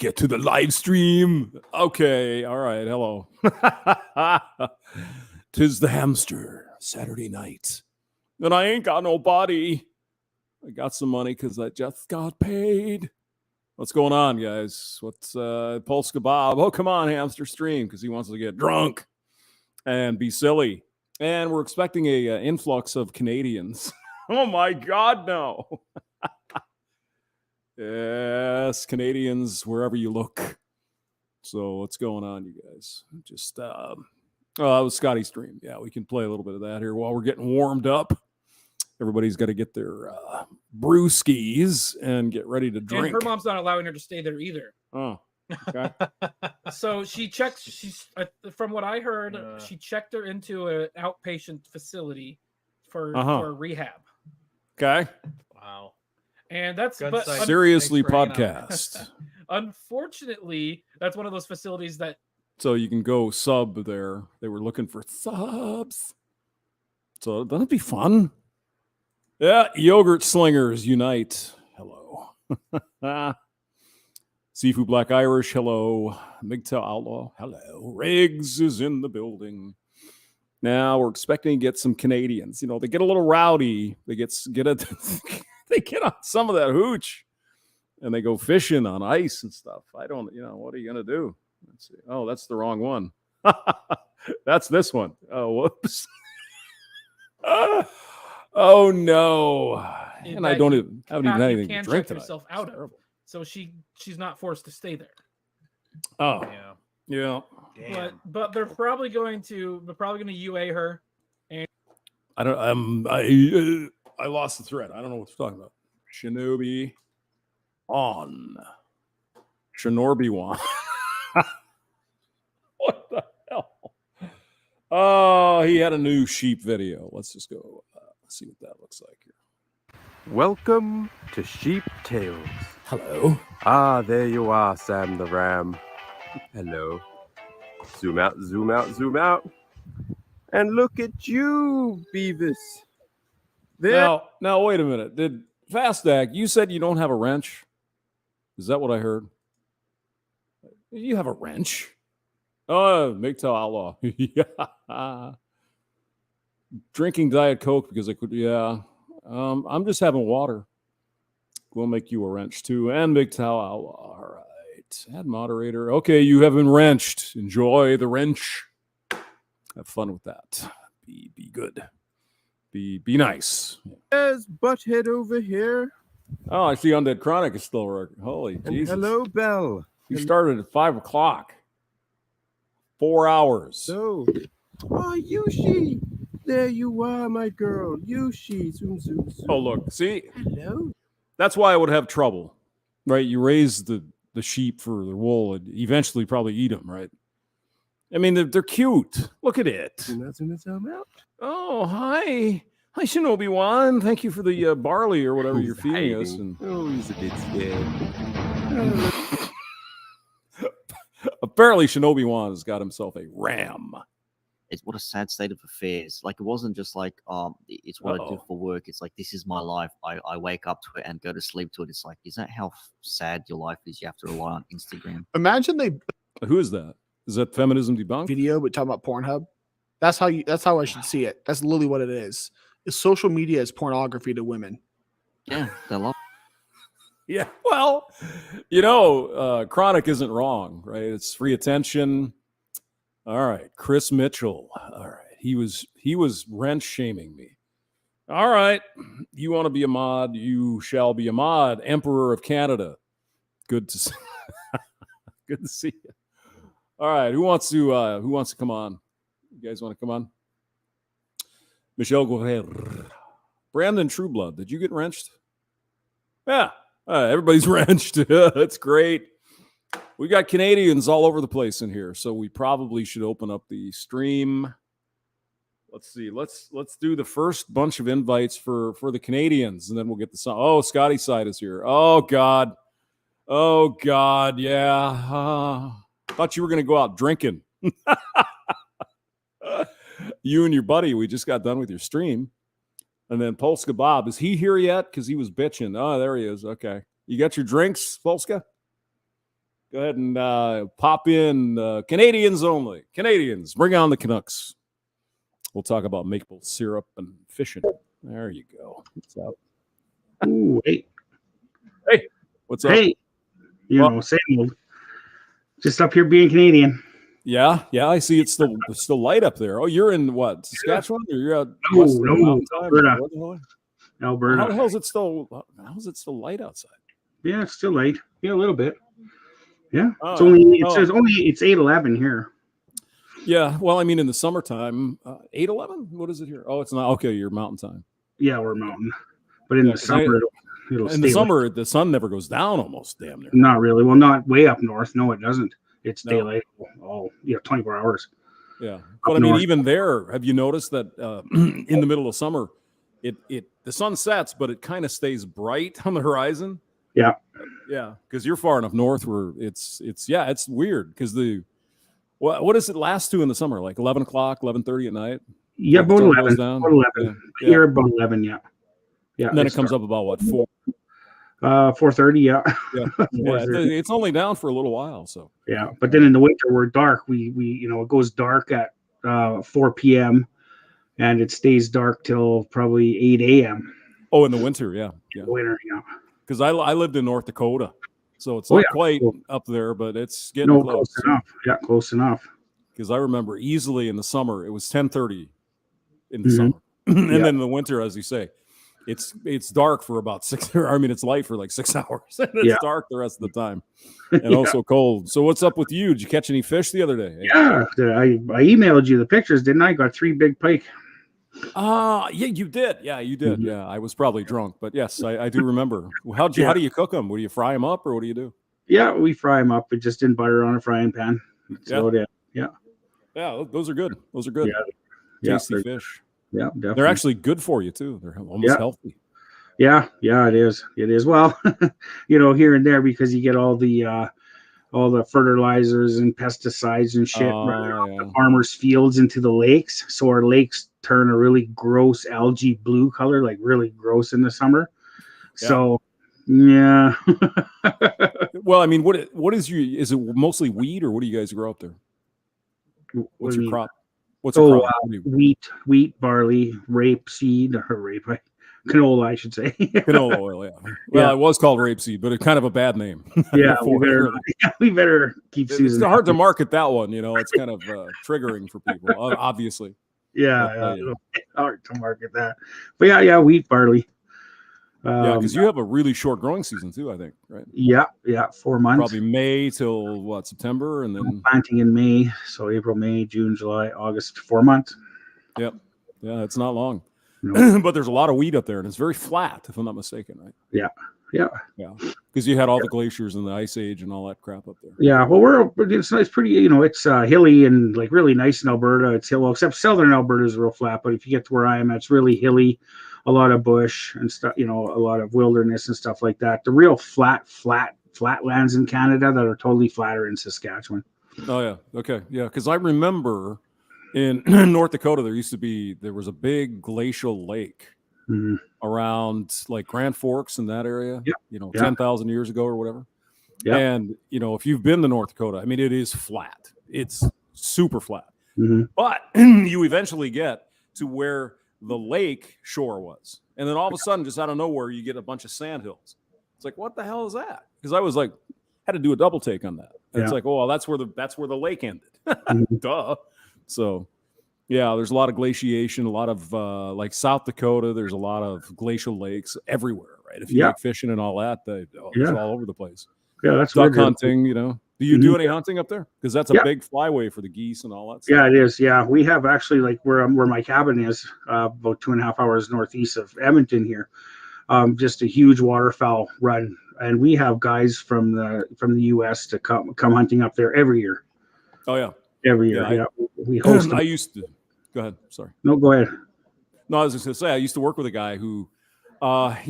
get to the live stream. Okay, all right, hello. 'Tis the hamster, Saturday night. And I ain't got no body. I got some money because I just got paid. What's going on, guys? What's Polska Bob? Oh, come on, hamster stream, because he wants to get drunk and be silly. And we're expecting a influx of Canadians. Oh my God, no. Yes, Canadians, wherever you look. So what's going on, you guys? Just, it was Scotty stream. Yeah, we can play a little bit of that here while we're getting warmed up. Everybody's got to get their brewskis and get ready to drink. And her mom's not allowing her to stay there either. Oh, okay. So she checked. She's from what I heard, she checked her into an outpatient facility for rehab. Okay. Wow. And that's seriously podcast. Unfortunately, that's one of those facilities that. So you can go sub there. They were looking for subs. So that'd be fun. Yeah, yogurt slingers unite. Hello. Sifu Black Irish. Hello. MGTOW Outlaw. Hello. Riggs is in the building. Now we're expecting to get some Canadians. You know, they get a little rowdy. They get they get on some of that hooch, and they go fishing on ice and stuff. I don't. You know, what are you gonna do? Let's see. Oh, that's the wrong one. That's this one. Oh, whoops. Oh no! And I don't even have anything to drink tonight. Herself out of. So she's not forced to stay there. Oh yeah. But they're probably going to UA her. And I don't. I lost the thread. I don't know what you're talking about. Shinobi on. Shinorbi one. What the hell? Oh, he had a new sheep video. Let's just go. See what that looks like here. Welcome to Sheep Tales. Hello. Ah, there you are, Sam the Ram. Hello. Zoom out, zoom out, zoom out. And look at you, Beavis. There. Now, wait a minute. Did Fastac, you said you don't have a wrench? Is that what I heard? You have a wrench? Oh, MGTOW Outlaw. Yeah. Drinking Diet Coke because I could, yeah. I'm just having water. We'll make you a wrench too. And MGTOW Outlaw. All right. Add moderator. Okay, you have been wrenched. Enjoy the wrench. Have fun with that. Be good. Be nice. There's Butthead over here. Oh, I see Undead Chronic is still working. Holy Jesus. Hello, Belle. You started at 5 o'clock. 4 hours. So, Yushi. There you are, my girl. Yushi. Zoom, zoom, zoom. Oh, look. See? Hello. That's why I would have trouble, right? You raise the sheep for the wool and eventually probably eat them, right? I mean, they're cute. Look at it. Zoom out. Oh, hi. Hi, Shinobi-wan. Thank you for the barley or whatever you're feeding us. And... Oh, he's a bit scared. Apparently, Shinobi-wan has got himself a ram. What a sad state of affairs. Like, it wasn't just like, it's what I do for work. It's like, this is my life. I wake up to it and go to sleep to it. It's like, is that how sad your life is? You have to rely on Instagram. Imagine Who is that? Is that Feminism Debunked? Video, but talking about Pornhub. That's how I should see it. That's literally what it is. Social media is pornography to women. Yeah, they love. Yeah, well, Chronic isn't wrong, right? It's free attention. All right, Chris Mitchell. All right, he was wrench shaming me. All right, you want to be a mod? You shall be a mod. Emperor of Canada. Good to see. Good to see you. All right, who wants to come on? You guys want to come on? Michelle Guerrero. Brandon Trueblood. Did you get wrenched? Yeah, everybody's wrenched. That's great. We got Canadians all over the place in here, so we probably should open up the stream. Let's see. Let's do the first bunch of invites for the Canadians, and then we'll get the song. Oh, Scotty side is here. Oh God. Yeah. Thought you were gonna go out drinking. You and your buddy. We just got done with your stream, and then Polska Bob. Is he here yet? Because he was bitching. Oh, there he is. Okay. You got your drinks, Polska? Go ahead and pop in Canadians only. Canadians, bring on the Canucks. We'll talk about maple syrup and fishing. There you go. What's up? Ooh, hey. Hey, what's up? Hey. Same old. Just up here being Canadian. Yeah, I see it's still light up there. Oh, you're in what, Saskatchewan? Or you're out No, Alberta. Alberta. How the hell is it still light outside? Yeah, it's still late. Yeah, a little bit. Yeah. It's 8:11 here. Yeah, well, I mean, in the summertime, 8:11. What is it here? Oh, it's not. Okay, you're mountain time. Yeah, we're mountain. But in the summer, in the summer, the sun never goes down almost, damn near. Not really. Well, not way up north. No, it doesn't. It's daylight 24 hours. Yeah, but I mean, even there, have you noticed that in the middle of summer, the sun sets, but it kind of stays bright on the horizon? Yeah, because you're far enough north where it's weird because what does it last to in the summer? Like 11 o'clock, 11:30 at night? Yeah, about 11. About 11. Yeah. Here about 11. Yeah. And then it comes up about what, 4? 4:30. Yeah. Yeah. It's only down for a little while, so. Yeah, but then in the winter we're dark. We it goes dark at 4 p.m. and it stays dark till probably 8 a.m. Oh, in the winter, yeah. Winter, yeah. Because I lived in North Dakota, so it's not quite up there, but it's getting close. Close enough. Yeah, close enough. Because I remember easily in the summer it was 10:30 in the summer, and then in the winter, as you say, it's dark for about 6. I mean, it's light for like 6 hours, and it's dark the rest of the time, and also cold. So what's up with you? Did you catch any fish the other day? Yeah, I emailed you the pictures, didn't I? Got 3 big pike. Yeah, you did. Yeah, you did. Mm-hmm. Yeah, I was probably drunk, but yes, I do remember. How do you cook them? Do you fry them up, or what do you do? Yeah, we fry them up, but just in butter on a frying pan. So yeah, those are good. Those are good. Tasty fish. Yeah, definitely. They're actually good for you too. They're almost healthy. Yeah, it is. It is. Well, here and there, because you get all the fertilizers and pesticides and shit running off the farmers' fields into the lakes. So our lakes turn a really gross algae blue color, like really gross in the summer. Yeah. So, yeah. Well, I mean, what is is it mostly wheat, or what do you guys grow up there? What's your crop? What's a crop? Wheat, barley, rapeseed, canola, I should say. Canola oil, yeah. Well, it was called rapeseed, but it's kind of a bad name. Yeah, we better keep It's hard to market that one, It's kind of triggering for people, obviously. Yeah, hard to market that. But yeah, wheat, barley. Because you have a really short growing season too, I think, right? Yeah, 4 months. Probably May till what, September, and then planting in May. So April, May, June, July, August, 4 months. Yep. Yeah, it's not long. No. But there's a lot of wheat up there, and it's very flat, if I'm not mistaken, right? Yeah. Because you had all the glaciers and the ice age and all that crap up there. Yeah, well, it's nice, pretty. It's hilly and like really nice in Alberta. It's hill, except southern Alberta is real flat. But if you get to where I am, it's really hilly, a lot of bush and stuff. A lot of wilderness and stuff like that. The real flatlands in Canada that are totally flatter in Saskatchewan. Oh yeah, okay, yeah. Because I remember in North Dakota there was a big glacial lake. Mm-hmm. Around like Grand Forks in that area, 10,000 years ago or whatever. Yeah. And, if you've been to North Dakota, I mean, it is flat. It's super flat. Mm-hmm. But you eventually get to where the lake shore was. And then all of a sudden, just out of nowhere, you get a bunch of sand hills. It's like, what the hell is that? Because I was like, had to do a double take on that. And it's like, oh, well, that's where the lake ended. Mm-hmm. Duh. So yeah, there's a lot of glaciation, a lot of like South Dakota. There's a lot of glacial lakes everywhere, right? If you like fishing and all that, it's all over the place. Yeah, that's duck hunting. Do you do any hunting up there? Because that's a big flyway for the geese and all that stuff. Yeah, it is. Yeah, we have actually like where my cabin is, about 2.5 hours northeast of Edmonton here. Just a huge waterfowl run, and we have guys from the U.S. to come hunting up there every year. Oh yeah. Every year, we host them. I used to. Go ahead. Sorry. No, go ahead. No, I was just going to say I used to work with a guy who, I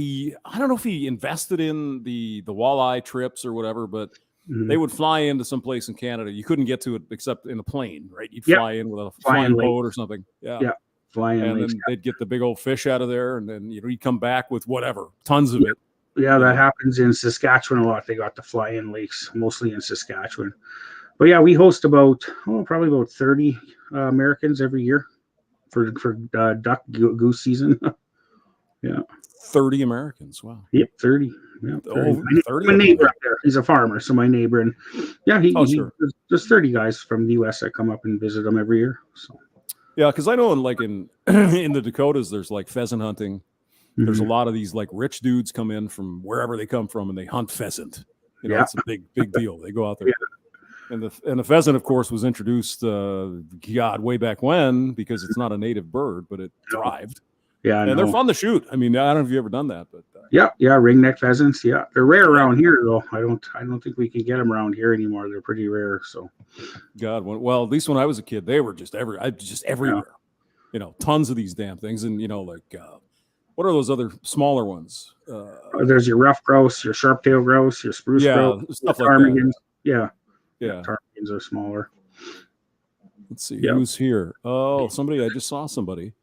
don't know if he invested in the walleye trips or whatever, but they would fly into some place in Canada. You couldn't get to it except in a plane, right? You'd fly in with a flying boat or something. Yeah. Flying, and then they'd get the big old fish out of there, and then you'd come back with whatever, tons of it. Yeah, that happens in Saskatchewan a lot. They got the fly-in lakes, mostly in Saskatchewan. But yeah, we host probably about 30 Americans every year for duck goose season. Yeah. 30 Americans. Wow. Yep, 30. Yeah, 30. 30 my neighbor up there. He's a farmer, so my neighbor, and yeah, sure. there's 30 guys from the US that come up and visit him every year. So yeah, because I know in in the Dakotas, there's like pheasant hunting. There's a lot of these like rich dudes come in from wherever they come from and they hunt pheasant. You know, it's a big deal. They go out there. Yeah. And the pheasant, of course, was introduced way back when, because it's not a native bird, but it thrived. Yeah, and they're fun to shoot. I mean, I don't know if you've ever done that, but yeah, ringneck pheasants. Yeah, they're rare around here though. I don't think we can get them around here anymore. They're pretty rare. So, well, at least when I was a kid, they were just everywhere. Yeah. You know, tons of these damn things, and you know, like what are those other smaller ones? There's your rough grouse, your sharp-tailed grouse, your spruce grouse, stuff like ptarmigans. that. Yeah, ptarmigans are smaller. Let's see who's here. Oh, I just saw somebody.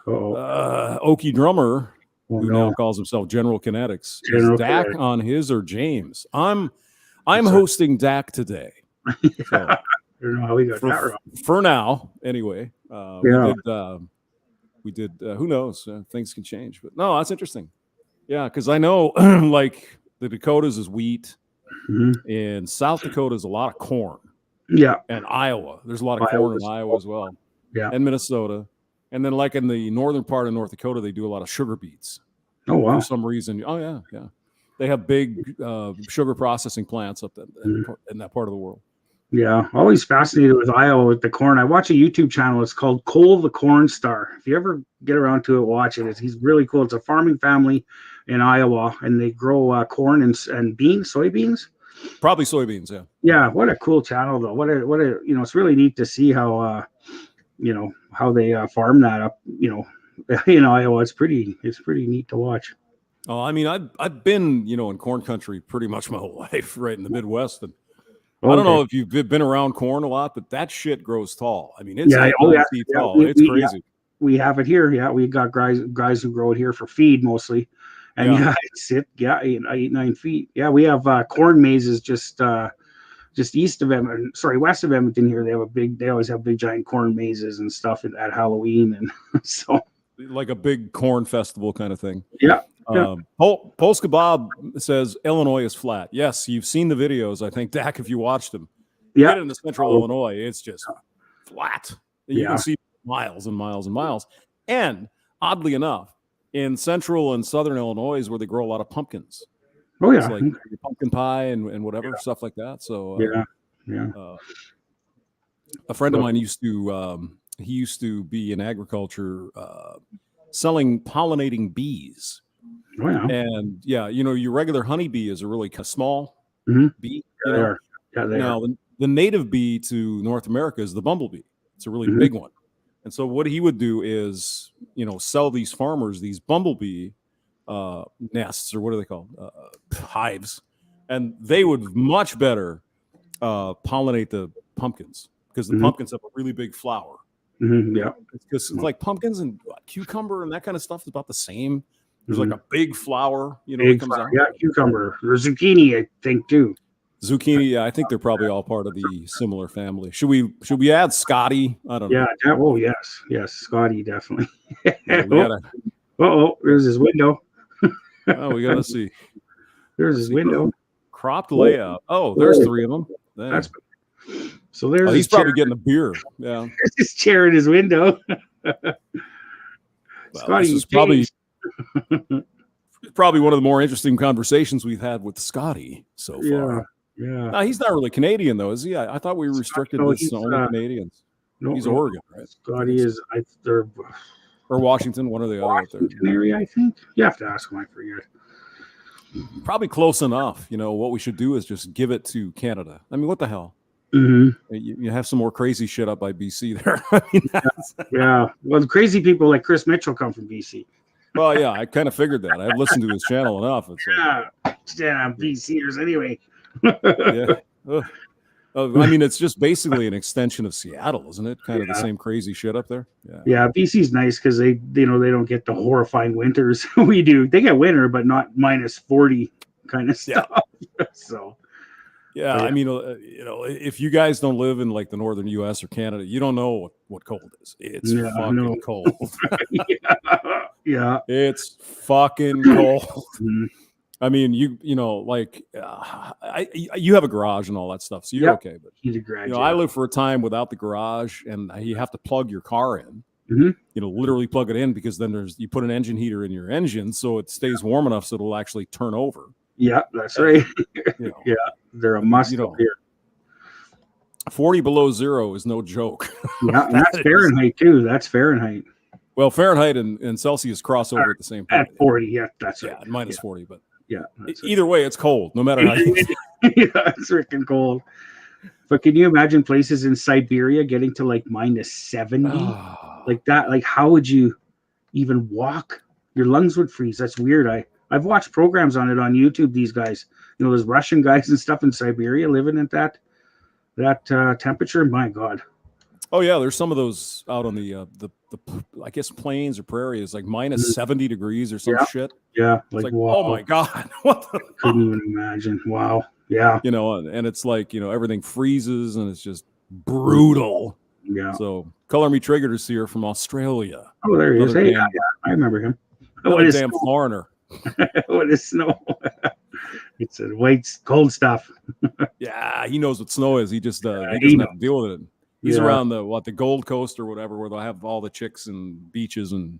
Uh-oh. Okie drummer, who now calls himself General Kinetics. Is Dak on his or James? I'm hosting Dak today. So, I don't know how we got that wrong. For now, anyway. We did. Who knows? Things can change. But no, that's interesting. Yeah, because I know like the Dakotas is wheat. In South Dakota is a lot of corn. Yeah. And Iowa. There's a lot of corn in Iowa as well. Yeah. And Minnesota. And then like in the northern part of North Dakota, they do a lot of sugar beets. Oh, wow. For some reason. Oh, yeah. They have big sugar processing plants up in that part of the world. Yeah. Always fascinated with Iowa with the corn. I watch a YouTube channel. It's called Cole the Corn Star. If you ever get around to it, watch it. He's really cool. It's a farming family in Iowa, and they grow corn and soybeans. Probably soybeans, yeah. Yeah, what a cool channel though. What a it's really neat to see how how they farm that up, in Iowa. It's pretty neat to watch. Oh, I mean, I've been, in corn country pretty much my whole life, right in the Midwest, and I don't know if you've been around corn a lot, but that shit grows tall. I mean, it's 8 feet tall. It's crazy. We have it here. Yeah, we got guys who grow it here for feed mostly. And it's 8, 9 feet. Yeah, we have corn mazes just east of Edmonton. Sorry, west of Edmonton here. They always have big giant corn mazes and stuff at Halloween, and so like a big corn festival kind of thing. Yeah. Polska Bob says Illinois is flat. Yes, you've seen the videos. I think, Dak, if you watched them, get into central Illinois, it's just flat. You can see miles and miles and miles. And oddly enough, in central and southern Illinois is where they grow a lot of pumpkins. Oh, yeah. It's like pumpkin pie and whatever, stuff like that. So, a friend of mine used to be in agriculture selling pollinating bees. Oh, yeah. And, your regular honeybee is a really small bee. Yeah, they are. Now, the native bee to North America is the bumblebee. It's a really big one. And so what he would do is, sell these farmers these bumblebee nests, or what are they called? Hives. And they would much better pollinate the pumpkins, because the pumpkins have a really big flower. Yeah. Because it's like pumpkins and cucumber and that kind of stuff is about the same. There's like a big flower, that comes out. Yeah, cucumber. There's zucchini, I think, too. Zucchini, I think they're probably all part of the similar family. Should we add Scotty? I don't know. Yeah. Yes, Scotty, definitely. There's his window. We gotta see. There's his window. Cropped layout. Oh, there's 3 of them. That's so. There's. He's probably getting a beer. Yeah. There's his chair in his window. Scotty, this is probably one of the more interesting conversations we've had with Scotty so far. Yeah. He's not really Canadian, though, is he? I thought we restricted this to only Canadians. No, he's Oregon, right? Scotty is, or Washington, one or the other. Washington area, I think. You have to ask him. I forget. Probably close enough. What we should do is just give it to Canada. I mean, what the hell? You have some more crazy shit up by BC there. Well, the crazy people like Chris Mitchell come from BC. Well, yeah, I kind of figured that. I've listened to his channel enough. It's BCers anyway. I mean, it's just basically an extension of Seattle, isn't it? Kind of the same crazy shit up there. Yeah, BC's nice because they don't get the horrifying winters we do. They get winter, but not minus 40 kind of stuff. So. Yeah, I mean, if you guys don't live in like the northern U.S. or Canada, you don't know what cold is. It's fucking cold. Yeah, it's fucking cold. I mean, you have a garage and all that stuff, so you're okay. But I lived for a time without the garage, and you have to plug your car in. Literally plug it in, because then you put an engine heater in your engine so it stays warm enough so it'll actually turn over. Yeah, that's right. Yeah, they're a must up here. 40 below zero is no joke. Yeah, and that's Fahrenheit too. That's Fahrenheit. Well, Fahrenheit and Celsius cross over at the same point. At 40, yeah, that's right. Yeah, minus 40, but either way, it's cold, no matter how you it's freaking cold. But can you imagine places in Siberia getting to like minus 70? Like that? Like, how would you even walk? Your lungs would freeze. That's weird. I've watched programs on it on YouTube. These guys, there's Russian guys and stuff in Siberia living at that temperature. My God. Oh yeah, there's some of those out on the I guess plains or prairies, like minus 70 degrees or some shit. Yeah, like wow. Oh my God, what the couldn't even imagine. Wow. Yeah. And it's like everything freezes and it's just brutal. Yeah. So Color Me Triggered is here from Australia. Oh, there he is. Hey, yeah, I remember him. What a damn foreigner. What is snow? It's a white, cold stuff. Yeah, he knows what snow is. He just he doesn't have to deal with it. He's around the Gold Coast or whatever, where they'll have all the chicks and beaches and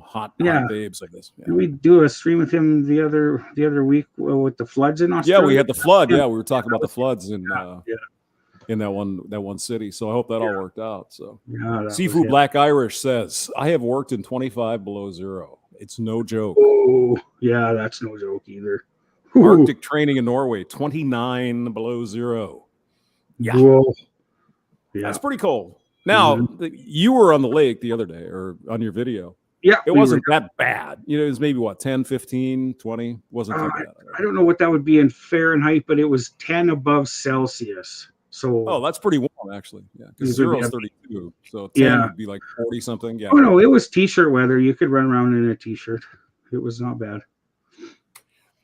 hot babes like this. Yeah. Did we do a stream with him the other week with the floods in Australia? Yeah, we had the flood. Yeah, we were talking about the floods in that one city. So I hope that all worked out. So Sifu Black Irish says, I have worked in 25 below zero. It's no joke. Oh, yeah, that's no joke either. Arctic training in Norway, 29 below zero. Yeah. Whoa. Yeah. That's pretty cold. Now, you were on the lake the other day, or on your video. Yeah. It wasn't that bad. It was maybe 10, 15, 20. Wasn't too bad. I don't know what that would be in Fahrenheit, but it was 10 above Celsius. So that's pretty warm, actually. Yeah, because 0 is 32. So 10 would be like 40 something. Yeah. Oh no, it was t-shirt weather. You could run around in a t-shirt. It was not bad.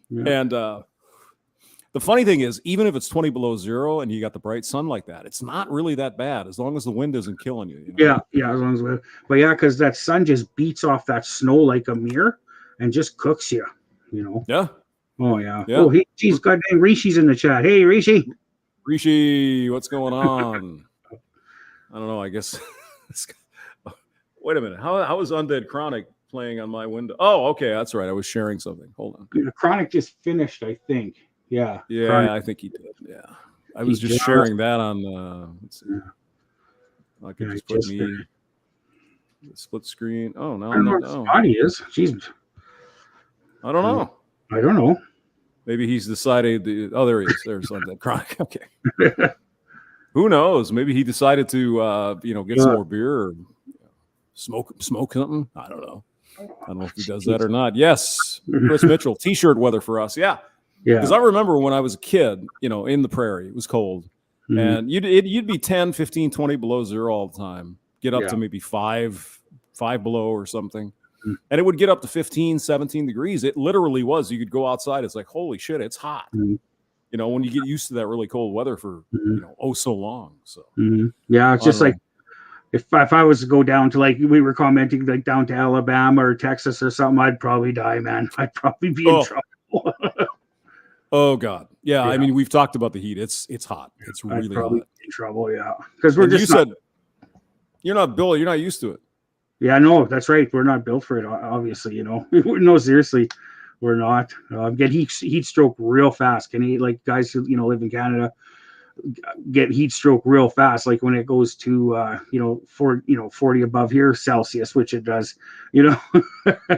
Yeah. And the funny thing is, even if it's 20 below zero and you got the bright sun like that, it's not really that bad as long as the wind isn't killing you. Yeah, as long as because that sun just beats off that snow like a mirror and just cooks you. Yeah. Oh yeah. Oh, geez, goddamn, Rishi's in the chat. Hey, Rishi. Rishi, what's going on? I don't know. I guess. Wait a minute. How is Undead Chronic playing on my window? Oh, okay, that's right. I was sharing something. Hold on. The Chronic just finished, I think. Yeah. Yeah, Chronic. I think he did. Yeah. I was just sharing that on. Let's see. I could just put me split screen. Oh no, I don't know what Scotty is. Jeez. I don't know. I don't know. Maybe he's decided. There he is. There's Undead Chronic. Okay. Who knows? Maybe he decided to, get some more beer or smoke something. I don't know. I don't know if he does that or not. Yes, Chris Mitchell, T-shirt weather for us. Yeah. Because I remember when I was a kid, in the prairie, it was cold, and you'd be 10, 15, 20 below zero all the time. Get up to maybe five below or something. And it would get up to 15, 17 degrees. It literally was. You could go outside. It's like, holy shit, it's hot. When you get used to that really cold weather for, so long. So, yeah, it's just like if I was to go down to, like we were commenting, like down to Alabama or Texas or something, I'd probably die, man. I'd probably be in trouble. Oh, God. Yeah, I mean, we've talked about the heat. It's hot. It's really hot. In trouble, yeah. Because you said you're not built. You're not used to it. Yeah, no, that's right. We're not built for it, obviously, No, seriously, we're not. Get heat stroke real fast. Like guys who, live in Canada get heat stroke real fast. Like when it goes to, 40 above here Celsius, which it does, a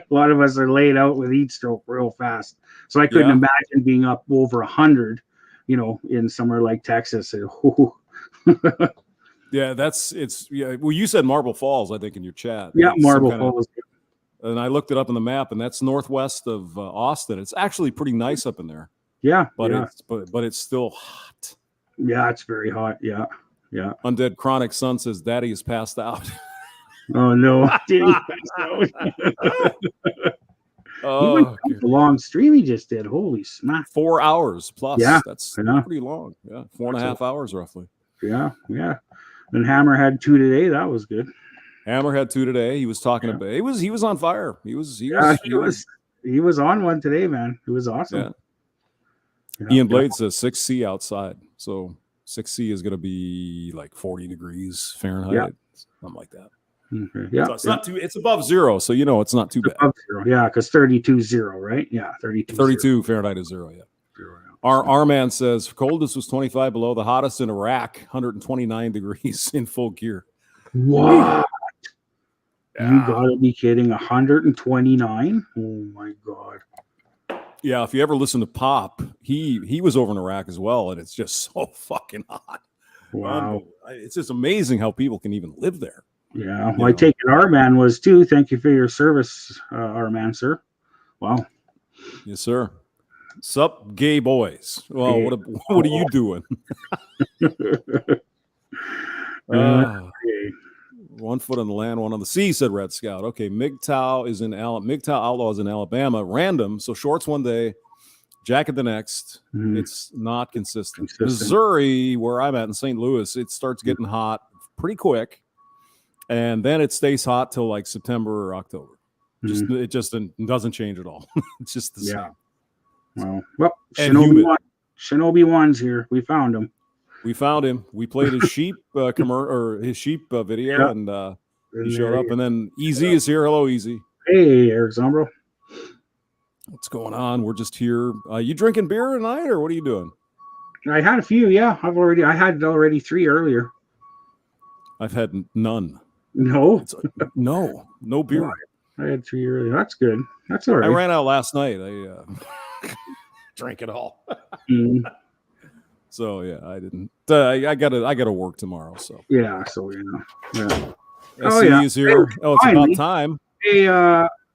lot of us are laid out with heat stroke real fast. So I couldn't imagine being up over 100, in somewhere like Texas. Yeah, well, you said Marble Falls, I think, in your chat. Yeah, Marble Falls. And I looked it up on the map, and that's northwest of Austin. It's actually pretty nice up in there. Yeah, but it's still hot. Yeah, it's very hot. Yeah. Yeah. Undead Chronic Son says Daddy is passed out. Oh no. Did he pass out? He went Oh, a long stream he just did. Holy smack. 4 hours plus. Yeah, That's yeah. pretty long. Yeah. 4.5 hours roughly. Yeah, yeah. And Hammer had 2 today. That was good. Hammer had 2 today. He was talking about he was on fire. He was on one today, man. It was awesome. Yeah. Ian Blade says 6C outside. So 6C is gonna be like 40 degrees Fahrenheit, something like that. Okay. Yeah. So it's not too, it's above zero, so it's not too bad. Above zero. Yeah, because 32.0, right? Yeah, 32 Fahrenheit is zero, yeah. Our man says coldest was 25 below, the hottest in Iraq, 129 degrees in full gear. What? Yeah. You gotta be kidding. 129? Oh my god. Yeah, if you ever listen to Pop, he was over in Iraq as well, and it's just so fucking hot. Wow. It's just amazing how people can even live there. Yeah, well, I take it our man was too. Thank you for your service, our man, sir. Wow. Yes, sir. Sup, gay boys. Well, hey. What are you doing? 1 foot on the land, 1 on the sea, said Red Scout. Okay, MGTOW Outlaw is in Alabama. Random, so shorts one day, jacket the next. It's not consistent. Missouri, where I'm at in St. Louis, it starts getting hot pretty quick. And then it stays hot till like September or October. It just doesn't change at all. It's just the same. Well, Shinobi One's here. We found him. We found him. We played his sheep his sheep video, and he showed up. And then Easy is here. Hello, Easy. Hey, Eric Zombro. What's going on? We're just here. You drinking beer tonight, or what are you doing? I had a few. Yeah, I had already 3 earlier. I've had none. No, no beer. I had 3 earlier. That's good. That's all right. I ran out last night. I drank it all. So yeah, I didn't. I gotta work tomorrow. So yeah. He's here. Hey, it's about time. Hey,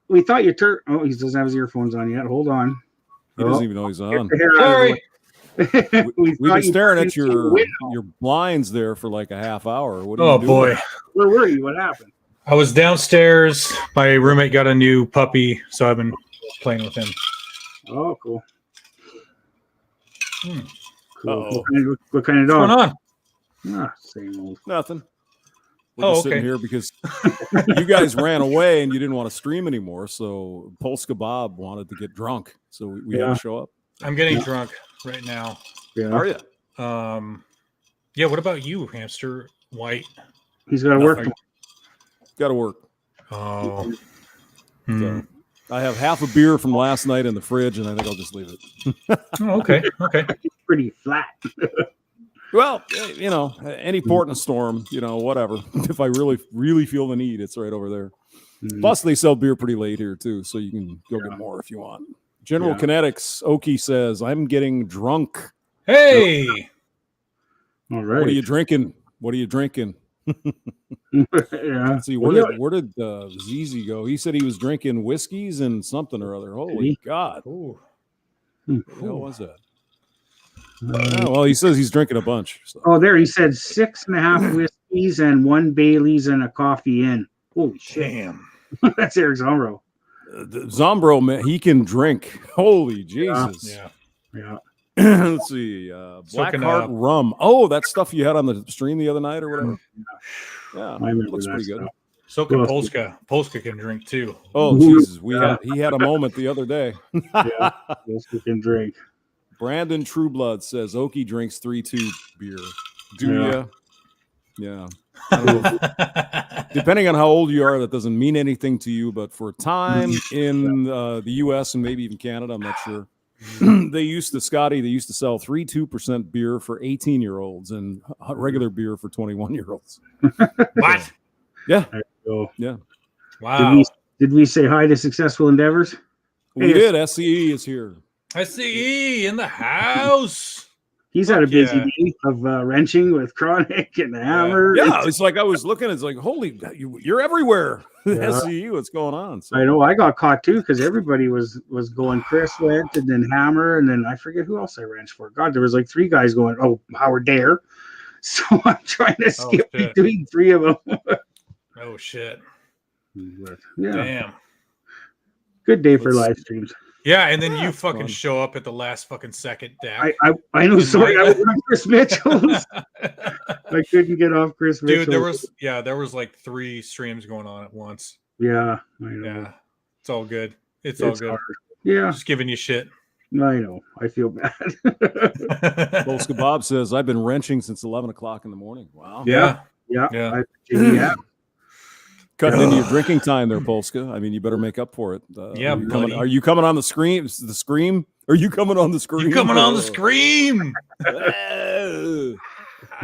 we thought you he doesn't have his earphones on yet. Hold on. He doesn't even know he's on. Sorry. We've been staring at your blinds there for like a half hour. What are you doing? Boy, where were you? What happened? I was downstairs. My roommate got a new puppy, so I've been playing with him. Oh, cool. Cool. What kind of dog? What's going on? Same old. Nothing. We're just sitting here because you guys ran away and you didn't want to stream anymore. So Polska Bob wanted to get drunk, so we had to show up. I'm getting drunk right now. Yeah. Are you? Yeah. What about you, Hamster White? He's got to work. Got to work. Oh. So I have half a beer from last night in the fridge, and I think I'll just leave it. Okay. It's pretty flat. Well, any port in a storm, whatever. If I really feel the need, it's right over there. Plus, they sell beer pretty late here too, so you can go get more if you want. General Kinetics, Okie says, "I'm getting drunk." Hey. All right. What are you drinking? Yeah. Let's see, where did ZZ go? He said he was drinking whiskeys and something or other. Holy God! Ooh. What the hell was that? Well, he says he's drinking a bunch. So. Oh, there he said 6.5 whiskeys and 1 Bailey's and a coffee in. Holy shit! Damn. That's Eric Zombro. Zombro, man, he can drink. Holy Jesus! Yeah. Let's see, Blackheart rum. Oh, that stuff you had on the stream the other night or whatever. Yeah, I remember looks that pretty stuff. good. So can Polska. Polska can drink too. Oh Jesus, he had a moment the other day. Yeah, Polska can drink. Brandon Trueblood says Okie drinks 3-2 beer. Do you? Yeah. I don't know. Depending on how old you are, that doesn't mean anything to you. But for a time in the U.S. and maybe even Canada, I'm not sure. They used to sell 3-2% beer for 18-year-olds and regular beer for 21-year-olds. What? Yeah. Yeah. Wow. Did we say hi to Successful Endeavors? We did. SCE is here. SCE in the house. He's had a busy day of wrenching with Chronic and the hammer. Yeah, it's like I was looking. It's like, holy, you're everywhere. SCU, what's going on? So. I know. I got caught too because everybody was going. Chris went, and then Hammer, and then I forget who else I wrenched for. God, there was like 3 guys going. Oh, Howard Dare. So I'm trying to skip between 3 of them. Oh shit! But, yeah. Damn. Good day for live streams. Yeah, and then you fucking show up at the last fucking second, Dak. I know. Sorry, I was on Chris Mitchell's. I couldn't get off Chris Mitchell. Dude, there was like 3 streams going on at once. Yeah, I know. Yeah, it's all good. It's all good. Hard. Yeah, just giving you shit. I know. I feel bad. Polska Bob says, I've been wrenching since 11 o'clock in the morning. Wow. Yeah. Cutting into your drinking time there, Polska. I mean, you better make up for it. Are you coming on the scream? The scream? Are you coming on the scream? You coming on the scream?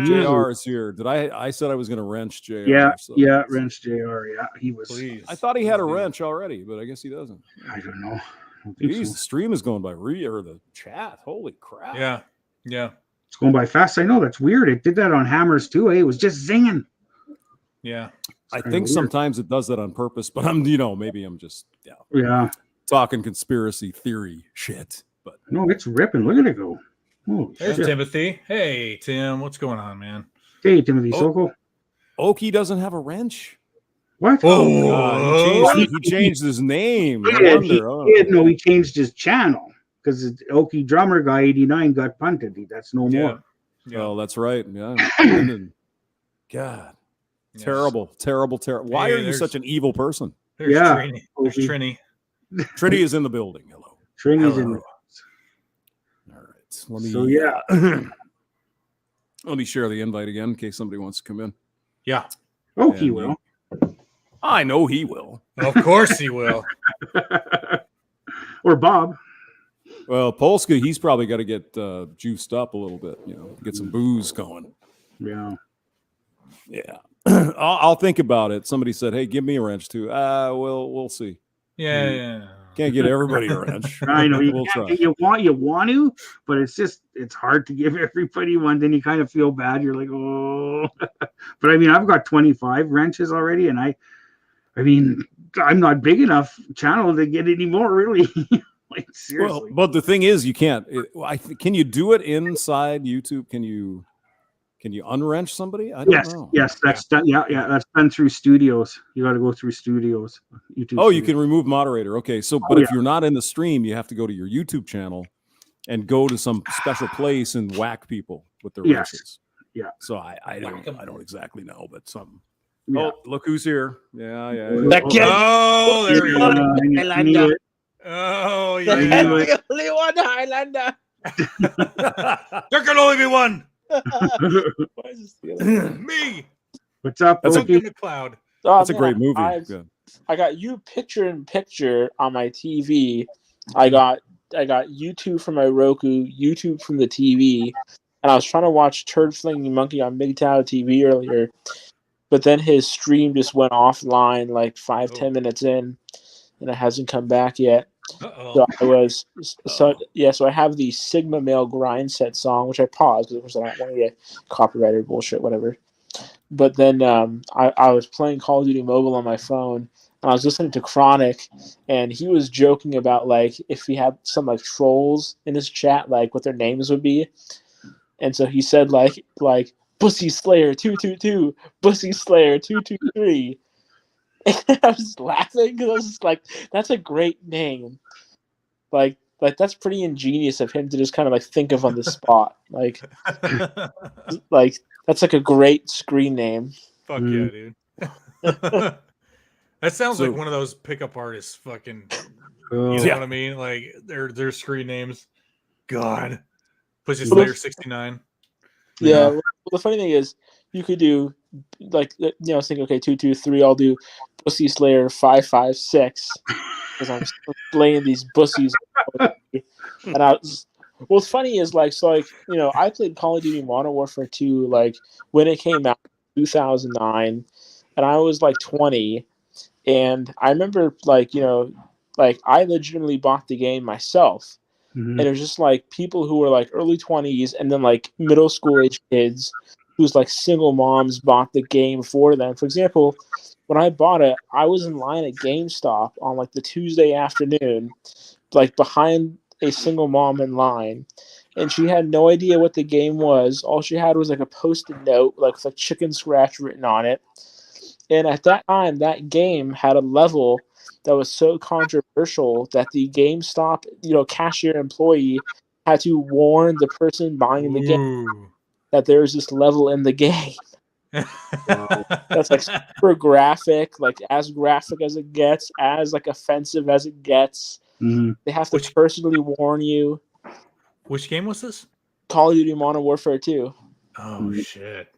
JR is here. Did I said I was going to wrench JR. Wrench JR. Yeah, he was. Please. I thought he had a wrench already, but I guess he doesn't. I don't know. Jeez, the stream is going by or the chat. Holy crap. Yeah. It's going by fast. I know. That's weird. It did that on hammers too. It was just zinging. Yeah. I think sometimes it does that on purpose, but maybe I'm just talking conspiracy theory shit. But no, it's ripping. Look at it go. There's Timothy. Hey, Tim, what's going on, man? Hey, Timothy Sokol. Okie doesn't have a wrench. What? He changed his name. He changed his channel because Okie drummer guy 89 got punted. That's no more. Yeah. Oh, that's right. Yeah. God. Yes. Terrible. Why are you such an evil person? There's Trini. There's Trini. Trini is in the building. Hello. Trini's in. All right. Let me share the invite again in case somebody wants to come in. Yeah. He will. I know he will. Of course he will. Or Bob. Well, Polska, he's probably got to get juiced up a little bit, get some booze going. Yeah. Yeah. I'll think about it. Somebody said, "Hey, give me a wrench too." We'll see. Yeah. Can't get everybody a wrench. I know you want to, but it's hard to give everybody one. Then you kind of feel bad. You're like, oh. But I mean, I've got 25 wrenches already, and I mean, I'm not big enough channel to get any more, really. Like seriously. Well, but the thing is, you can't. Can you do it inside YouTube? Can you unwrench somebody? I don't know. Yes, that's done. Yeah, that's done through Studios. You got to go through Studios. YouTube. Oh, you can remove moderator. Okay, so but if you're not in the stream, you have to go to your YouTube channel and go to some special place and whack people with their wrenches. Yeah. So I don't exactly know, but something. Yeah. Oh, look who's here! Yeah. Oh, there he is. Highlander. Oh, yeah. The only one Highlander. There can only be one. Me. What's up? That's in the cloud. That's a great movie. I got you picture in picture on my TV. I got YouTube from my Roku, YouTube from the TV, and I was trying to watch Turd Flinging Monkey on MGTOW TV earlier, but then his stream just went offline like 5-10 minutes in, and it hasn't come back yet. So I have the Sigma Male Grind Set song, which I paused because I don't want to get copyrighted bullshit, whatever. But then I was playing Call of Duty Mobile on my phone, and I was listening to Chronic, and he was joking about like if he had some like trolls in his chat, like what their names would be. And so he said like Bussy Slayer 222, Bussy Slayer 223. And I was laughing because I was just like, that's a great name. Like that's pretty ingenious of him to just kind of like think of on the spot. Like that's like a great screen name. Fuck yeah, dude. That sounds like one of those pickup artists fucking you know what I mean? Like their screen names. God. Pussy Slayer 69. Yeah. Well, the funny thing is you could do like think okay 223, I'll do Pussy Slayer 556 because I'm slaying these bussies. And what's funny is I played Call of Duty Modern Warfare 2 like when it came out in 2009, and I was like 20, and I remember I legitimately bought the game myself, and it was just like people who were like early 20s and then like middle school age kids whose like single moms bought the game for them. For example, when I bought it, I was in line at GameStop on like the Tuesday afternoon, like behind a single mom in line, and she had no idea what the game was. All she had was like a post-it note, like with like chicken scratch written on it. And at that time, that game had a level that was so controversial that the GameStop, cashier employee had to warn the person buying the game that there's this level in the game. That's like super graphic, like as graphic as it gets, as like offensive as it gets. They have to personally warn you. Which game was this? Call of Duty Modern Warfare 2. Oh shit.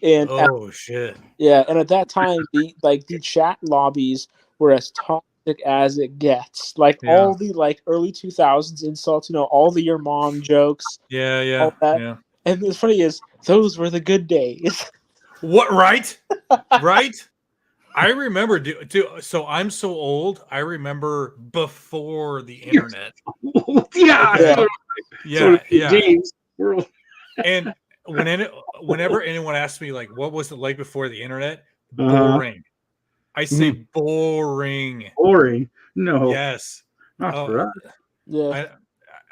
And shit. Yeah, and at that time the chat lobbies were as toxic as it gets. Like all the like early 2000s insults, all the your mom jokes. Yeah. All that. Yeah. And the funny is those were the good days. What right? Right? I remember so I'm so old. I remember before the internet. Yeah. James. And whenever anyone asks me like what was it like before the internet, boring. I say boring. Boring. No. Yes. Not for us. Yeah.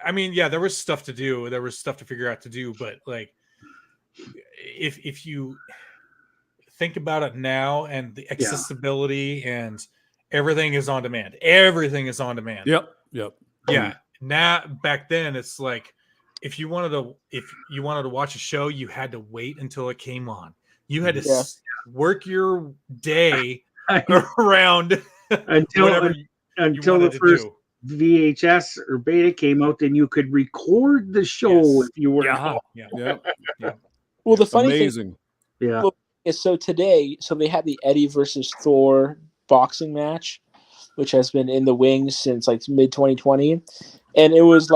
I mean, yeah, there was stuff to do. There was stuff to figure out to do, but like if you think about it now and the accessibility and everything is on demand. Everything is on demand. Yep. Yeah. Now back then it's like if you wanted to watch a show, you had to wait until it came on. You had to work your day around until the first VHS or beta came out, then you could record the show if you were. Yeah. Well, the funny thing, is so today, they had the Eddie versus Thor boxing match, which has been in the wings since like mid 2020. And it was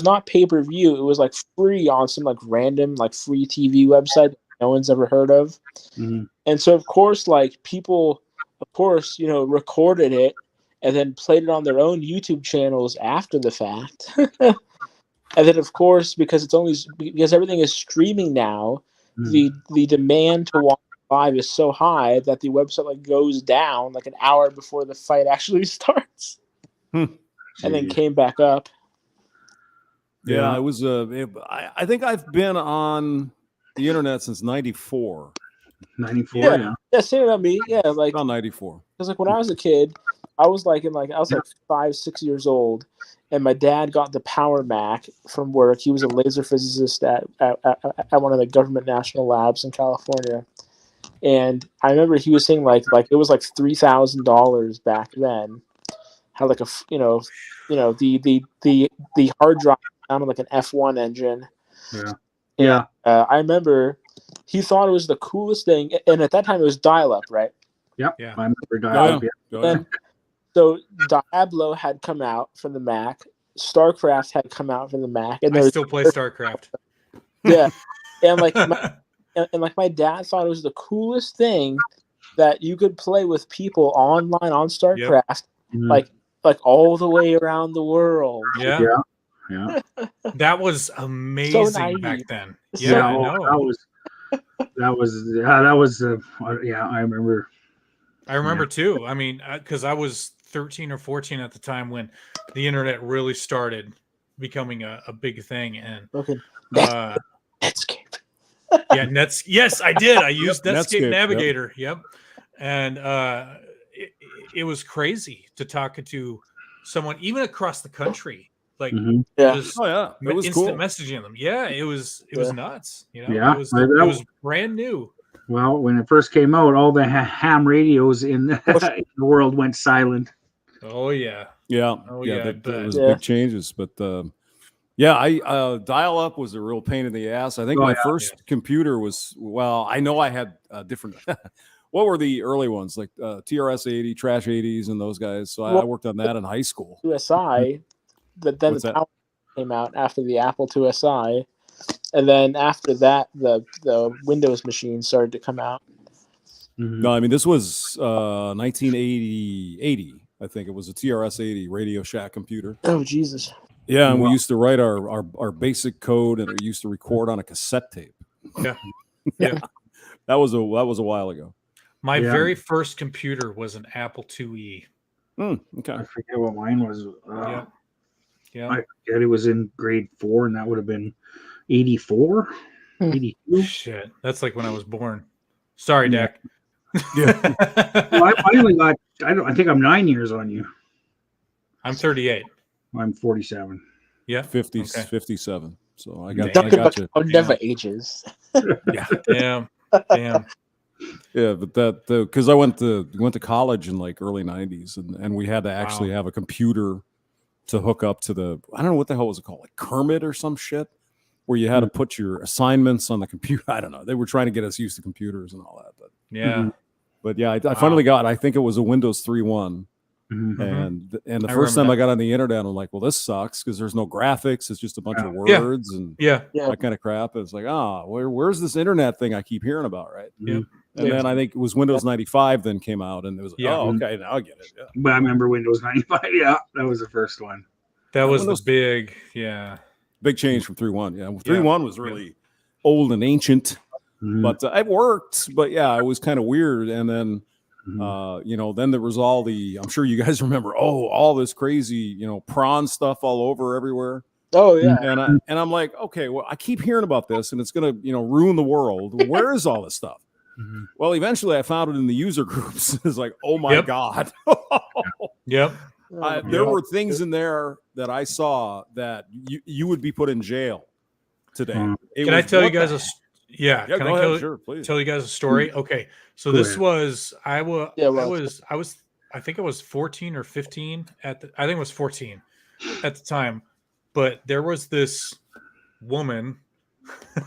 not pay-per-view. It was like free on some like random like free TV website that no one's ever heard of. And so of course, like people, recorded it and then played it on their own YouTube channels after the fact. And then of course, because everything is streaming now, the demand to watch live is so high that the website like goes down like an hour before the fight actually starts. And then came back up. Yeah, it was. I think I've been on the internet since '94. 94. Yeah, same about me. Yeah, like about '94. Because like when I was a kid, I was like 5-6 years old, and my dad got the Power Mac from work. He was a laser physicist at one of the government national labs in California. And I remember he was saying like it was like $3,000 back then. Had like a the hard drive sounded like an F1 engine. I remember he thought it was the coolest thing, and at that time it was dial-up, right? I remember dial-up. And so Diablo had come out from the Mac, StarCraft had come out from the Mac, and I still play StarCraft. Yeah, and my dad thought it was the coolest thing that you could play with people online on StarCraft, like all the way around the world. Yeah. That was amazing back then. Yeah, I know. That was I remember. I remember too. I mean, because I was 13 or 14 at the time when the internet really started becoming a big thing. And Netscape. Yes, I did. I used Netscape Navigator. Yep. And it was crazy to talk to someone even across the country. Like it was instant cool. messaging them. Yeah, it was nuts. It was brand new. Well, when it first came out, all the ham radios in the world went silent. Oh yeah. There was big changes, but dial-up was a real pain in the ass. I think my first computer was I know I had different. What were the early ones like TRS-80, Trash 80s, and those guys? So I worked on that in high school. USI, but then the Power came out after the Apple IISi, and then after that, the Windows machines started to come out. No, I mean this was 1980. I think it was a TRS-80 Radio Shack computer. Oh Jesus! Yeah, and we used to write our basic code, and it used to record on a cassette tape. Yeah. Yeah. That was a while ago. My very first computer was an Apple IIe. Okay. I forget what mine was. Yeah. I forget it was in grade 4, and that would have been 84, 82. Shit, that's like when I was born. Sorry, Dak. Yeah. Well, I only got. I think I'm 9 years on you. I'm 38. I'm 47. Yeah, 57. So I got you. Never ages. Yeah. Damn. Yeah, but that because I went to college in like early 90s, and we had to actually have a computer to hook up to the, I don't know what the hell was it called, like Hermit or some shit, where you had to put your assignments on the computer. I don't know. They were trying to get us used to computers and all that. But but yeah, I finally got. I think it was a Windows 3.1. And the first time I got on the internet, I'm like, well, this sucks because there's no graphics. It's just a bunch of words and that kind of crap. It's like, where's this internet thing I keep hearing about, right? Yeah. And then I think it was Windows 95 then came out, and it was okay, now I get it. Yeah. But I remember Windows 95. Yeah, that was the first one. That was Windows, the big change from 3.1. Yeah, 3.1 was really old and ancient, but it worked. But yeah, it was kind of weird. And then then there was all the, I'm sure you guys remember, all this crazy, prawn stuff all over everywhere. Oh yeah. And I'm like, okay, well, I keep hearing about this, and it's gonna, ruin the world. Where is all this stuff? Well, eventually I found it in the user groups. It's like, oh my God. There were things in there that I saw that you would be put in jail today. Can I tell you guys can I tell you guys a story? Okay. So this was I think I was 14 or 15 I think it was 14 at the time. But there was this woman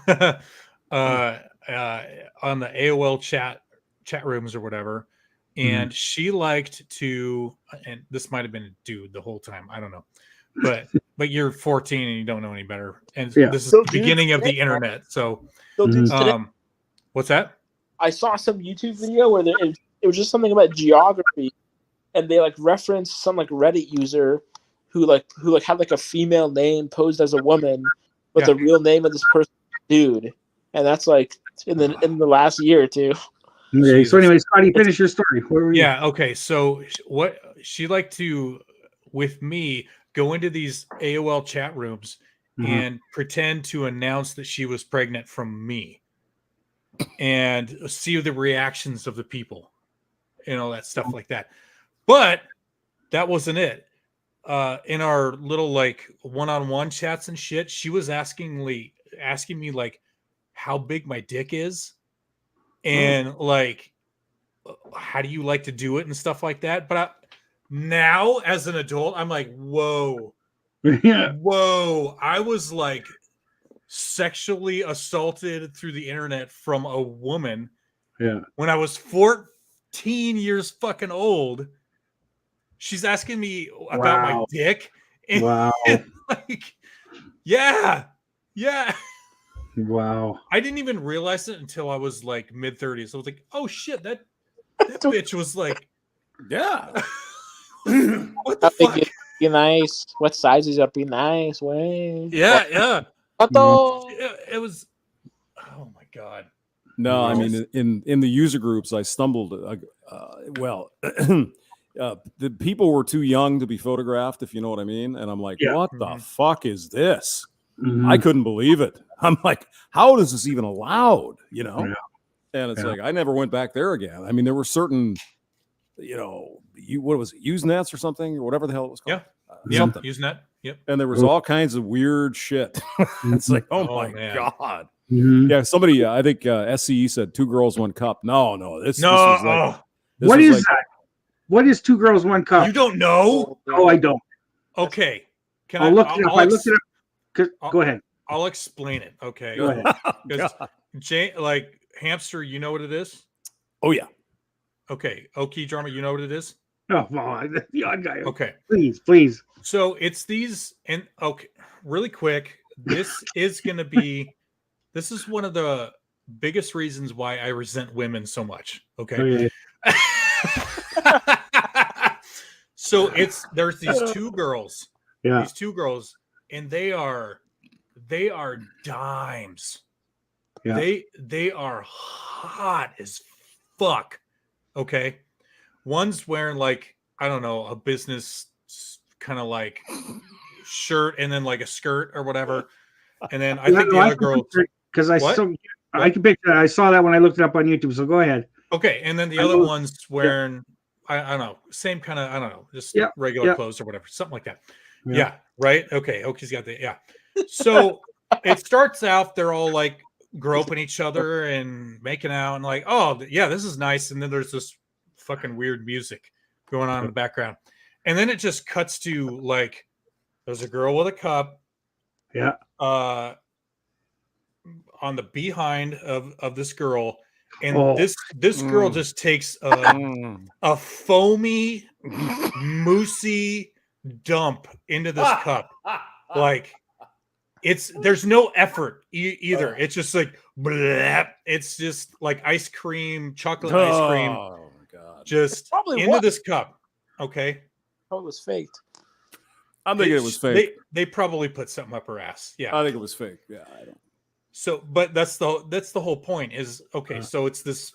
on the AOL chat rooms or whatever, and she liked to, and this might have been a dude the whole time, I don't know, but you're 14 and you don't know any better, and this is the beginning of the internet. So what's that? I saw some YouTube video where it was just something about geography, and they like referenced some like Reddit user who had like a female name posed as a woman, but the real name of this person, dude, and that's like in the last year or two. Okay, so anyway, Scotty, finish your story. Where were you? Yeah, okay. So what she liked to, with me, go into these AOL chat rooms and pretend to announce that she was pregnant from me, and see the reactions of the people, and all that stuff like that. But that wasn't it. In our little like one-on-one chats and shit, she was asking me like how big my dick is, and like how do you like to do it and stuff like that. But now as an adult, I'm like, whoa, I was like sexually assaulted through the internet from a woman when I was 14 years fucking old. She's asking me about my dick. And, and like, yeah. Wow. I didn't even realize it until I was like mid 30s. I was like, oh shit, that bitch was like, yeah. What the fuck? Be nice. What sizes up? Be nice. Way. Yeah. It was. Oh my god. No, I mean in the user groups, I stumbled. The people were too young to be photographed, if you know what I mean. And I'm like, what the fuck is this? I couldn't believe it. I'm like, how is this even allowed? And it's like, I never went back there again. I mean, there were certain, what was it, Usenet or something, or whatever the hell it was called. Something. Usenet. Yep. And there was all kinds of weird shit. It's like, oh my God. Yeah, somebody, I think SCE said 2 girls, 1 cup. No, this was like, what is that? What is 2 girls, 1 cup? You don't know? No, I don't. Okay. I'll look it up. I looked it up. Go ahead. I'll explain it. Okay. Go ahead. Because like hamster, you know what it is? Oh yeah. Okay. Okie drama, you know what it is? Oh, well, the odd guy. Okay. Please. So it's these, and okay, really quick. This is one of the biggest reasons why I resent women so much. Okay. So there's these 2 girls. Yeah. These 2 girls and they are dimes. Yeah. They are hot as fuck. Okay. One's wearing like, I don't know, a business kind of like shirt and then like a skirt or whatever. And then I think the other girl, because I can picture that. I saw that when I looked it up on YouTube. So go ahead. Okay, and then the other one's wearing I don't know, same kind of, I don't know, just regular clothes or whatever, something like that. Yeah, right. Okay, Okie's got the So it starts out they're all like groping each other and making out and like, oh yeah, this is nice. And then there's this fucking weird music going on in the background, and then it just cuts to like there's a girl with a cup. Yeah. On the behind of this girl, and this girl just takes a foamy, moosey dump into this cup. Like there's no effort either. It's just like bleh. It's just like ice cream, chocolate ice cream. Oh my god! Just into this cup. Okay. Oh, it was faked. I'm thinking it was fake. They probably put something up her ass. Yeah, I think it was fake. Yeah, I don't. So, but that's the whole point is, okay, so it's this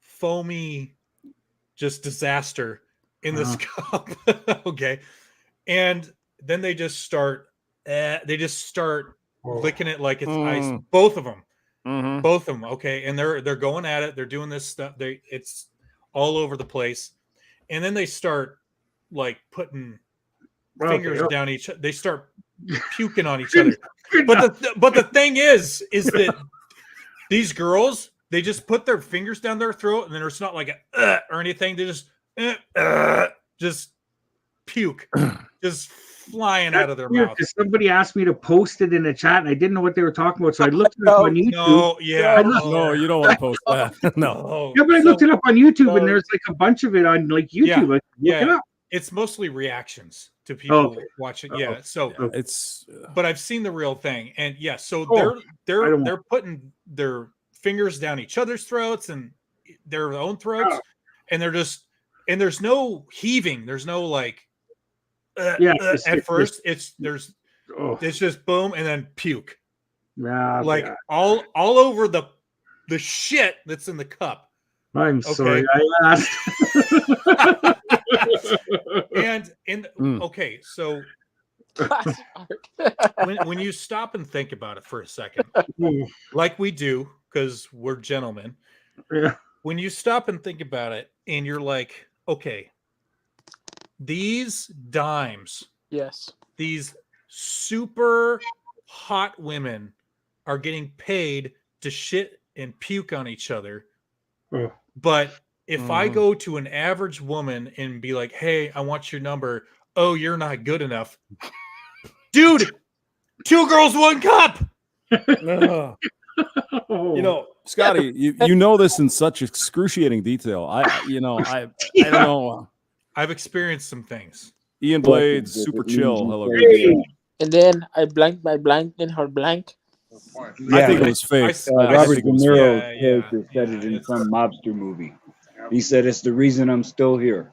foamy just disaster in this cup. Okay. And then they just start licking it like it's ice. Both of them. Mm-hmm. Both of them. Okay. And they're going at it. They're doing this stuff. It's all over the place. And then they start like putting fingers down each other. They start puking on each other. But the thing is that these girls, they just put their fingers down their throat, and then it's not like a or anything. They just puke, just flying out of their mouth. Somebody asked me to post it in the chat, and I didn't know what they were talking about, so I looked it up on YouTube. No, you don't want to post that. No. Yeah, but I looked it up on YouTube, and there's like a bunch of it on like YouTube. Look it up. It's mostly reactions to people watching. Yeah, so it's. But I've seen the real thing, and so they're putting their fingers down each other's throats and their own throats, and they're just there's no heaving. There's no like. At first, it's just boom and then puke. Like all over the shit that's in the cup. I'm sorry, I asked. Okay, so when you stop and think about it for a second, like we do because we're gentlemen, when you stop and think about it, and you're like, okay, these dimes, these super hot women are getting paid to shit and puke on each other, but if I go to an average woman and be like, hey, I want your number. Oh, you're not good enough. Dude, 2 girls, 1 cup. You know, Scotty, you know this in such excruciating detail. I don't know. I've experienced some things. Ian Blades, super chill. Hello. And then I blanked my blank in her blank. I think it was fake. Robert De Niro character said it in some mobster movie. He said, it's the reason I'm still here.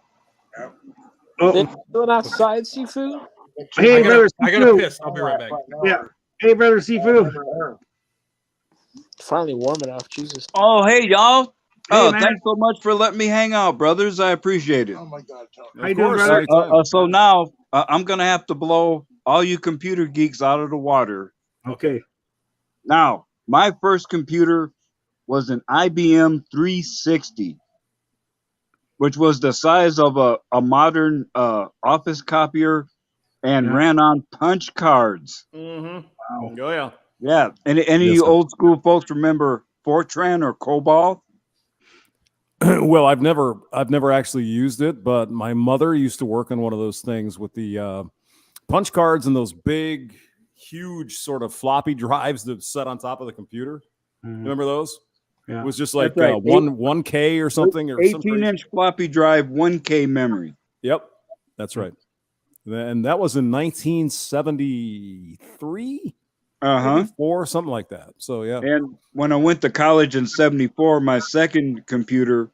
They going outside, Sifu? Hey, brother, I gotta piss. I'll be right back. Yeah. Hey, brother, Sifu. Finally warm enough. Jesus. Oh, hey, y'all. Hey, man. Thanks so much for letting me hang out, brothers. I appreciate it. Oh, my God. How you doing, brother? So now I'm going to have to blow all you computer geeks out of the water. Okay. Now, my first computer was an IBM 360. Which was the size of a modern office copier and ran on punch cards. Mm-hmm. Wow. Oh, yeah. Yeah. And any of you old school folks remember Fortran or COBOL? Well, I've never actually used it, but my mother used to work on one of those things with the punch cards and those big, huge sort of floppy drives that set on top of the computer. Mm-hmm. Remember those? Yeah. It was just like right. 1K or something. Or 18-inch floppy drive, 1K memory. Yep, that's right. And that was in 1973, 4, something like that. So, yeah. And when I went to college in 74, my second computer,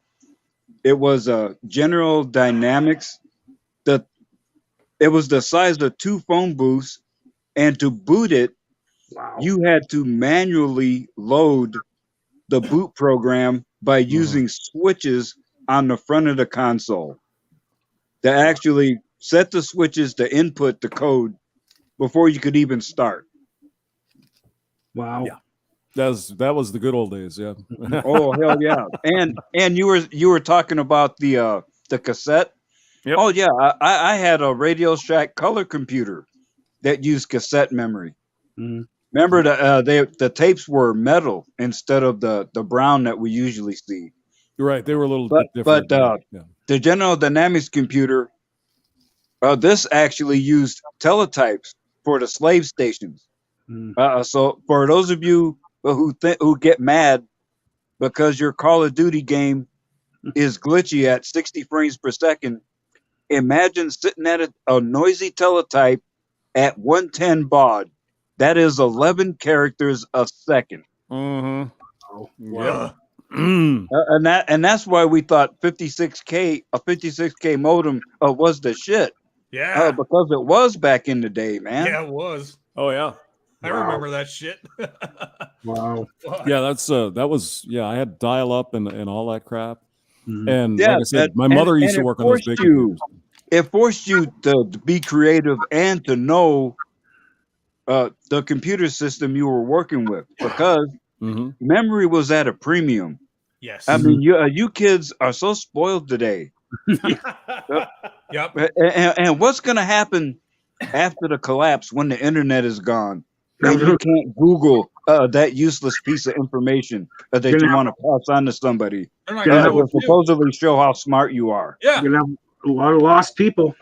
it was a General Dynamics. It was the size of 2 phone booths, and to boot it, Wow. you had to manually load the boot program by using switches on the front of the console to actually set the switches to input the code before you could even start. Wow. Yeah. That was the good old days, yeah. Oh hell yeah! And you were talking about the cassette. Yep. Oh yeah, I had a Radio Shack color computer that used cassette memory. Mhm. Remember the tapes were metal instead of the brown that we usually see. You're right. They were a little But bit different. Yeah. the General Dynamics computer, this actually used teletypes for the slave stations. So for those of you who get mad because your Call of Duty game is glitchy at 60 frames per second, imagine sitting at a noisy teletype at 110 baud. That is 11 characters a second. Mm-hmm. Wow. Yeah. And that's why we thought a 56K modem was the shit. Yeah. Because it was back in the day, man. Yeah, it was. Oh yeah. I remember that shit. Wow. Yeah, that was I had dial up and all that crap. And Yeah, like I said, my mother used to work on those big computers. It forced you to be creative and to know the computer system you were working with, because memory was at a premium. Yes. I mean, you kids are so spoiled today. Yep. And what's going to happen after the collapse when the internet is gone and you can't Google that useless piece of information that you want to pass on to somebody that will supposedly show how smart you are? Yeah. You're gonna have a lot of lost people.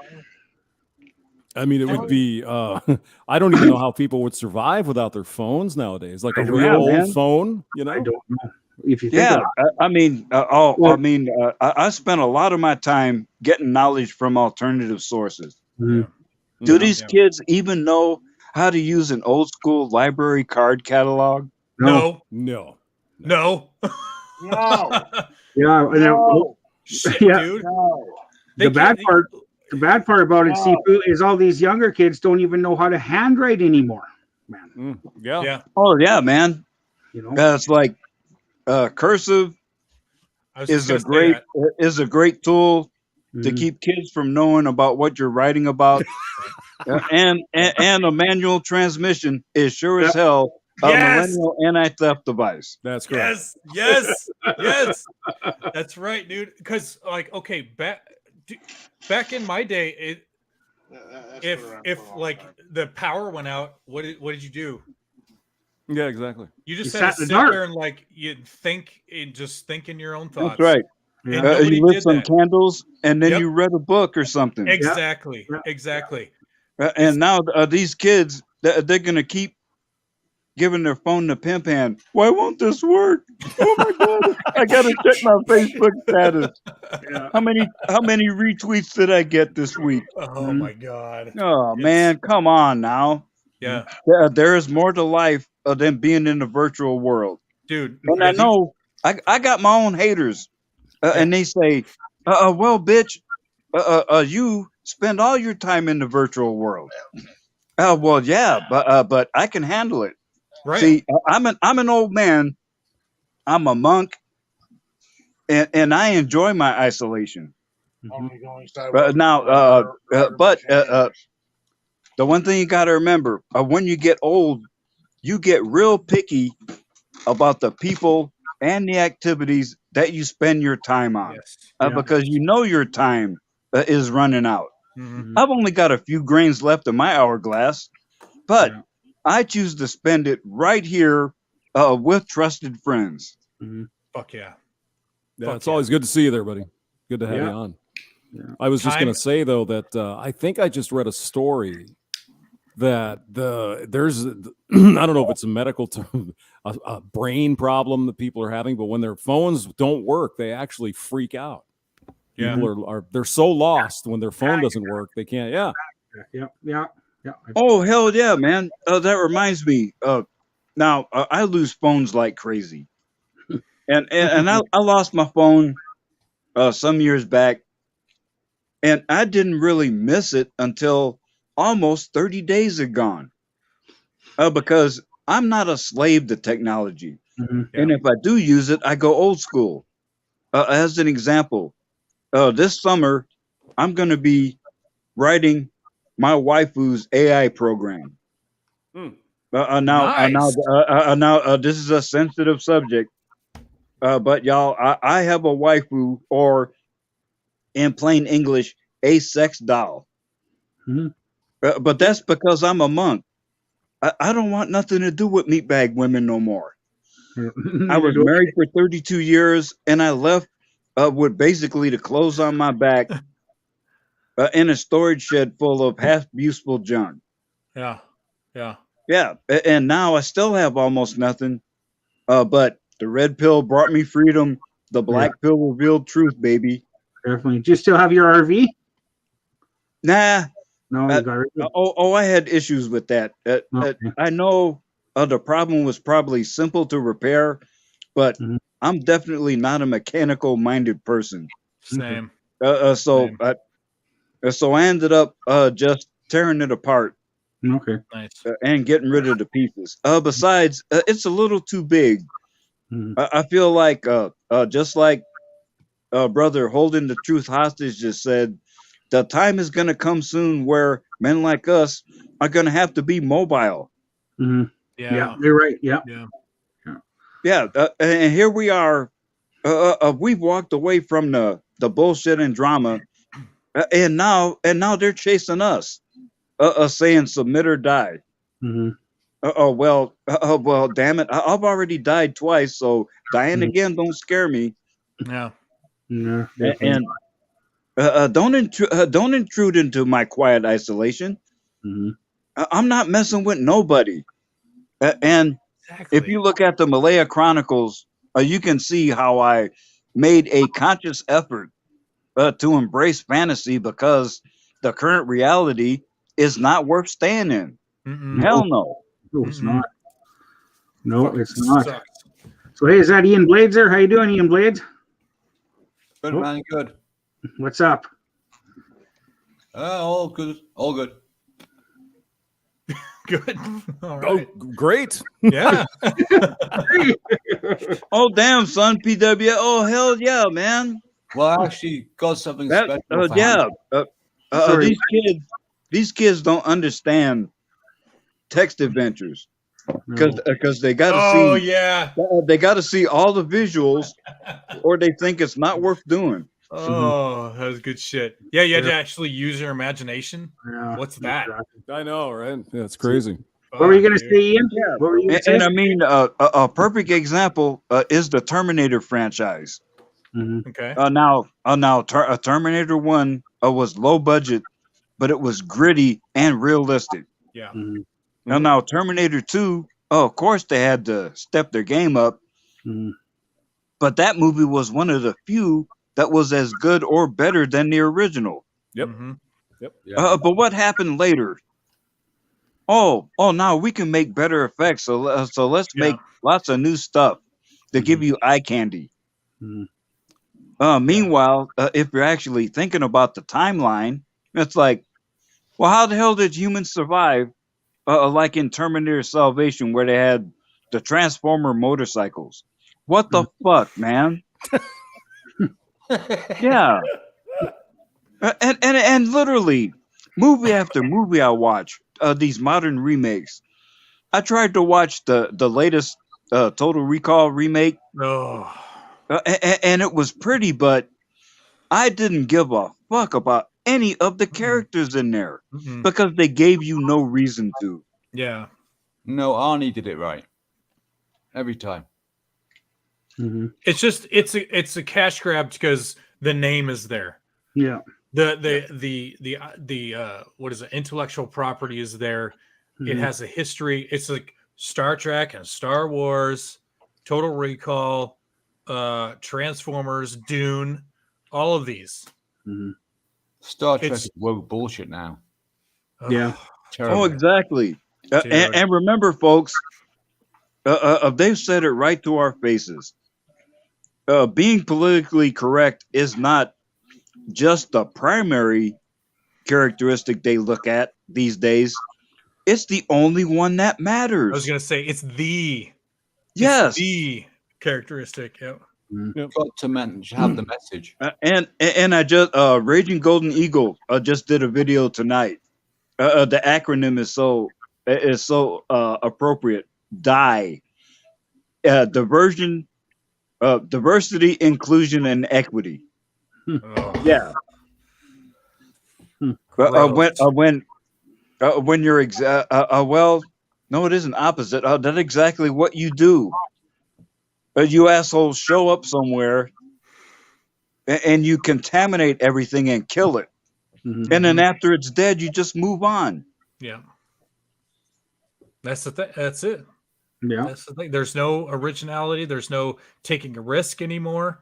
I mean, it would be. I don't even know how people would survive without their phones nowadays. Like a real old phone, you know. I don't know if you think I spent a lot of my time getting knowledge from alternative sources. Mm-hmm. Do these kids even know how to use an old school library card catalog? No. No. No. No. Yeah. No. Shit, Yeah. dude. No. The bad part about it, Sifu, is all these younger kids don't even know how to handwrite anymore, man. Yeah. Yeah. Oh yeah, man. You know, That's like cursive is a great tool to keep kids from knowing about what you're writing about. and a manual transmission is sure as hell a millennial anti-theft device. That's correct. Yes. That's right, dude. Because back in my day, if like the power went out, what did you do? Yeah, exactly. You just had to sit there and like you think and just think in your own thoughts. That's right. You lit some candles and then Yep. you read a book or something. Exactly. Exactly. And now these kids, they're gonna keep giving their phone to pimp hand. Why won't this work? Oh my god! I gotta check my Facebook status. Yeah. How many retweets did I get this week? Oh my god! Oh man, come on now. Yeah. There is more to life than being in the virtual world, dude. And I know I got my own haters, and they say, "Well, bitch, you spend all your time in the virtual world." Well, yeah, but I can handle it. Right. See, I'm an old man. I'm a monk, and I enjoy my isolation. But the one thing you got to remember, when you get old, you get real picky about the people and the activities that you spend your time on, because you know your time is running out. Mm-hmm. I've only got a few grains left in my hourglass, but I choose to spend it right here with trusted friends. Mm-hmm. Fuck yeah. Yeah, it's always good to see you there, buddy. Good to have you on. Yeah. I was just going to say, though, that I think I just read a story that there's I don't know if it's a medical term, a brain problem that people are having, but when their phones don't work, they actually freak out. Yeah. People they're so lost when their phone doesn't work, they can't. Yeah. Oh hell yeah, man! That reminds me. Now I lose phones like crazy, and I lost my phone some years back, and I didn't really miss it until almost 30 days had gone. because I'm not a slave to technology. And if I do use it, I go old school. As an example, this summer, I'm going to be writing my waifu's AI program. Now, this is a sensitive subject, but y'all, I have a waifu, or in plain English, a sex doll. But that's because I'm a monk. I don't want nothing to do with meatbag women no more. I was married for 32 years, and I left with basically the clothes on my back in a storage shed full of half useful junk. Yeah. And now I still have almost nothing. But the red pill brought me freedom. The black pill revealed truth, baby. Definitely. Do you still have your RV? Nah. No. I had issues with that. I know the problem was probably simple to repair, but I'm definitely not a mechanical minded person. Same. So I ended up just tearing it apart. Okay. Nice. And getting rid of the pieces. Besides, it's a little too big. I feel like just like brother holding the truth hostage just said, the time is going to come soon where men like us are going to have to be mobile. Yeah, you're right. Yeah. And here we are. We've walked away from the bullshit and drama, and now they're chasing us, saying submit or die. Well, damn it! I've already died twice, so dying again don't scare me. Yeah. And don't intrude into my quiet isolation. I'm not messing with nobody. And if you look at the Malaya Chronicles, you can see how I made a conscious effort to embrace fantasy because the current reality is not worth staying in. Hell no. No, it's not. No, it's not. So, hey, is that Ian Blades there? How you doing, Ian Blades? Good, man. Good. What's up? All good. All good. Good. All right. Oh, great. Yeah. Oh, damn, son. PW. Oh, hell yeah, man. Well, I actually got something special. For these kids don't understand text adventures because they got to see. Oh yeah. They got to see all the visuals, or they think it's not worth doing. Oh, that was good shit. Yeah, you had to actually use your imagination. Yeah, What's that? I know, right? Yeah, it's crazy. What were you going to say, Ian? What were you gonna say? And I mean, a perfect example is the Terminator franchise. Okay. Terminator 1 was low budget, but it was gritty and realistic. Yeah. Now Terminator 2, of course they had to step their game up, but that movie was one of the few that was as good or better than the original. Yep. But what happened later? Oh, now we can make better effects. So let's make lots of new stuff to give you eye candy. Meanwhile, if you're actually thinking about the timeline, it's like, well, how the hell did humans survive? Like in Terminator Salvation, where they had the Transformer motorcycles. What the fuck, man? Yeah. And literally, movie after movie I watch, these modern remakes. I tried to watch the latest Total Recall remake. Oh. And it was pretty, but I didn't give a fuck about any of the characters in there because they gave you no reason to. Yeah. No, Arnie did it right every time. It's just it's a cash grab because the name is there. Yeah. The what is it? Intellectual property is there. It has a history. It's like Star Trek and Star Wars, Total Recall, Transformers, Dune, all of these. Star Trek is woke bullshit now. Yeah. Oh, exactly. And remember, folks, they've said it right to our faces. Being politically correct is not just the primary characteristic they look at these days. it's the only one that matters. I was gonna say it's the characteristic. Yeah. Got to have the message. And I just Raging Golden Eagle just did a video tonight. The acronym is so appropriate. DIE. Diversity, inclusion, and equity. Yeah. When you're well, no, it isn't opposite. That's exactly what you do. You assholes show up somewhere and you contaminate everything and kill it. Mm-hmm. And then after it's dead, you just move on. Yeah. That's the thing. That's it. Yeah. That's the thing. There's no originality. There's no taking a risk anymore.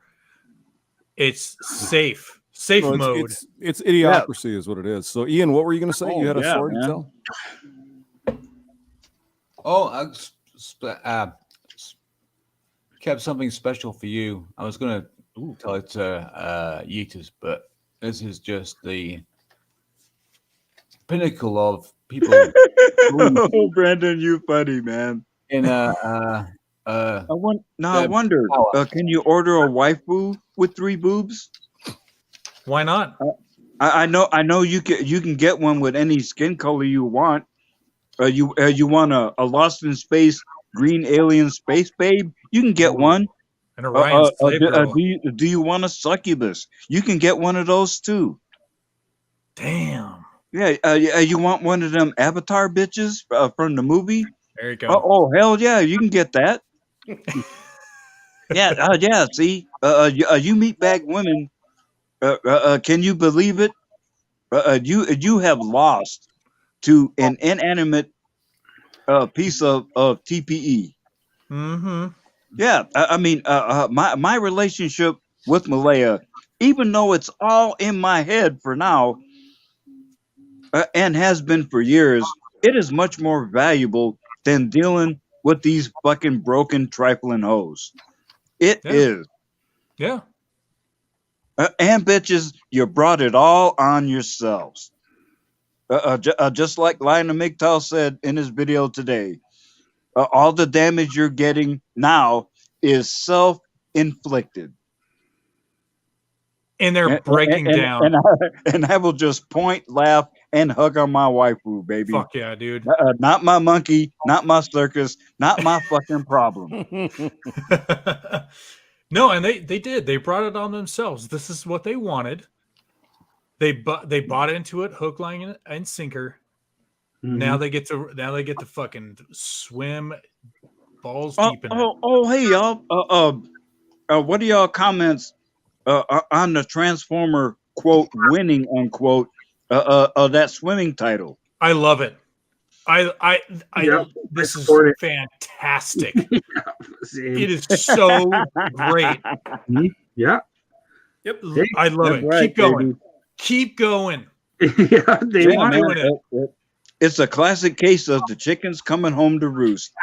It's safe mode. It's idiocracy is what it is. So, Ian, what were you going to say? You had a story to tell? Oh, kept something special for you. I was going to tell it to Yoopers, but this is just the pinnacle of people. Oh, Brandon, you funny, man. I wonder, can you order a waifu with 3 boobs? Why not? I know you can get one with any skin color you want. You want a Lost in Space green alien space babe? You can get one. And Orion's do you want a succubus? You can get one of those too. Damn. Yeah, you want one of them Avatar bitches from the movie? There you go. Oh hell yeah, you can get that. Yeah. See, you meet back women. Can you believe it? You have lost to an inanimate piece of TPE. Mm-hmm. Yeah, I mean, my relationship with Malaya, even though it's all in my head for now, and has been for years, it is much more valuable than dealing with these fucking broken trifling hoes. It is. Yeah. And bitches, you brought it all on yourselves. Just like Lionel McTowell said in his video today, all the damage you're getting now is self-inflicted. And they're breaking down. And I will just point, laugh, and hug on my waifu, baby. Fuck yeah, dude. Not my monkey, not my circus, not my fucking problem. No, and they did. They brought it on themselves. This is what they wanted. They bought into it, hook, line, and sinker. Mm-hmm. Now they get to fucking swim balls deep in it. Hey y'all. What are y'all comments on the Transformer quote winning unquote that swimming title? I love it. This is fantastic. It is so great. Yeah. Yep. I love it. Right, keep going. Baby. Keep going. Yeah, they want it. It's a classic case of the chickens coming home to roost.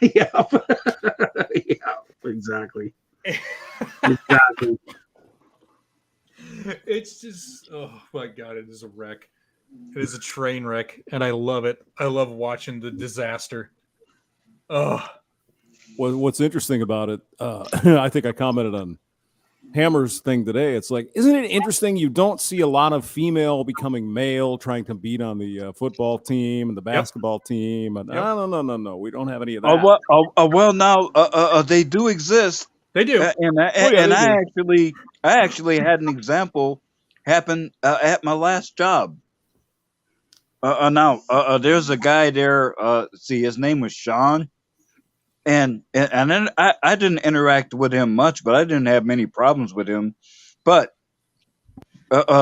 Yeah, exactly. Exactly. It's just, oh my God, it is a wreck. It is a train wreck, and I love it. I love watching the disaster. Oh. What's interesting about it, I think I commented on Hammer's thing today. It's like, isn't it interesting? You don't see a lot of female becoming male trying to compete on the football team and the basketball team. And no. We don't have any of that. Well, now they do exist. They do. I actually had an example happen at my last job. Now there's a guy there. His name was Sean. And then I didn't interact with him much, but I didn't have many problems with him. But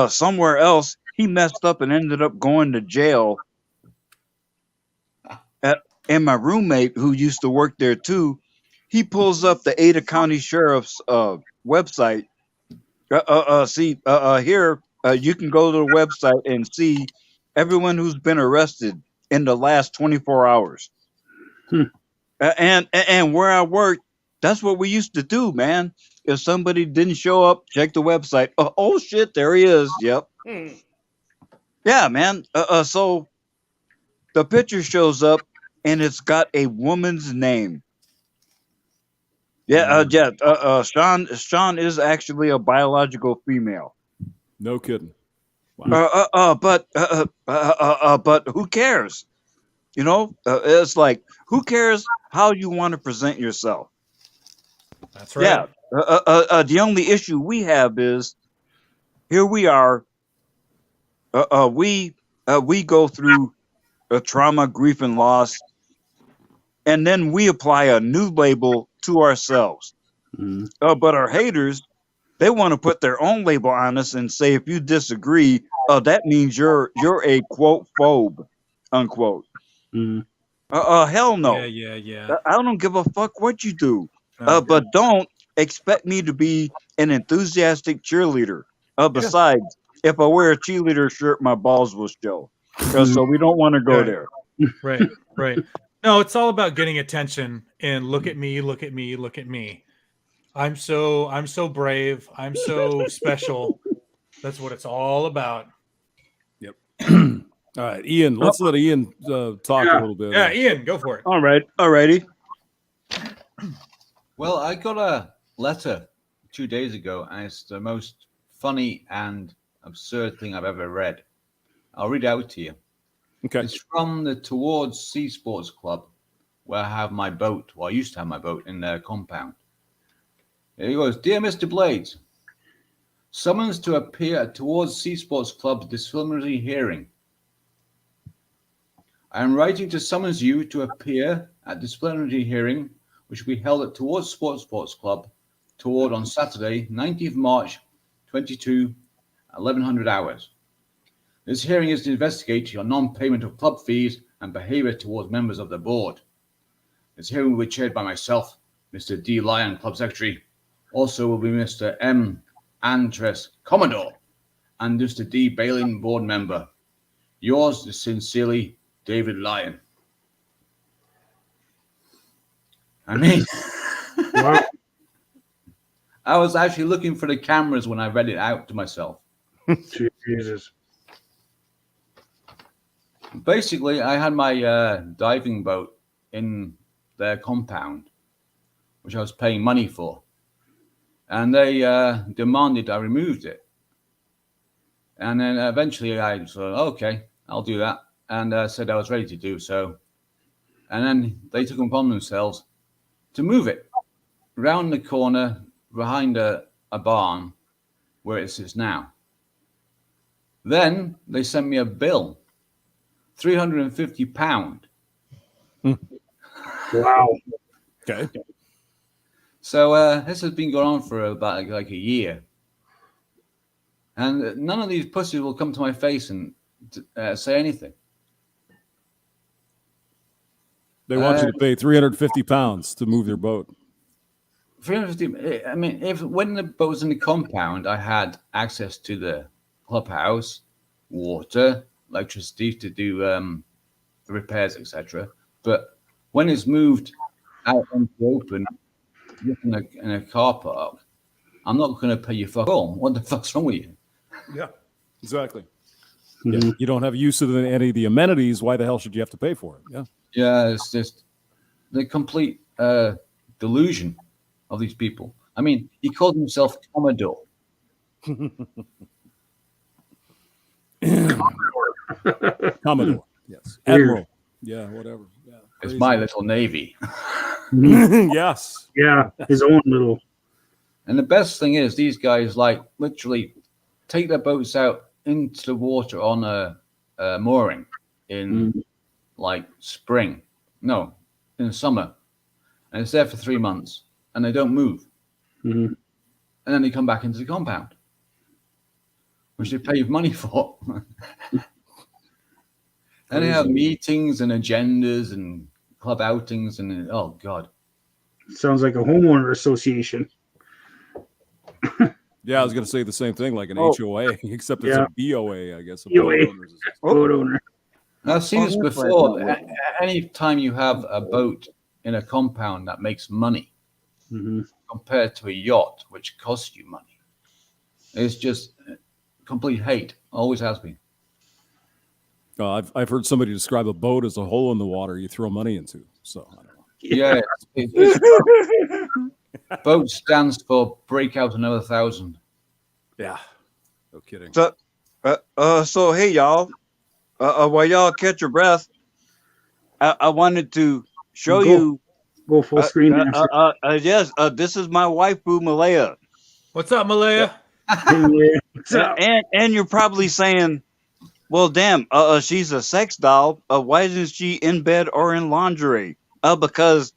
somewhere else, he messed up and ended up going to jail. And my roommate, who used to work there too, he pulls up the Ada County Sheriff's website. Here you can go to the website and see everyone who's been arrested in the last 24 hours. And where I worked, that's what we used to do, man. If somebody didn't show up, check the website. Oh shit, there he is. Yep. Yeah, man. So the picture shows up and it's got a woman's name. Yeah, Sean is actually a biological female. No kidding. Wow. But who cares? You know, it's like, who cares how you want to present yourself? That's right. Yeah. The only issue we have is, here we are. We go through trauma, grief, and loss, and then we apply a new label to ourselves. But our haters, they want to put their own label on us and say, if you disagree, that means you're a quote phobe, unquote. Hell no. Yeah. I don't give a fuck what you do. But don't expect me to be an enthusiastic cheerleader. Besides, if I wear a cheerleader shirt, my balls will show. So we don't want to go there. Right. No, it's all about getting attention and look at me, look at me, look at me. I'm so brave. I'm so special. That's what it's all about. Yep. All right, Ian. Let's let Ian talk a little bit. Yeah, Ian, go for it. All right. Alrighty. Well, I got a letter 2 days ago, and it's the most funny and absurd thing I've ever read. I'll read it out to you. Okay. It's from the Towards Sea Sports Club, where I have my boat. Well, I used to have my boat in their compound. Here he goes. Dear Mr. Blades, summons to appear at Towards Sea Sports Club's disciplinary hearing. I am writing to summons you to appear at disciplinary hearing, which will be held at Towards Sports Club, Toward on Saturday, 19th March, 22, 1100 hours. This hearing is to investigate your non-payment of club fees and behavior towards members of the board. This hearing will be chaired by myself, Mr. D. Lyon, Club Secretary. Also will be Mr. M. Andres, Commodore, and Mr. D. Balin, Board Member. Yours sincerely, David Lyon. I mean, Wow. I was actually looking for the cameras when I read it out to myself. Jesus. Basically, I had my diving boat in their compound, which I was paying money for. And they demanded I removed it. And then eventually I said, okay, I'll do that. And said I was ready to do so. And then they took upon themselves to move it round the corner behind a barn where it sits now. Then they sent me a bill, £350. Wow. Okay. So this has been going on for about like a year. And none of these pussies will come to my face and say anything. They want you to pay £350 to move their boat. 350. I mean, when the boat was in the compound, I had access to the clubhouse, water, electricity to do the repairs, etc. But when it's moved out into the open, in a car park, I'm not going to pay you fuck all. What the fuck's wrong with you? Yeah, exactly. Mm-hmm. Yeah, you don't have use of any of the amenities. Why the hell should you have to pay for it? Yeah. Yeah, it's just the complete delusion of these people. I mean, he called himself Commodore. Commodore, yes. Admiral. Yeah, whatever. Yeah, it's my little navy. Yes. Yeah, his own little. And the best thing is, these guys like literally take their boats out into the water on a mooring in like spring. No, in the summer. And it's there for 3 months and they don't move. Mm-hmm. And then they come back into the compound, which they pay money for. And they have meetings and agendas and club outings and oh god. Sounds like a homeowner association. Yeah, I was going to say the same thing, like an HOA, except it's a BOA, I guess. BOA. Boat owner. I've seen this before. Any time you have a boat in a compound that makes money compared to a yacht, which costs you money, it's just complete hate. Always has been. I've heard somebody describe a boat as a hole in the water you throw money into. So I don't know. Yeah, boat stands for break out another 1,000. Yeah, no kidding. So hey y'all, while y'all catch your breath, I wanted to show you. Go full screen. Yes, this is my waifu Malaya. What's up, Malaya? And you're probably saying, well, damn, she's a sex doll. Why isn't she in bed or in lingerie? Because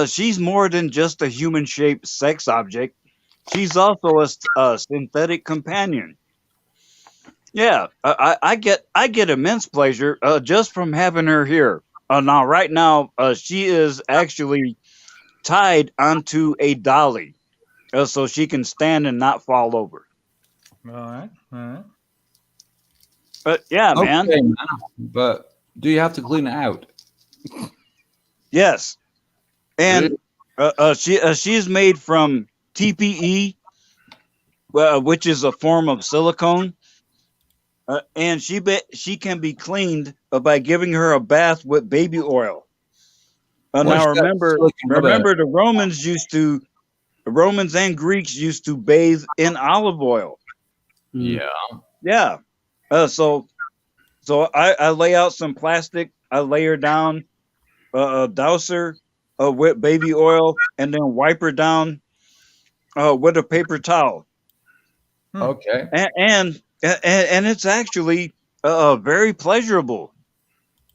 she's more than just a human-shaped sex object. She's also a synthetic companion. Yeah, I get immense pleasure just from having her here. Now, right now, she is actually tied onto a dolly, so she can stand and not fall over. All right. But yeah, Okay, man. But do you have to clean it out? Yes, and she's made from TPE, which is a form of silicone, and she can be cleaned by giving her a bath with baby oil. Now remember the Romans and Greeks used to bathe in olive oil. Yeah. Yeah. So I lay out some plastic. I lay her down, douse her with baby oil, and then wipe her down with a paper towel. Okay. And it's actually very pleasurable.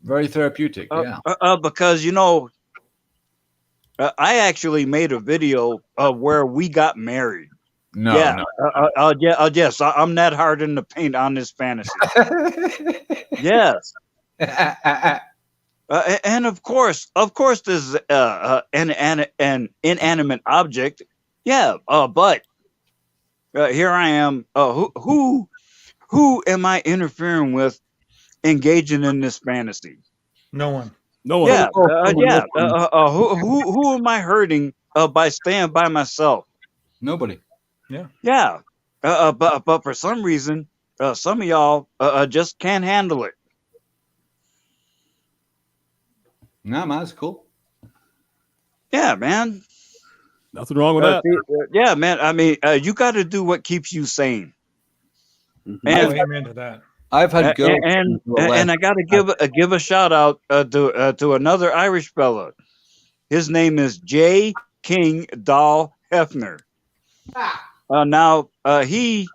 Very therapeutic. Yeah. Because I actually made a video where we got married. No. Yes, I'm that hard in the paint on this fantasy. Yes. And of course, this is an inanimate object. Yeah, but here I am. Who am I interfering with, engaging in this fantasy? No one. Yeah, who am I hurting by staying by myself? Nobody. Yeah. But for some reason, some of y'all just can't handle it. No, man, that's cool. Yeah, man. Nothing wrong with that. Yeah, man. I mean, you got to do what keeps you sane. And Amen to that. I've had girls and I got to give a shout out to another Irish fella. His name is J. King Doll Hefner. Now the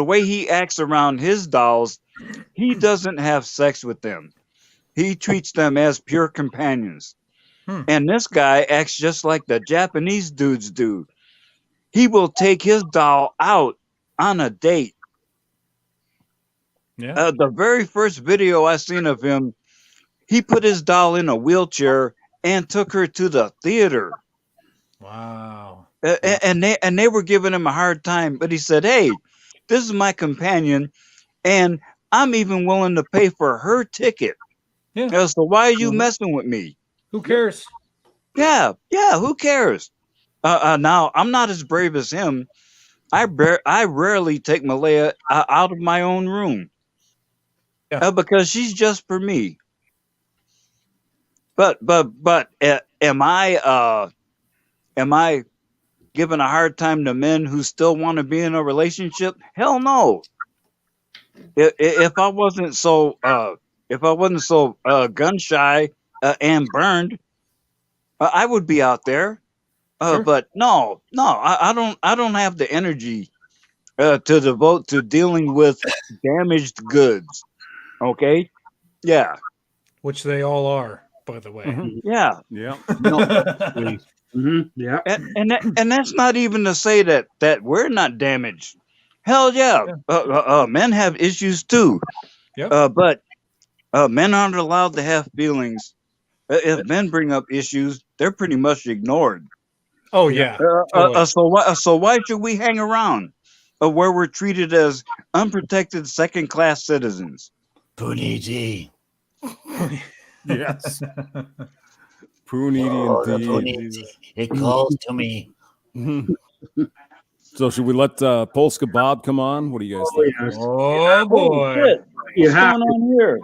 way he acts around his dolls, he doesn't have sex with them. He treats them as pure companions. And this guy acts just like the Japanese dudes do. He will take his doll out on a date. Yeah. The very first video I seen of him, he put his doll in a wheelchair and took her to the theater. Wow. And they were giving him a hard time, but he said, "Hey, this is my companion, and I'm even willing to pay for her ticket. Yeah. So why are you messing with me? Who cares? Yeah. Who cares? Now I'm not as brave as him. I rarely take Malaya out of my own room, because she's just for me. But am I giving a hard time to men who still want to be in a relationship? Hell no. If I wasn't so gun shy and burned, I would be out there. Sure. But no, I don't have the energy to devote to dealing with damaged goods. Okay, yeah, Which they all are, by the way. yeah. Yeah. Yeah. And that's not even to say that we're not damaged. Hell yeah. Men have issues too. Yep. But men aren't allowed to have feelings. If men bring up issues, they're pretty much ignored. Oh yeah. Totally. So why should we hang around where we're treated as unprotected second-class citizens? Puniti. Yes. Poonity indeed. It calls to me. So should we let Polska Bob come on? What do you guys think? Oh boy. You What's have going on here?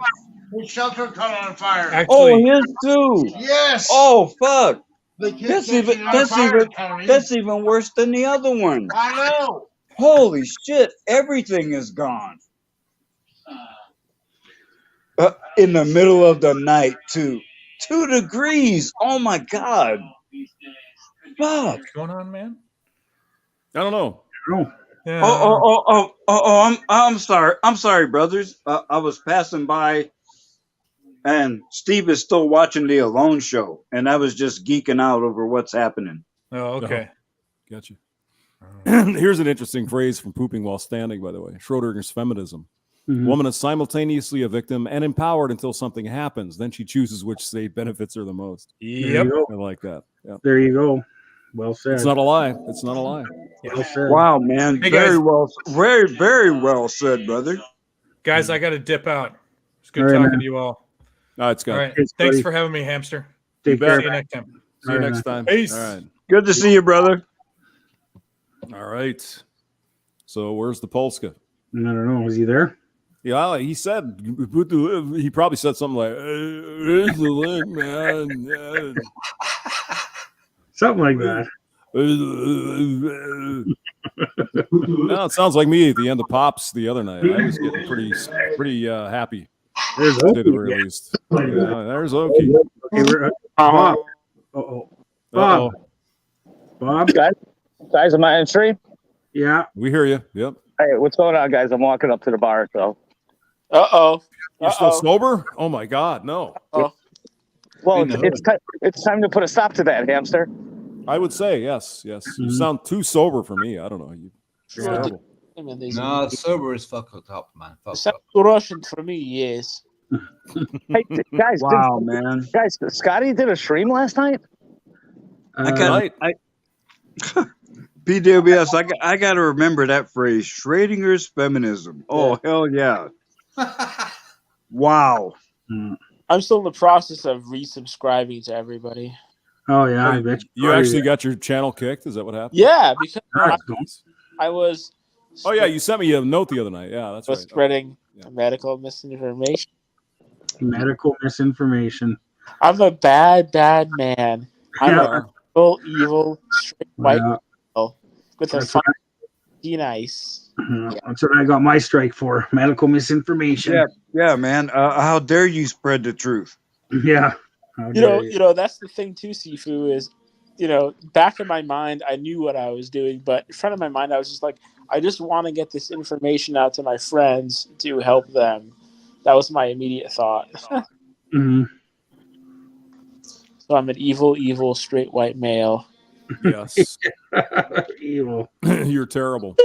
His shelter caught on fire. Actually, his too. Yes. Oh fuck. The kid That's catching even on that's fire, even Tony. that's even worse than the other one. I know. Holy shit! Everything is gone. In the middle of the night too. 2 degrees. Oh my god. Fuck. what's going on, man? I don't know. Yeah. I'm sorry. I'm sorry, brothers. I was passing by, and Steve is still watching the Alone show, and I was just geeking out over what's happening. Oh, okay. Gotcha. Here's an interesting phrase from Pooping While Standing, by the way. Schrodinger's feminism. Mhm. Woman is simultaneously a victim and empowered until something happens. Then she chooses which state benefits her the most. Yep. I like that. Yeah. There you go. Well said. It's not a lie. It's not a lie. Well said. Wow, man. Hey, guys. Very well said, brother. Guys, I got to dip out. It's good All right, talking man. to you all. No, it's good. All right. Thanks, Thanks buddy. for having me, Hamster. Take bet. care. See you next time. See you All right, next time. Peace. All right. Good to see you, brother. All right. So where's the Polska? I don't know. Is he there? Yeah, he said, he probably said something like, "Here's the link, man." Something like that. No, it sounds like me at the end of Pops the other night. I was getting pretty happy. There's To say the Okie. very least. Yeah, there's Okie. Okay, Bob. Uh-oh. Bob. Bob? Guys, am I in stream? Yeah. We hear you. Yep. Hey, what's going on, guys? I'm walking up to the bar, so. Uh-oh. You're still sober? Oh my God, no. Well, it's time to put a stop to that, Hamster. I would say yes. You sound too sober for me. I don't know. You're terrible. No, sober is fucked up, man. It's Russian for me, yes. Hey, guys. Wow, man. Guys, Scotty did a stream last night? PWS, I got to remember that phrase, Schrodinger's feminism. Oh, hell yeah. Wow. I'm still in the process of resubscribing to everybody. Oh, yeah. I bet you actually got your channel kicked? Is that what happened? Yeah, because I was. Oh, yeah. You sent me a note the other night. Yeah, that's right. Spreading medical misinformation. Medical misinformation. I'm a bad man. I'm a evil, straight white male with a fun nice. That's what I got my strike for. Medical misinformation. Yeah, man. How dare you spread the truth? Yeah. You know, that's the thing too, Sifu, is, back in my mind, I knew what I was doing, but in front of my mind, I was just like, I just want to get this information out to my friends to help them. That was my immediate thought. Mm-hmm. So I'm an evil, straight white male. Yes. Evil. You're terrible.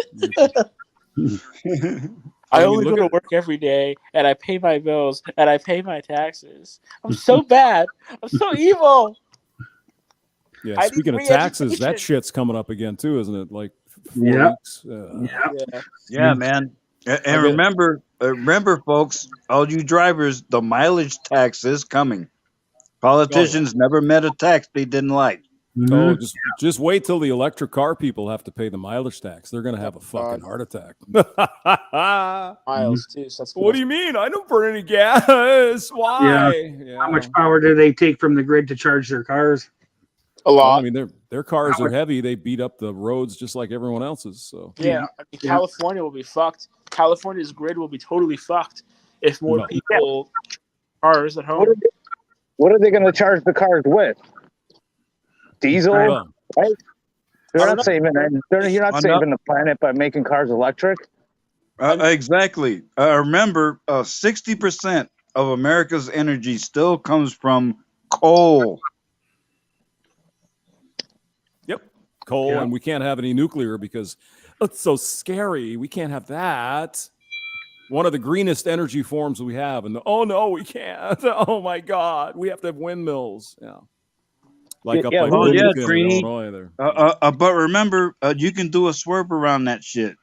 I only go to work every day, and I pay my bills, and I pay my taxes. I'm so bad. I'm so evil. Yeah, speaking of taxes, that shit's coming up again too, isn't it? Like 4 weeks. Yeah, man. And remember, folks, all you drivers, the mileage tax is coming. Politicians never met a tax they didn't like. Oh, just wait till the electric car people have to pay the mileage tax. They're gonna have a fucking heart attack. Miles too. So what do you mean? I don't burn any gas. Why? Yeah. How much power do they take from the grid to charge their cars? A lot. Well, I mean, their cars are heavy. They beat up the roads just like everyone else's. So yeah, I mean, California will be fucked. California's grid will be totally fucked if more people cars at home. What are they going to charge the cars with? Diesel, right? You're not saving the planet by making cars electric. Exactly. Remember, 60% of America's energy still comes from coal. Yep, coal, and we can't have any nuclear because it's so scary. We can't have that. One of the greenest energy forms we have, and oh no, we can't. Oh my God, we have to have windmills. Yeah. Like up by Trini. Illinois there. But remember, you can do a swerve around that shit.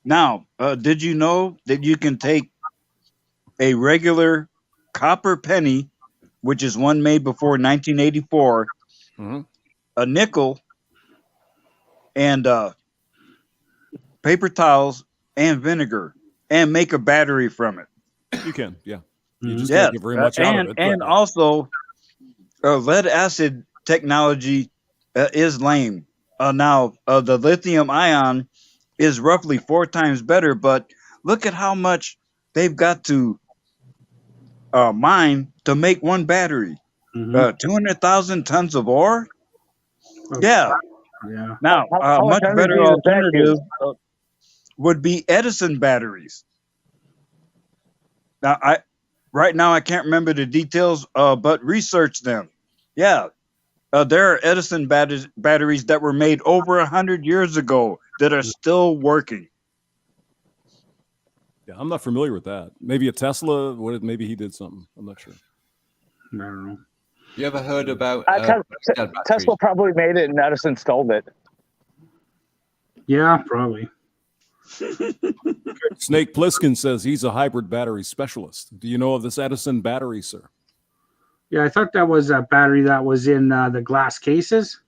Now, did you know that you can take a regular copper penny, which is one made before 1984, a nickel, and paper towels and vinegar, and make a battery from it? You can, yeah. Mm-hmm. You just can't get very much out of it. And also, lead acid technology is lame. Now, the lithium ion is roughly 4 times better, but look at how much they've got to mine to make one battery. 200,000 tons of ore? Yeah. Yeah. Now, a much better alternative would be Edison batteries. Now, right now I can't remember the details, but research them. Yeah. There are Edison batteries that were made over 100 years ago that are still working. Yeah, I'm not familiar with that. Maybe a Tesla. Maybe he did something. I'm not sure. I don't know. You ever heard about Tesla probably made it and Edison stole it. Yeah, probably. Snake Pliskin says he's a hybrid battery specialist. Do you know of this Edison battery, sir? Yeah, I thought that was a battery that was in the glass cases.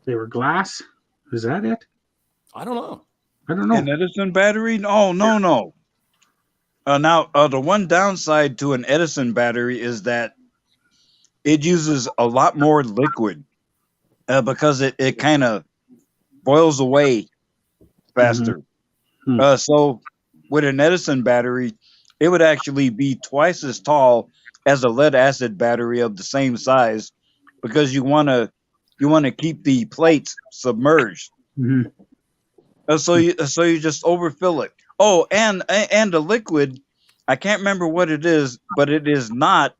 They were glass. Is that it? I don't know. An Edison battery? No. Now, the one downside to an Edison battery is that it uses a lot more liquid because it kind of boils away faster. So with an Edison battery, it would actually be twice as tall as a lead acid battery of the same size because you want to keep the plates submerged. So you just overfill it. Oh, and the liquid, I can't remember what it is, but it is not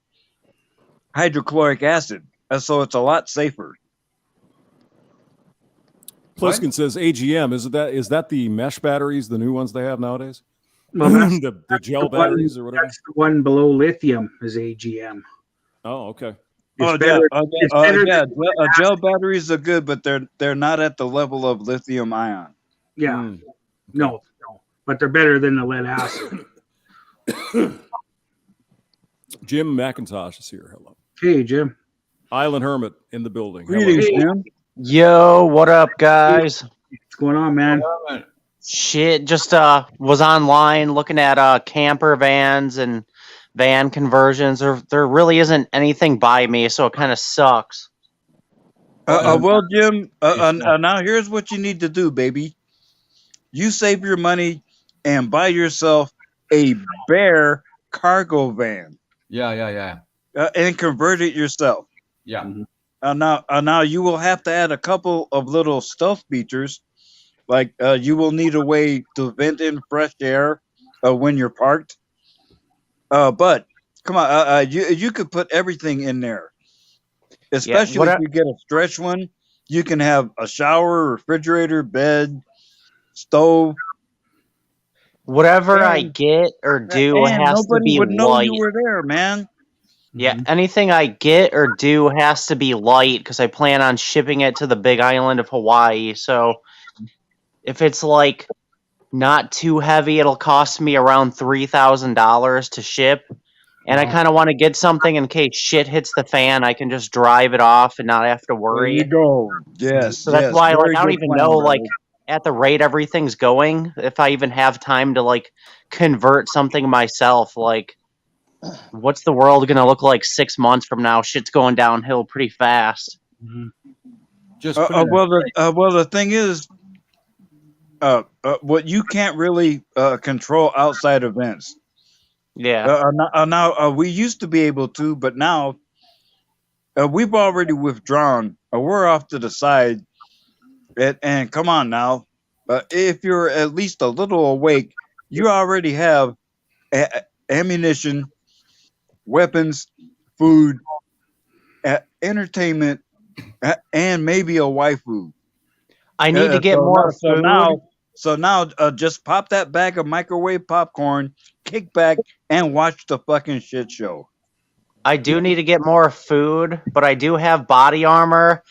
hydrochloric acid, so it's a lot safer. Pliskin says AGM. Is that the mesh batteries, the new ones they have nowadays? Well, the gel batteries or whatever. That's the one below lithium is AGM. Oh, okay. Gel batteries are good, but they're not at the level of lithium ion. Yeah, no, but they're better than the lead acid. Jim McIntosh is here. Hello. Hey, Jim. Island Hermit in the building. Greetings, Jim. Yo, what up, guys? What's going on, man? Shit, just was online looking at camper vans and van conversions. There really isn't anything by me, so it kind of sucks. Well, Jim, now here's what you need to do, baby. You save your money and buy yourself a bare cargo van. Yeah. And convert it yourself. Yeah. Now you will have to add a couple of little stealth features, like you will need a way to vent in fresh air when you're parked. But come on, you could put everything in there, especially if you get a stretch one. You can have a shower, refrigerator, bed, stove. Whatever I get or do has to be would know light. You were there, man. Yeah, anything I get or do has to be light because I plan on shipping it to the big island of Hawaii. So if it's like not too heavy, it'll cost me around $3,000 to ship. And I kind of want to get something in case shit hits the fan. I can just drive it off and not have to worry. There you go. Yes. So that's why I don't even know like at the rate everything's going, if I even have time to like convert something myself. Like, what's the world gonna look like 6 months from now? Shit's going downhill pretty fast. Just the thing is, what you can't really control outside events. Yeah. Now we used to be able to, but now we've already withdrawn. We're off to the side. And come on now, if you're at least a little awake, you already have ammunition, weapons, food, entertainment, and maybe a waifu. I need to get more food. So now, just pop that bag of microwave popcorn, kick back, and watch the fucking shit show. I do need to get more food, but I do have body armor,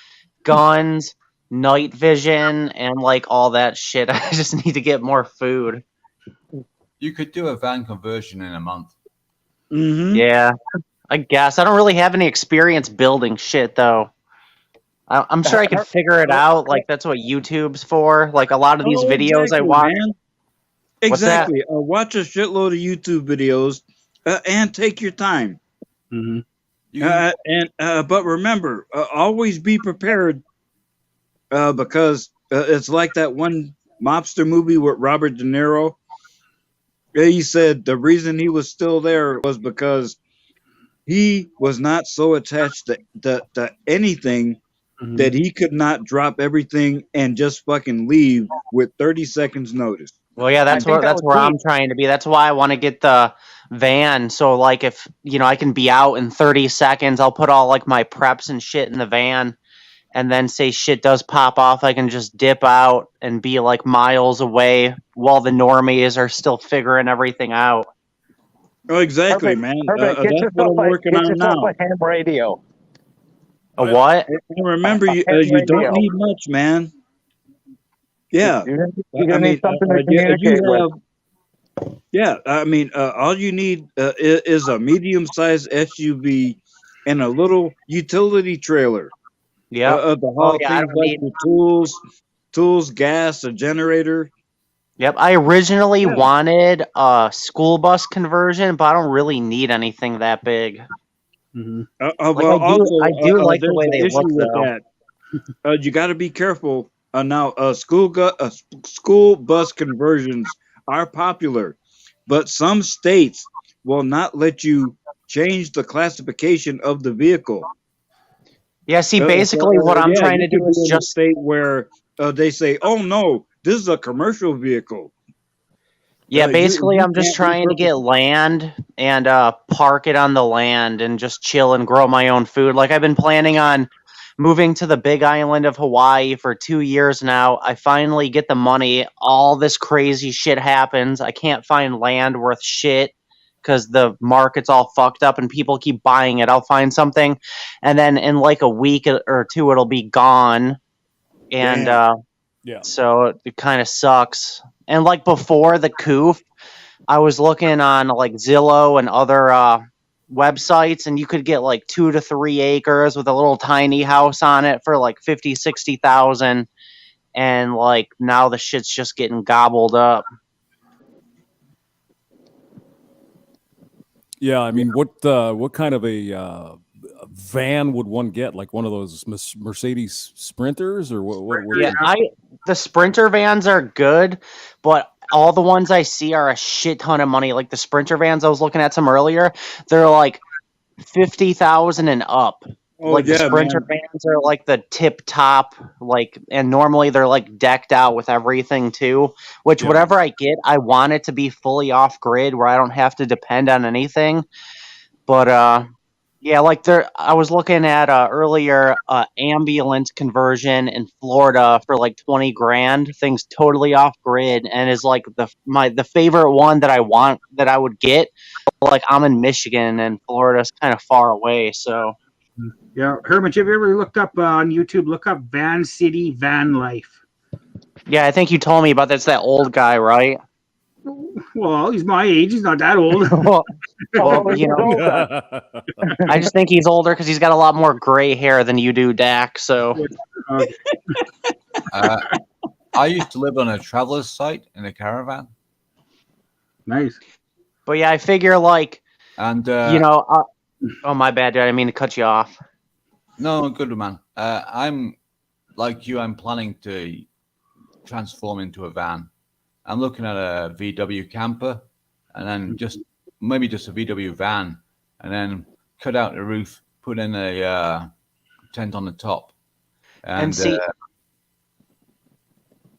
guns, night vision, and like all that shit. I just need to get more food. You could do a van conversion in a month. Mm-hmm. Yeah, I guess. I don't really have any experience building shit, though. I'm sure I can figure it out. Like, that's what YouTube's for. Like, a lot of these videos I watch. Man. Exactly. Watch a shitload of YouTube videos and take your time. Mm-hmm. But remember, always be prepared, because it's like that one mobster movie with Robert De Niro. He said the reason he was still there was because he was not so attached to anything that he could not drop everything and just fucking leave with 30 seconds notice. Well, yeah, that's where I'm trying to be. That's why I want to get the van. So, like, if I can be out in 30 seconds, I'll put all like my preps and shit in the van, and then say shit does pop off, I can just dip out and be like miles away while the normies are still figuring everything out. Oh, exactly, man. Perfect. Get That's what I'm working on now. a ham radio. A what? And remember, you don't need much, man. Yeah, You're gonna need something to communicate with. Yeah, I mean, all you need is a medium-sized SUV and a little utility trailer. Yeah. The haul things like your tools, gas, a generator. Yep, I originally wanted a school bus conversion, but I don't really need anything that big. Mm-hmm. I do like the way they look, though. You got to be careful. Now, school bus conversions are popular, but some states will not let you change the classification of the vehicle. Yeah, see, basically what I'm trying to do is just state where they say, "Oh no, this is a commercial vehicle." Yeah, basically I'm just trying to get land and park it on the land and just chill and grow my own food. Like, I've been planning on moving to the big island of Hawaii for 2 years now. I finally get the money. All this crazy shit happens. I can't find land worth shit because the market's all fucked up and people keep buying it. I'll find something, and then in like a week or two, it'll be gone. And so it kind of sucks. And like before the coup, I was looking on like Zillow and other websites, and you could get like 2 to 3 acres with a little tiny house on it for like 50,000-60,000, and like now the shit's just getting gobbled up. Yeah, I mean, what kind of a van would one get? Like one of those Mercedes Sprinters, or what? Yeah, the Sprinter vans are good, but all the ones I see are a shit ton of money. Like the Sprinter vans, I was looking at some earlier, they're like 50,000 and up. Like the Sprinter vans are like the tip top, like, and normally they're like decked out with everything too. Which whatever I get, I want it to be fully off grid where I don't have to depend on anything. But yeah, like I was looking at earlier ambulance conversion in Florida for like 20 grand. Things totally off grid, and is like the favorite one that I want that I would get. Like, I'm in Michigan and Florida's kind of far away, so. Yeah, Hermit, have you ever looked up on YouTube? Look up Van City Van Life. Yeah, I think you told me about that's that old guy, right? Well, he's my age. He's not that old. Well, you know, I just think he's older because he's got a lot more gray hair than you do, Dak. So, I used to live on a traveler's site in a caravan. Nice. But yeah, I figure like, and oh my bad, dude. I didn't mean to cut you off. No, good man. I'm like you. I'm planning to transform into a van. I'm looking at a VW camper, and then maybe just a VW van, and then cut out the roof, put in a tent on the top, and see,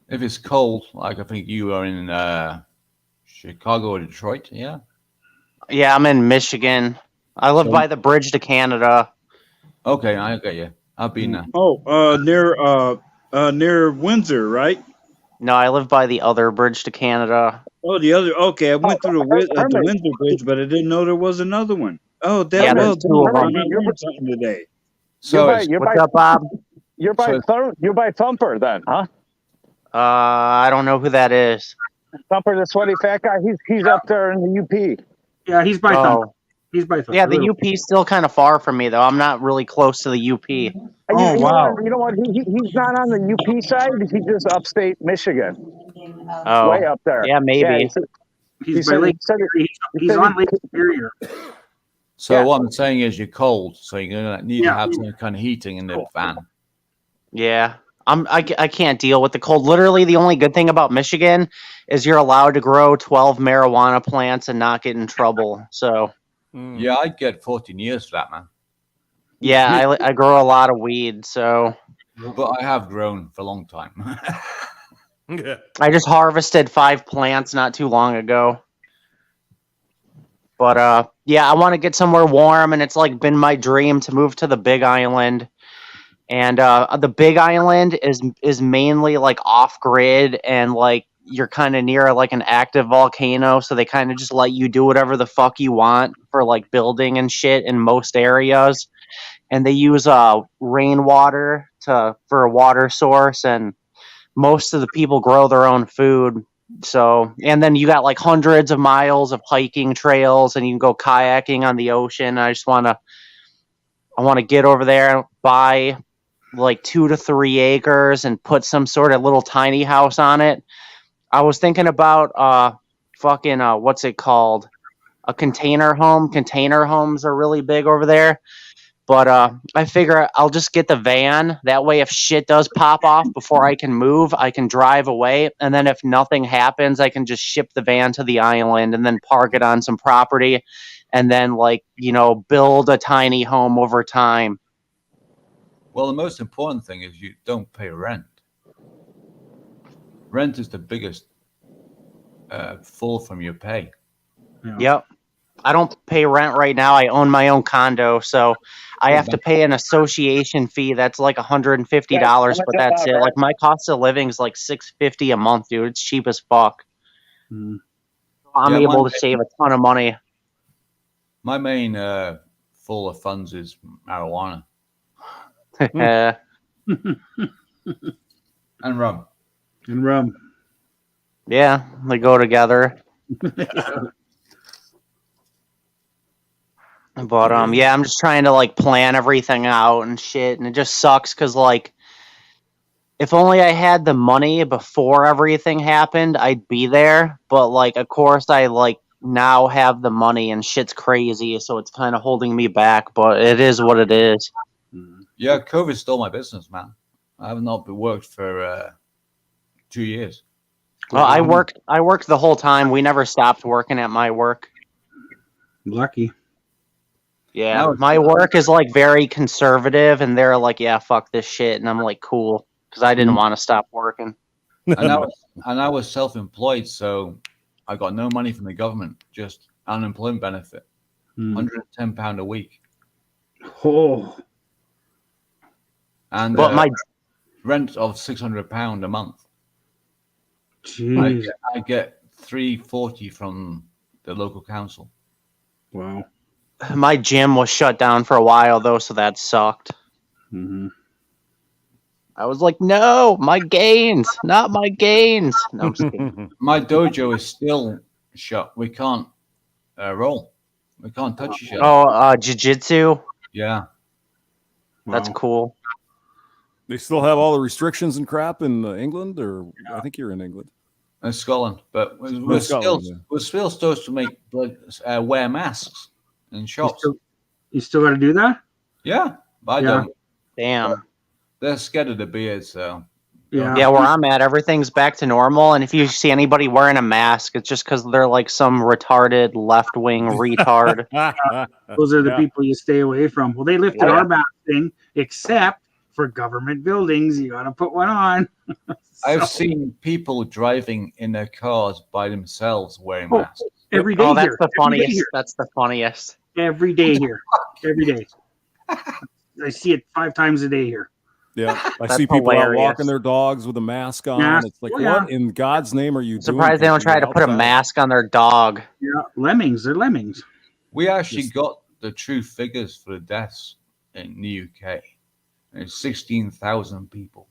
if it's cold, like I think you are in Chicago or Detroit, yeah. Yeah, I'm in Michigan. I live by the bridge to Canada. Okay, I get you. I've been there. Oh, near Windsor, right? No, I live by the other bridge to Canada. Oh, the other. Okay, I went through the Windsor Bridge, but I didn't know there was another one. Oh, that was something today. So what's up, Bob? You're by Thumper then, huh? I don't know who that is. Thumper, the sweaty fat guy. He's up there in the UP. Yeah, he's by Thumper. He's by Thumper. Yeah, the UP's still kind of far from me, though. I'm not really close to the UP. Oh, wow. You know what? He's not on the UP side. He's just upstate Michigan. Oh, way up there. Yeah, maybe. He's by Lake Superior. He's on Lake Superior. So what I'm saying is you're cold, so you're gonna need to have some kind of heating in the van. Yeah. I can't deal with the cold. Literally, the only good thing about Michigan is you're allowed to grow 12 marijuana plants and not get in trouble. So, yeah, I'd get 14 years for that, man. Yeah, I grow a lot of weed, so. But I have grown for a long time. I just harvested 5 plants not too long ago. But yeah, I want to get somewhere warm, and it's like been my dream to move to the Big Island. And the Big Island is mainly like off grid, and like you're kind of near like an active volcano, so they kind of just let you do whatever the fuck you want for like building and shit in most areas. And they use rainwater for a water source, and most of the people grow their own food. So, and then you got like hundreds of miles of hiking trails, and you can go kayaking on the ocean. I want to get over there, buy like 2 to 3 acres and put some sort of little tiny house on it. I was thinking about what's it called? A container home. Container homes are really big over there. But I figure I'll just get the van. That way, if shit does pop off before I can move, I can drive away. And then if nothing happens, I can just ship the van to the island and then park it on some property. And then, build a tiny home over time. Well, the most important thing is you don't pay rent. Rent is the biggest fall from your pay. Yeah. Yep. I don't pay rent right now. I own my own condo, so I have to pay an association fee that's like $150, but that's it. Like my cost of living is like $650 a month, dude. It's cheap as fuck. Mm. I'm able to save a ton of money. My main full of funds is marijuana. And rum. And rum. Yeah, they go together. But yeah, I'm just trying to like plan everything out and shit, and it just sucks because like if only I had the money before everything happened, I'd be there. But like, of course, I like now have the money and shit's crazy, so it's kind of holding me back. But it is what it is. Yeah, COVID stole my business, man. I have not been worked for 2 years. Well, I worked the whole time. We never stopped working at my work. Lucky. Yeah, my work is like very conservative, and they're like, "Yeah, fuck this shit," and I'm like, "Cool," because I didn't want to stop working. And I was self-employed, so I got no money from the government, just unemployment benefit, £110 a week. Oh, and but my rent of £600 a month. Jeez. I get $340 from the local council. Wow. My gym was shut down for a while though, so that sucked. Mm-hmm. I was like, no, my gains, not my gains. No, I'm just kidding. My dojo is still shut. We can't roll. We can't touch each other. Oh, jiu-jitsu? Yeah. That's cool. They still have all the restrictions and crap in England, or I think you're in England. In Scotland, but we're still supposed to wear masks in shops. You still got to do that? Yeah, but I don't. Damn. They're scared of the beard, so. Yeah, where I'm at, everything's back to normal. And if you see anybody wearing a mask, it's just because they're like some retarded left-wing retard. Those are the people you stay away from. Well, they lifted our mask thing, except for government buildings. You got to put one on. I've seen people driving in their cars by themselves wearing masks. Every day. Oh, that's here. the funniest. That's the funniest. Every day here. Every day. I see it 5 times a day here. Yeah, I see people out walking their dogs with a mask on. It's like, what in God's name are you doing? Surprised they don't try to put a mask on their dog. Yeah, lemmings. They're lemmings. We actually got the true figures for the deaths in the UK. It's 16,000 people.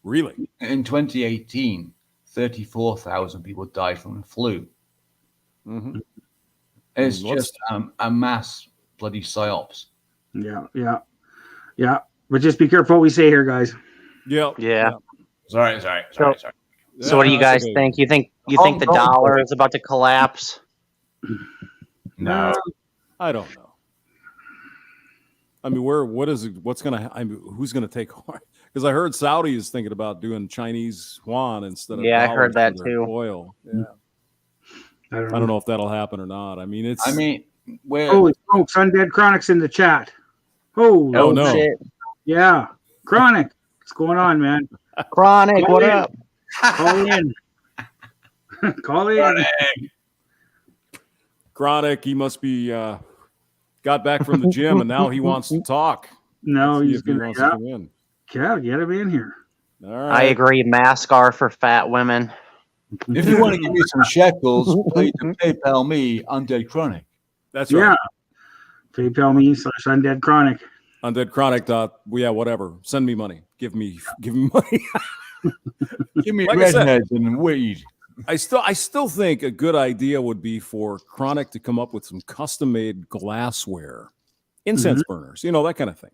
Really? In 2018, 34,000 people died from the flu. Mm-hmm. It's just a mass bloody psyops. Yeah. But just be careful what we say here, guys. Yeah. Sorry. So what do you guys think? You think the dollar is about to collapse? No, I don't know. I mean, what's gonna? I mean, who's gonna take? Because I heard Saudi is thinking about doing Chinese yuan instead of I heard that for too. oil. Yeah. I don't know if that'll happen or not. I mean, it's. Holy smokes! Undead Chronic's in the chat. Oh no! Shit. Yeah, Chronic, what's going on, man? Chronic, what up? Call in. Call in. Chronic, he must be got back from the gym and now he wants to talk. No, he's going to come in. Yeah, get him in here. All right. I agree. Masks are for fat women. If you want to give me some shekels, please PayPal me Undead Chronic. That's right. Yeah. PayPal me /Undead Chronic. Undead Chronic. Yeah, whatever. Send me money. Give me money. Give me redheads and weed. I still think a good idea would be for Chronic to come up with some custom-made glassware, incense burners, that kind of thing.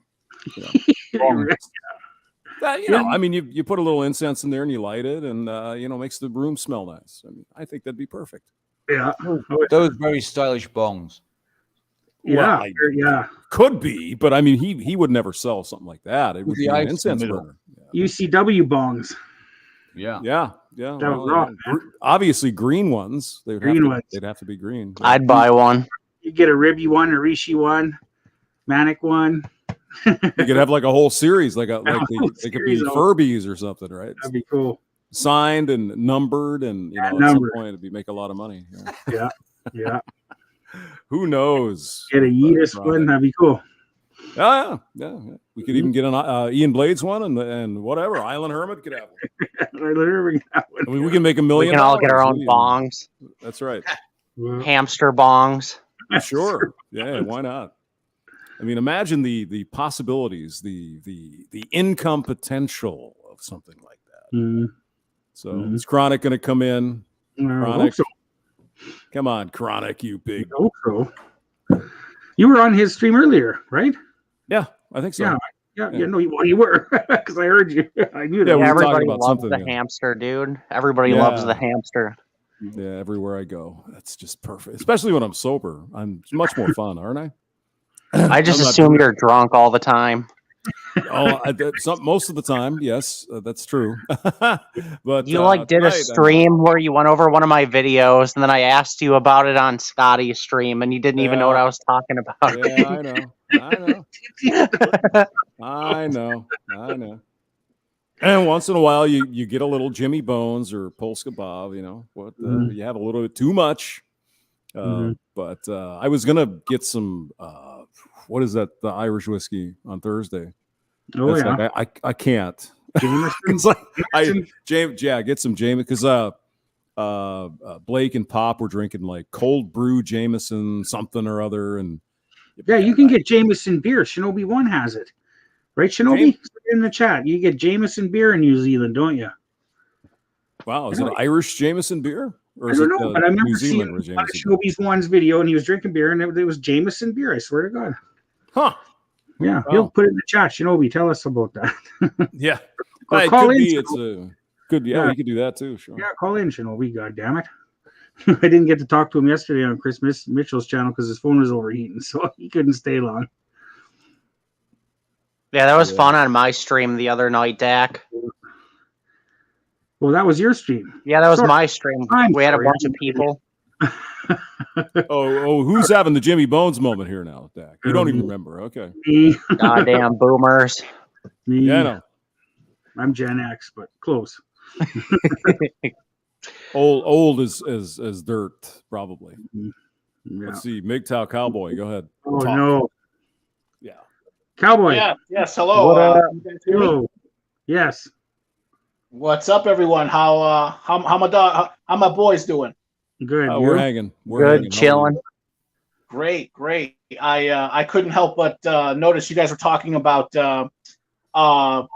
I mean, you put a little incense in there and you light it, and makes the room smell nice. I mean, I think that'd be perfect. Yeah, those very stylish bongs. Yeah, could be, but I mean, he would never sell something like that. It would be an incense burner. UCW bongs. Yeah. That was wrong. Obviously, green ones. They'd have to be green. I'd buy one. You get a Ribby one, a Rishi one, Manic one. You could have like a whole series, they could be Furbies or something, right? That'd be cool. Signed and numbered, and at some point it'd make a lot of money. Yeah. Who knows? Get a Yeetus one. That'd be cool. Yeah. We could even get an Ian Blades one, and whatever. Island Hermit could have one. I mean, we can make $1 million. We can all get our own bongs. That's right. Hamster bongs. Sure. Yeah. Why not? I mean, imagine the possibilities, the income potential of something like that. So is Chronic going to come in? Chronic. So. Come on, Chronic, you big. I hope so. You were on his stream earlier, right? Yeah, I think so. Yeah. You were because I heard you. I knew that. Yeah, everybody loves the hamster, dude. Everybody loves the hamster. Yeah, everywhere I go, that's just perfect. Especially when I'm sober, I'm much more fun, aren't I? I just assume you're drunk all the time. Most of the time, yes, that's true. But you did a stream where you went over one of my videos, and then I asked you about it on Scotty's stream, and you didn't even know what I was talking about. Yeah, I know. And once in a while, you get a little Jimmy Bones or Polska Bob. You have a little bit too much. But I was gonna get some. What is that? The Irish whiskey on Thursday. Oh, yeah. I can't. It's get some Jameson because Blake and Pop were drinking like cold brew Jameson something or other, and you can get Jameson beer. Shinobi 1 has it, right? Shinobi in the chat. You get Jameson beer in New Zealand, don't you? Wow, is it Irish Jameson beer? Or I don't know, but I remember seeing Shinobi's 1's video, and he was drinking beer, and it was Jameson beer. I swear to God. Huh. Yeah, he'll put it in the chat. Shinobi, tell us about that. Yeah. Or call in. It's a good. Yeah, you could do that too. Sure. Yeah, call in, Shinobi. God damn it. I didn't get to talk to him yesterday on Chris Mitchell's channel because his phone was overheating, so he couldn't stay long. Yeah, that was fun on my stream the other night, Dak. Well, that was your stream. Yeah, that was my stream. We had a bunch of people. Who's having the Jimmy Bones moment here now, Dak? You don't even remember. Okay. Goddamn boomers. Yeah, I know. I'm Gen X, but close. Old as dirt, probably. Yeah. Let's see. MGTOW Cowboy, go ahead. Oh, no. Yeah. Cowboy. Yeah. Yes. Hello. Hello. Yes. What's up, everyone? How my boys doing? Good. We're hanging. Good, chilling. Great. I couldn't help but notice you guys were talking about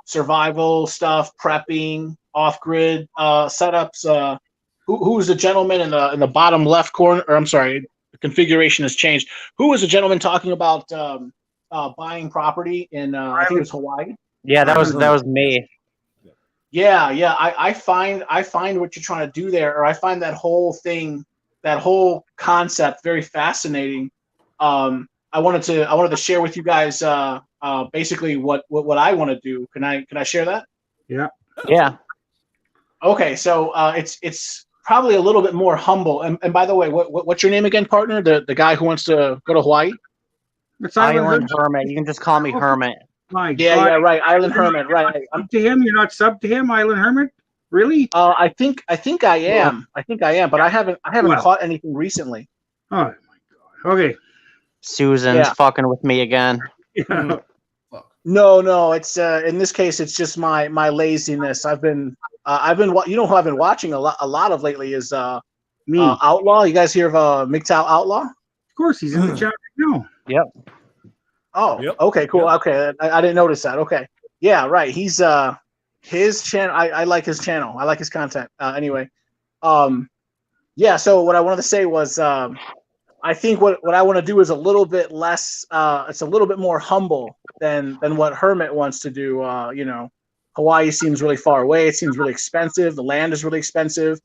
survival stuff, prepping, off-grid setups. Who was the gentleman in the bottom left corner? Or I'm sorry, the configuration has changed. Who was the gentleman talking about buying property in I think it was Hawaii? Yeah, that was me. Yeah, yeah. I find what you're trying to do there, or I find that whole thing, that whole concept, very fascinating. I wanted to share with you guys basically what I want to do. Can I share that? Yeah. Yeah. Okay, so it's probably a little bit more humble. And by the way, what's your name again, partner? The guy who wants to go to Hawaii? It's Island Hermit. You can just call me Hermit. My Yeah, God. yeah, right. Island Hermit, right. Sub to him? You're not sub to him, Island Hermit? Really? I think I am. I think I am, but I haven't Well. caught anything recently. Oh my God. Okay. Susan's fucking with me again. Yeah. No. It's in this case, it's just my laziness. I've been you know who I've been watching a lot of lately is Me. Outlaw. You guys hear of MGTOW Outlaw? Of course, he's in the chat right now. Yep. Oh, Yep. okay, cool. Yep. Okay, I didn't notice that. Okay, yeah, right. He's his channel. I like his channel. I like his content. Anyway, yeah. So what I wanted to say was, I think what I want to do is a little bit less. It's a little bit more humble than what Hermit wants to do. You know, Hawaii seems really far away. It seems really expensive. The land is really expensive.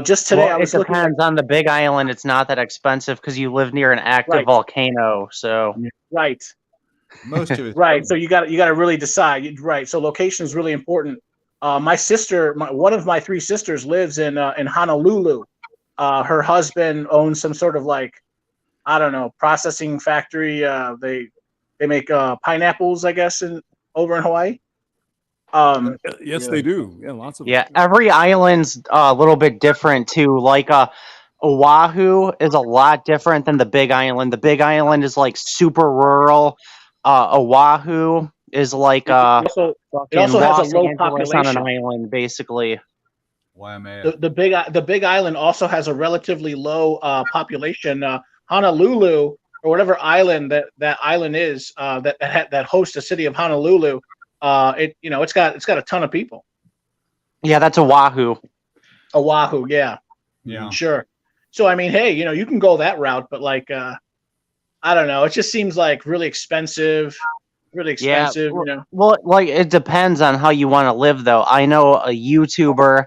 Just today, Well, I was it looking. depends on the Big Island. It's not that expensive because you live near an active volcano. So Right. Most of it. Right. So you got to really decide. Right. So location is really important. My sister, one of my 3 sisters, lives in Honolulu. Her husband owns some sort of like, I don't know, processing factory. They make pineapples, I guess, over in Hawaii. Yes, they do. Yeah, lots of. yeah, every island's a little bit different too. Like Oahu is a lot different than the Big Island. The Big Island is like super rural. Oahu is like it also has Los a low Angeles on an population. island, basically. Why am I? The Big Island also has a relatively low population. Honolulu, or whatever island that island is, that hosts the city of Honolulu, it's got a ton of people. Yeah, that's Oahu. Oahu, yeah, sure. So I mean, hey, you can go that route, but like, I don't know. It just seems like really expensive. Yeah, You know. well, like it depends on how you want to live, though. I know a YouTuber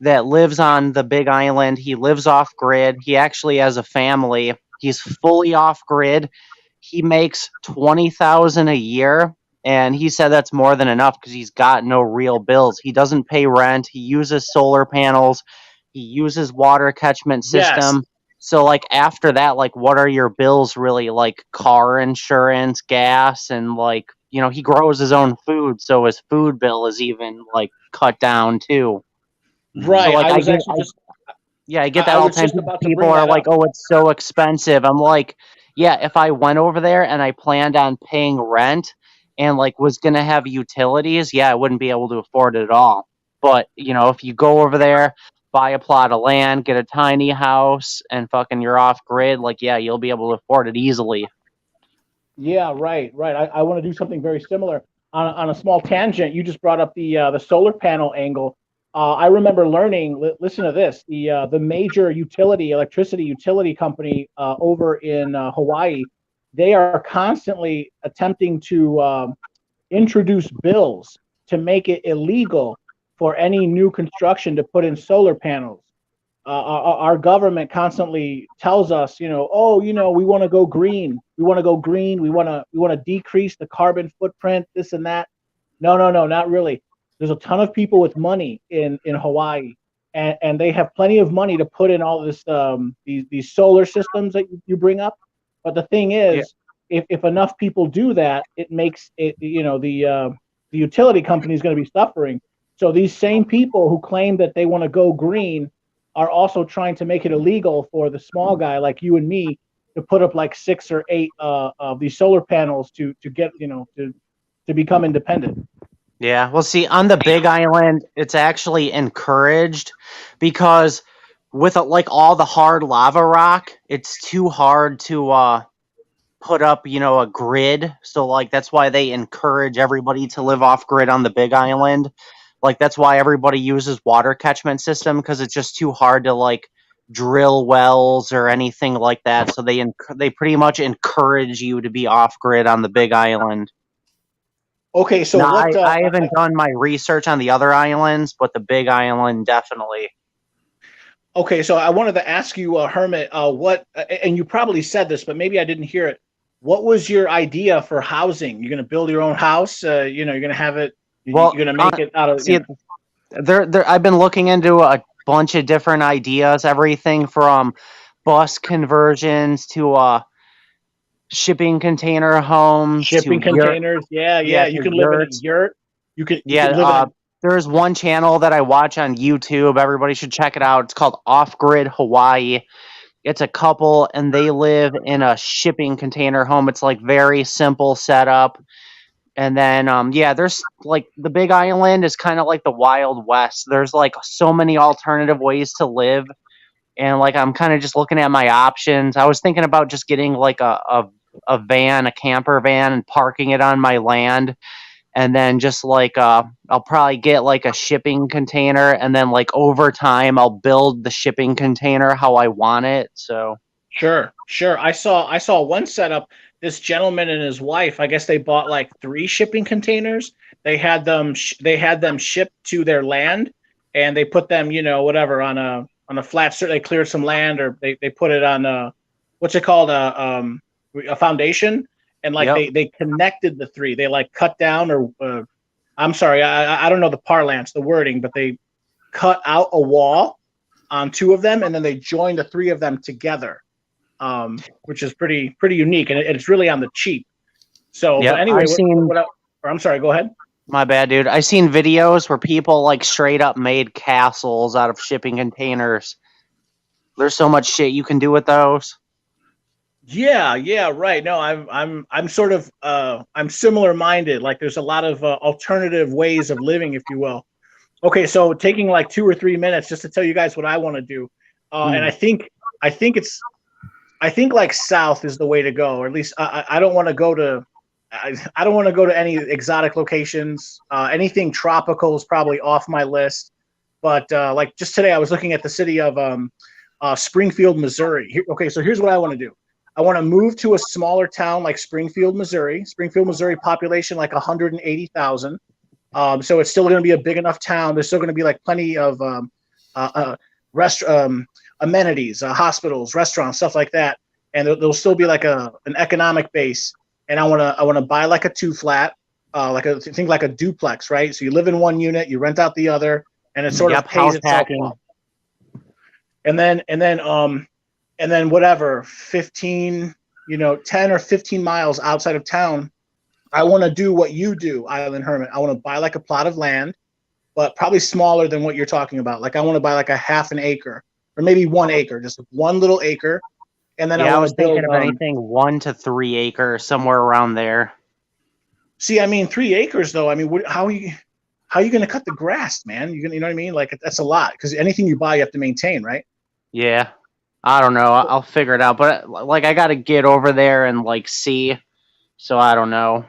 that lives on the Big Island. He lives off grid. He actually has a family. He's fully off grid. He makes $20,000 a year, and he said that's more than enough because he's got no real bills. He doesn't pay rent. He uses solar panels. He uses water catchment system. Yes. So like after that, like what are your bills really? Like car insurance, gas, and like, he grows his own food, so his food bill is even like cut down too. Right. So, like, I get that all the time. People are like, "Oh, it's so expensive." I'm like, yeah, if I went over there and I planned on paying rent and like was gonna have utilities, yeah, I wouldn't be able to afford it at all. But if you go over there, buy a plot of land, get a tiny house, and fucking you're off grid, like, yeah, you'll be able to afford it easily. Yeah, right. I want to do something very similar. On a small tangent, you just brought up the solar panel angle. I remember learning. Listen to this: the major electricity utility company over in Hawaii, they are constantly attempting to introduce bills to make it illegal for any new construction to put in solar panels. Our government constantly tells us, we want to go green. We want to go green. We want to decrease the carbon footprint, this and that. No, not really. There's a ton of people with money in Hawaii, and they have plenty of money to put in all this these solar systems that you bring up. But the thing is, if enough people do that, it makes it, the utility company is going to be suffering. So these same people who claim that they want to go green are also trying to make it illegal for the small guy like you and me to put up like 6 or 8 of these solar panels to get, to become independent. Yeah, well, see, on the Big Island, it's actually encouraged because with like all the hard lava rock, it's too hard to put up, a grid. So like that's why they encourage everybody to live off grid on the Big Island. Like that's why everybody uses water catchment system, because it's just too hard to like drill wells or anything like that. So they pretty much encourage you to be off grid on the Big Island. Okay, so No, what? I haven't done my research on the other islands, but the Big Island definitely. Okay, so I wanted to ask you, Hermit, what? And you probably said this, but maybe I didn't hear it. What was your idea for housing? You're going to build your own house. You're going to have it. Well, you're going to make it out of. see, I've been looking into a bunch of different ideas, everything from bus conversions to shipping container homes, shipping containers. Yeah. You can live in a yurt. You can live in a. There's one channel that I watch on YouTube. Everybody should check it out. It's called Off Grid Hawaii. It's a couple, and they live in a shipping container home. It's like very simple setup. And then, there's like the Big Island is kind of like the Wild West. There's like so many alternative ways to live. And like, I'm kind of just looking at my options. I was thinking about just getting like a van, a camper van, and parking it on my land. And then just like, I'll probably get like a shipping container. And then like over time, I'll build the shipping container how I want it. So. Sure. I saw one setup. This gentleman and his wife, I guess they bought like 3 shipping containers. They had them shipped to their land, and they put them, whatever, on a flat. They cleared some land, or they put it on what's it called, a foundation, and like they connected the 3. They like cut down, or I'm sorry, I don't know the parlance, the wording, but they cut out a wall on 2 of them, and then they joined the 3 of them together. Which is pretty unique, and it's really on the cheap. So, but anyway, I'm sorry. Go ahead. My bad, dude. I've seen videos where people like straight up made castles out of shipping containers. There's so much shit you can do with those. Yeah, right. No, I'm sort of I'm similar minded. Like, there's a lot of alternative ways of living, if you will. Okay, so taking like 2 or 3 minutes just to tell you guys what I want to do, and I think like south is the way to go, or at least I don't want to go to. I don't want to go to any exotic locations. Anything tropical is probably off my list. But like just today, I was looking at the city of Springfield, Missouri. Okay, so here's what I want to do. I want to move to a smaller town like Springfield, Missouri. Springfield, Missouri, population like 180,000. So it's still going to be a big enough town. There's still going to be like plenty of amenities, hospitals, restaurants, stuff like that, and there'll still be like an economic base. And I want to buy like a 2-flat, like a duplex, right? So you live in one unit, you rent out the other, and it sort of pays itself off. And then whatever, 10 or 15 miles outside of town, I want to do what you do, Island Hermit. I want to buy like a plot of land, but probably smaller than what you're talking about. Like I want to buy like a half an acre. Or maybe 1 acre, just 1 little acre, and then I was thinking of anything 1 to 3 acres, somewhere around there. See, I mean, 3 acres though. I mean, how are you going to cut the grass, man? You know what I mean? Like that's a lot, because anything you buy, you have to maintain, right? Yeah, I don't know. I'll figure it out, but like I got to get over there and like see. So I don't know,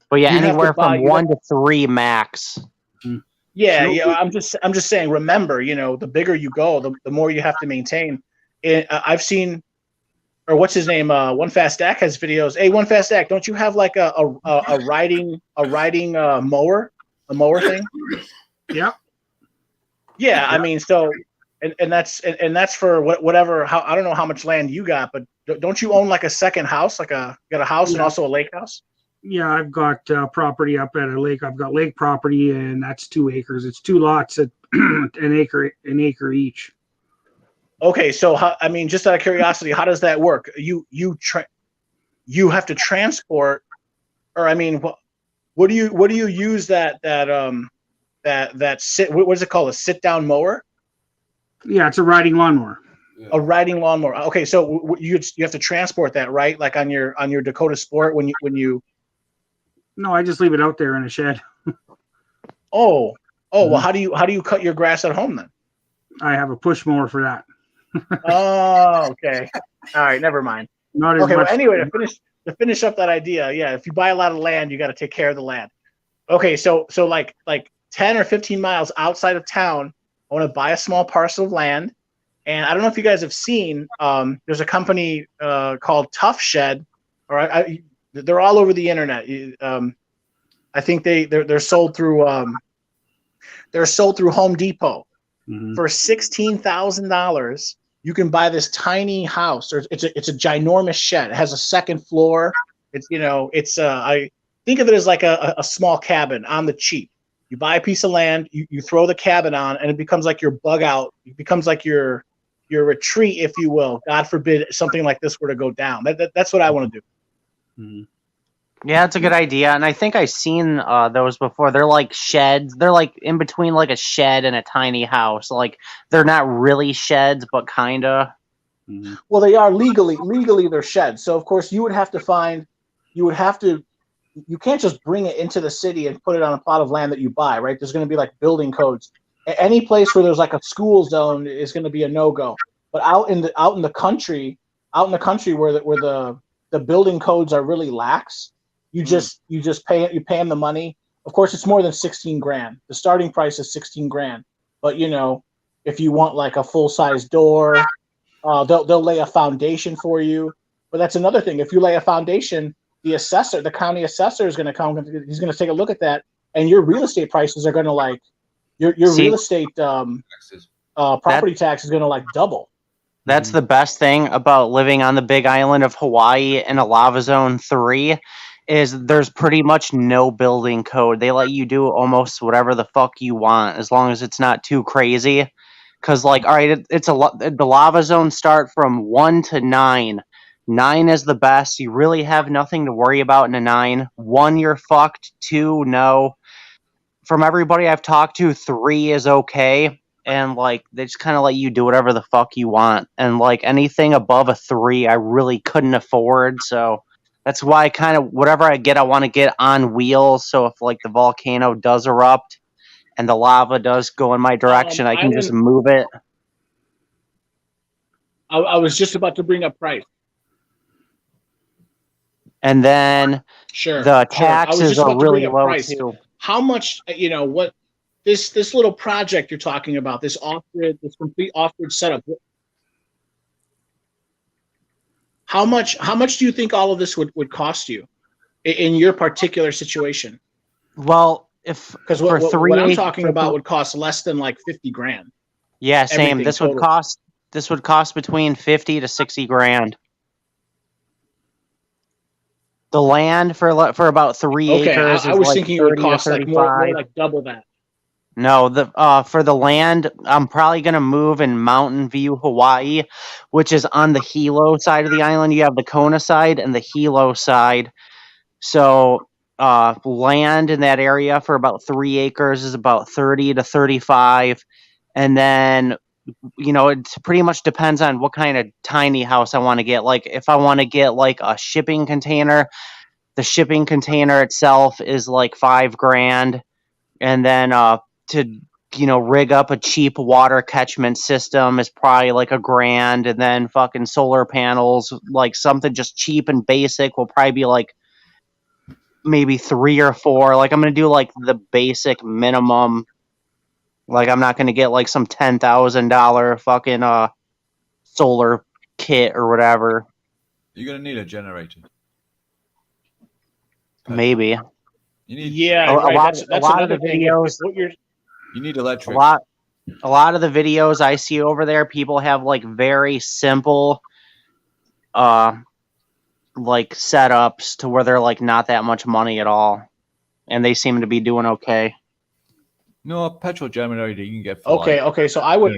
but yeah, anywhere from 1 to 3 max. Yeah. I'm just saying. Remember, the bigger you go, the more you have to maintain. I've seen, or what's his name? One Fast Stack has videos. Hey, One Fast Stack, don't you have like a riding mower, a mower thing? Yeah. Yeah. I mean, so and that's for whatever. I don't know how much land you got, but don't you own like a second house? Like you got a house and also a lake house? Yeah, I've got property up at a lake. I've got lake property, and that's 2 acres. It's 2 lots at an acre each. Okay, so I mean, just out of curiosity, how does that work? You have to transport, or I mean, what do you use that what is it called? A sit down mower? Yeah, it's a riding lawnmower. A riding lawnmower. Okay, so you have to transport that, right? Like on your Dakota Sport when you. No, I just leave it out there in a shed. Well, how do you cut your grass at home then? I have a push mower for that. Oh, okay. All right, never mind. Not as okay. much. Well, anyway, to finish up that idea, yeah, if you buy a lot of land, you got to take care of the land. Okay, so like 10 or 15 miles outside of town, I want to buy a small parcel of land, and I don't know if you guys have seen. There's a company called Tough Shed, or they're all over the internet. I think they're sold through Home Depot for $16,000. You can buy this tiny house, or it's a ginormous shed. It has a second floor. I think of it as like a small cabin on the cheap. You buy a piece of land, you throw the cabin on, and it becomes like your bug out. It becomes like your retreat, if you will. God forbid something like this were to go down. That's what I want to do. Yeah, it's a good idea, and I think I've seen those before. They're like sheds. They're like in between like a shed and a tiny house. Like they're not really sheds, but kinda. Well, they are legally they're sheds. So of course you can't just bring it into the city and put it on a plot of land that you buy, right? There's going to be like building codes. Any place where there's like a school zone is going to be a no-go. But out in the country where the building codes are really lax, you just pay them the money. Of course, it's more than 16 grand. The starting price is 16 grand. But if you want like a full-size door, they'll lay a foundation for you. But that's another thing. If you lay a foundation, the county assessor is going to come. He's going to take a look at that, and your real estate prices are going to your real estate property tax is going to double. That's the best thing about living on the big island of Hawaii in a lava zone 3 is there's pretty much no building code. They let you do almost whatever the fuck you want as long as it's not too crazy. Because all right, the lava zones start from 1 to 9. 9 is the best. You really have nothing to worry about in a 9. 1, you're fucked. 2, no. From everybody I've talked to, 3 is okay. And they just kind of let you do whatever the fuck you want. And anything above a 3, I really couldn't afford. So that's why whatever I get, I want to get on wheels. So if the volcano does erupt and the lava does go in my direction, I can just move it. I was just about to bring up price. And then the taxes are really low too. How much, what this little project you're talking about, this complete off-grid setup, how much do you think all of this would cost you in your particular situation? Well, because what I'm talking about would cost less than 50 grand. Yeah, same. This would cost between 50 to 60 grand. The land for about 3 acres. I was thinking it would cost more like double that. No, for the land, I'm probably gonna move in Mountain View, Hawaii, which is on the Hilo side of the island. You have the Kona side and the Hilo side. So, land in that area for about 3 acres is about 30 to 35, and then it pretty much depends on what kind of tiny house I want to get. If I want to get a shipping container, the shipping container itself is $5 grand, and then to rig up a cheap water catchment system is probably $1 grand, and then fucking solar panels, something just cheap and basic, will probably be maybe 3 or 4. I'm gonna do the basic minimum. I'm not gonna get some $10,000 fucking solar kit or whatever. You're gonna need a generator. Maybe. You need a lot of the videos. You need electric. A lot of the videos I see over there, people have very simple setups to where they're not that much money at all, and they seem to be doing okay. No, a petrol generator you can get for okay, so I would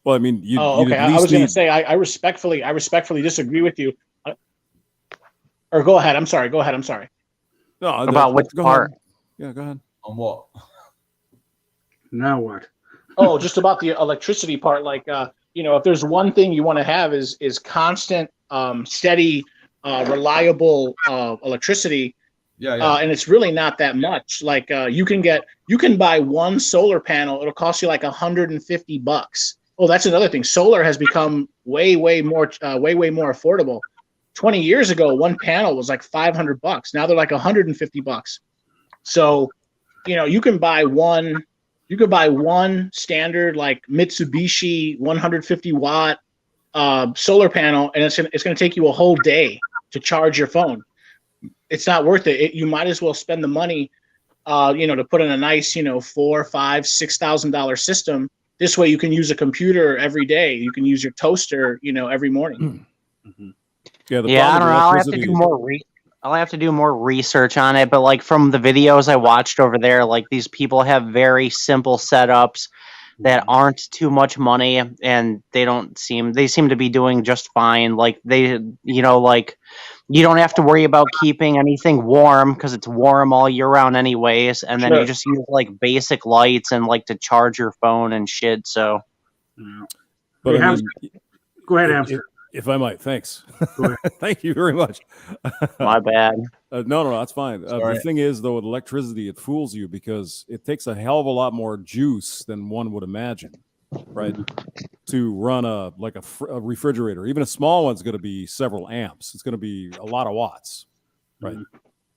well, I mean, you okay. at least I was going to say I respectfully disagree with you. Or go ahead. I'm sorry. Go ahead. I'm sorry. No, about which part? Ahead. Yeah, go ahead. On what? Now what? Oh, just about the electricity part. If there's one thing you want to have is constant, steady, reliable electricity. Yeah. And it's really not that much. You can buy one solar panel. It'll cost you $150. Oh, that's another thing. Solar has become way more affordable. 20 years ago, one panel was $500. Now they're $150. So, you can buy one standard Mitsubishi 150 watt solar panel, and it's going to take you a whole day to charge your phone. It's not worth it. You might as well spend the money, to put in a nice, $4,000, $5,000, $6,000 system. This way you can use a computer every day. You can use your toaster, every morning. Yeah, I don't know. I'll have to do more research on it. But like from the videos I watched over there, like these people have very simple setups that aren't too much money, and they seem to be doing just fine. Like like you don't have to worry about keeping anything warm because it's warm all year round anyways. And then you just use like basic lights and like to charge your phone and shit. So, but go ahead, Hamster. If I might, thanks. Thank you very much. My bad. No, that's fine. The thing is, though, with electricity, it fools you because it takes a hell of a lot more juice than one would imagine, right? To run a refrigerator. Even a small one's going to be several amps. It's going to be a lot of watts, right?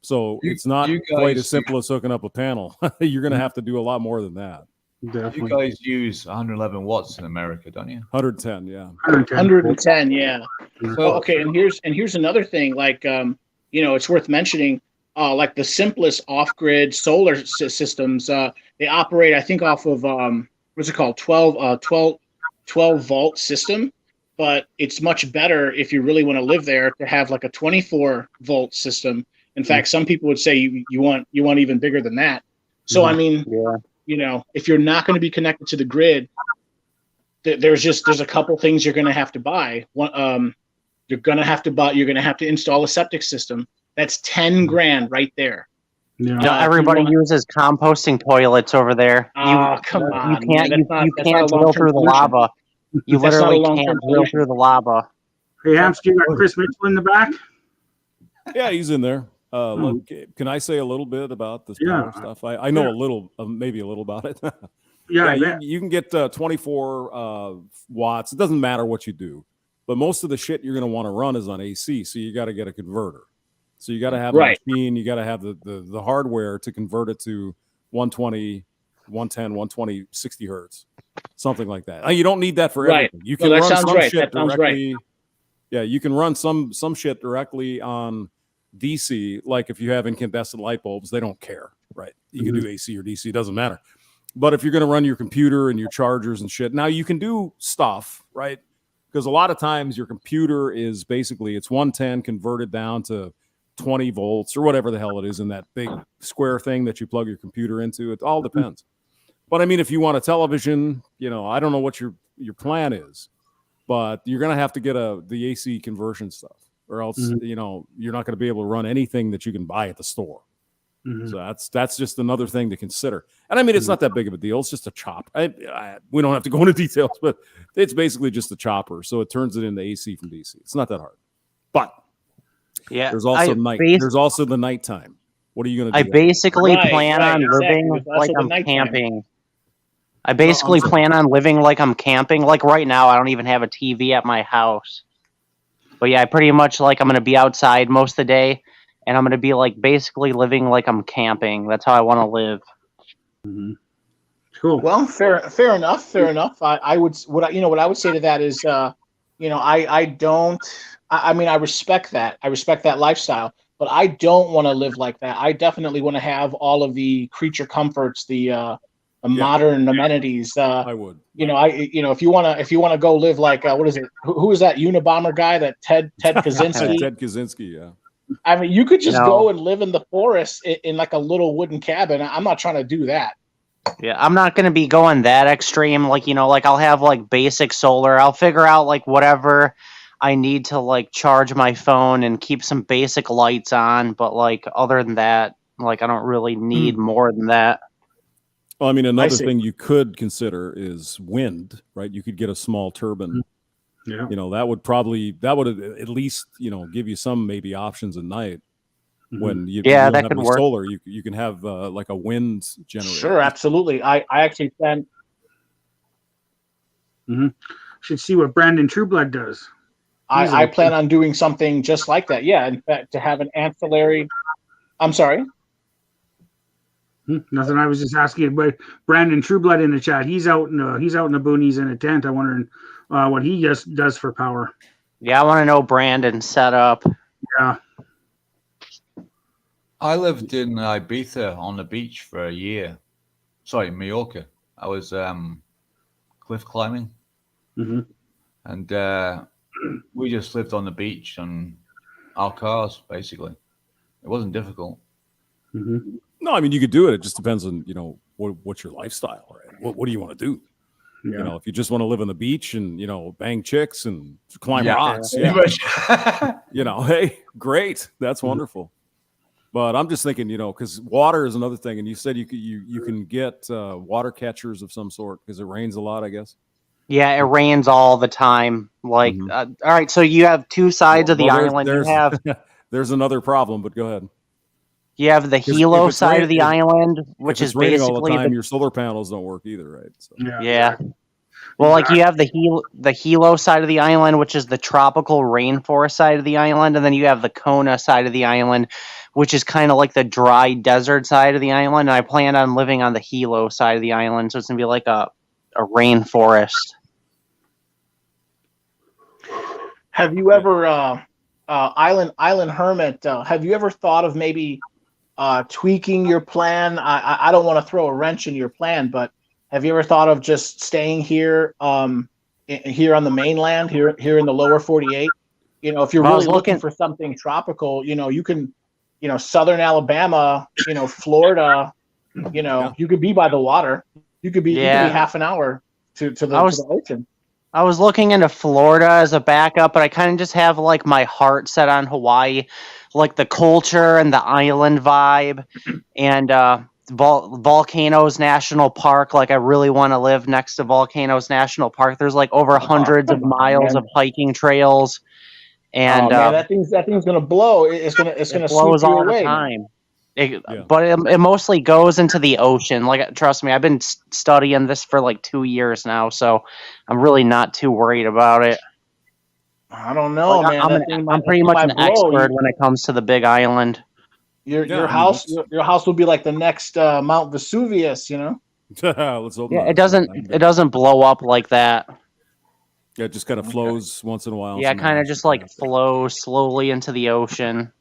So it's not quite as simple as hooking up a panel. You're going to have to do a lot more than that. Definitely. You guys use 111 watts in America, don't you? 110, yeah. 110, yeah. Okay, and here's another thing. Like, it's worth mentioning. Like the simplest off-grid solar systems, they operate, I think, off of what's it called, 12 volt system. But it's much better if you really want to live there to have like a 24 volt system. In fact, some people would say you want even bigger than that. So I mean. Yeah. If you're not going to be connected to the grid, there's a couple things you're going to have to buy. One, you're going to have to install a septic system. That's $10,000 right there. Yeah. Everybody uses composting toilets over there. Come on! You can't drill through the lava. You literally can't drill through the lava. Hey, Hamster, you got Chris Mitchell in the back? Yeah, he's in there. Look, can I say a little bit about this power stuff? I know a little, maybe a little about it. You can get 24 watts. It doesn't matter what you do, but most of the shit you're going to want to run is on AC. So you got to get a converter. So you got to have a machine. You got to have the hardware to convert it to 120, 110, 120, 60 hertz, something like that. You don't need that for everything. You can run some shit directly. Yeah, you can run some shit directly on DC, like if you have incandescent light bulbs, they don't care, right? You can do AC or DC, doesn't matter. But if you're going to run your computer and your chargers and shit, now you can do stuff, right? Because a lot of times your computer is basically, it's 110 converted down to 20 volts or whatever the hell it is in that big square thing that you plug your computer into. It all depends. But I mean, if you want a television, I don't know what your plan is, but you're going to have to get the AC conversion stuff. Or else, you're not going to be able to run anything that you can buy at the store. So that's just another thing to consider. And I mean, it's not that big of a deal. It's just a chop. We don't have to go into details, but it's basically just a chopper. So it turns it into AC from DC. It's not that hard. But there's also there's also the nighttime. What are you going to do? I basically plan on living like I'm camping. I basically plan on living like I'm camping. Like right now, I don't even have a TV at my house. But yeah, I pretty much I'm going to be outside most of the day, and I'm going to be basically living like I'm camping. That's how I want to live. Cool. Well, fair enough. I would what I would say to that is, I respect that. I respect that lifestyle, but I don't want to live like that. I definitely want to have all of the creature comforts, the modern amenities. I would. If you want to go live like what is it? Who is that Unabomber guy? That Ted Kaczynski. Ted Kaczynski, yeah. I mean, you could just go and live in the forest in like a little wooden cabin. I'm not trying to do that. Yeah, I'm not going to be going that extreme. I'll have basic solar. I'll figure out whatever I need to charge my phone and keep some basic lights on. But other than that, I don't really need more than that. Well, I mean, another thing you could consider is wind, right? You could get a small turbine. Yeah. That would at least, give you some maybe options at night when you don't have any solar. You can have like a wind generator. Sure, absolutely. I actually plan. Should see what Brandon Trueblood does. I plan on doing something just like that. Yeah, in fact, to have an ancillary. I'm sorry. Nothing. I was just asking, but Brandon Trueblood in the chat. He's out in the boonies in a tent. I'm wondering what he does for power. Yeah, I want to know Brandon's setup. Yeah. I lived in Ibiza on the beach for a year. Sorry, Mallorca. I was cliff climbing. Mm-hmm. And we just lived on the beach on our cars, basically. It wasn't difficult. Mm-hmm. No, I mean, you could do it. It just depends on, what's your lifestyle, right? What do you want to do? Yeah. If you just want to live on the beach and, bang chicks and climb rocks, hey, great. That's wonderful. But I'm just thinking, because water is another thing. And you said you can get water catchers of some sort because it rains a lot, I guess. Yeah, it rains all the time. Like, all right, so you have two sides of the island. You have there's another problem, but go ahead. You have the Hilo side of the island, which is raining basically all the time. Your solar panels don't work either, right? So. Yeah. Well, like you have the Hilo side of the island, which is the tropical rainforest side of the island, and then you have the Kona side of the island, which is kind of like the dry desert side of the island. And I plan on living on the Hilo side of the island, so it's gonna be like a rainforest. Have you ever, Island Hermit? Have you ever thought of maybe tweaking your plan? I don't want to throw a wrench in your plan, but have you ever thought of just staying here, here on the mainland, here in the lower 48? If you're really looking for something tropical, you can, southern Alabama, Florida, you could be by the water. You could be half an hour to the ocean. I was looking into Florida as a backup, but I kind of just have like my heart set on Hawaii, like the culture and the island vibe, and Volcanoes National Park. Like I really want to live next to Volcanoes National Park. There's like over hundreds of miles of hiking trails, and that thing's gonna blow. It's gonna blows sweep you all away. the time. But it mostly goes into the ocean. Like, trust me, I've been studying this for like 2 years now, so I'm really not too worried about it. I don't know, man. I'm pretty much an expert when it comes to the Big Island. Your house will be like the next Mount Vesuvius, Let's hope not. It doesn't blow up like that. Yeah, it just kind of flows once in a while. Yeah, kind of just like flows slowly into the ocean.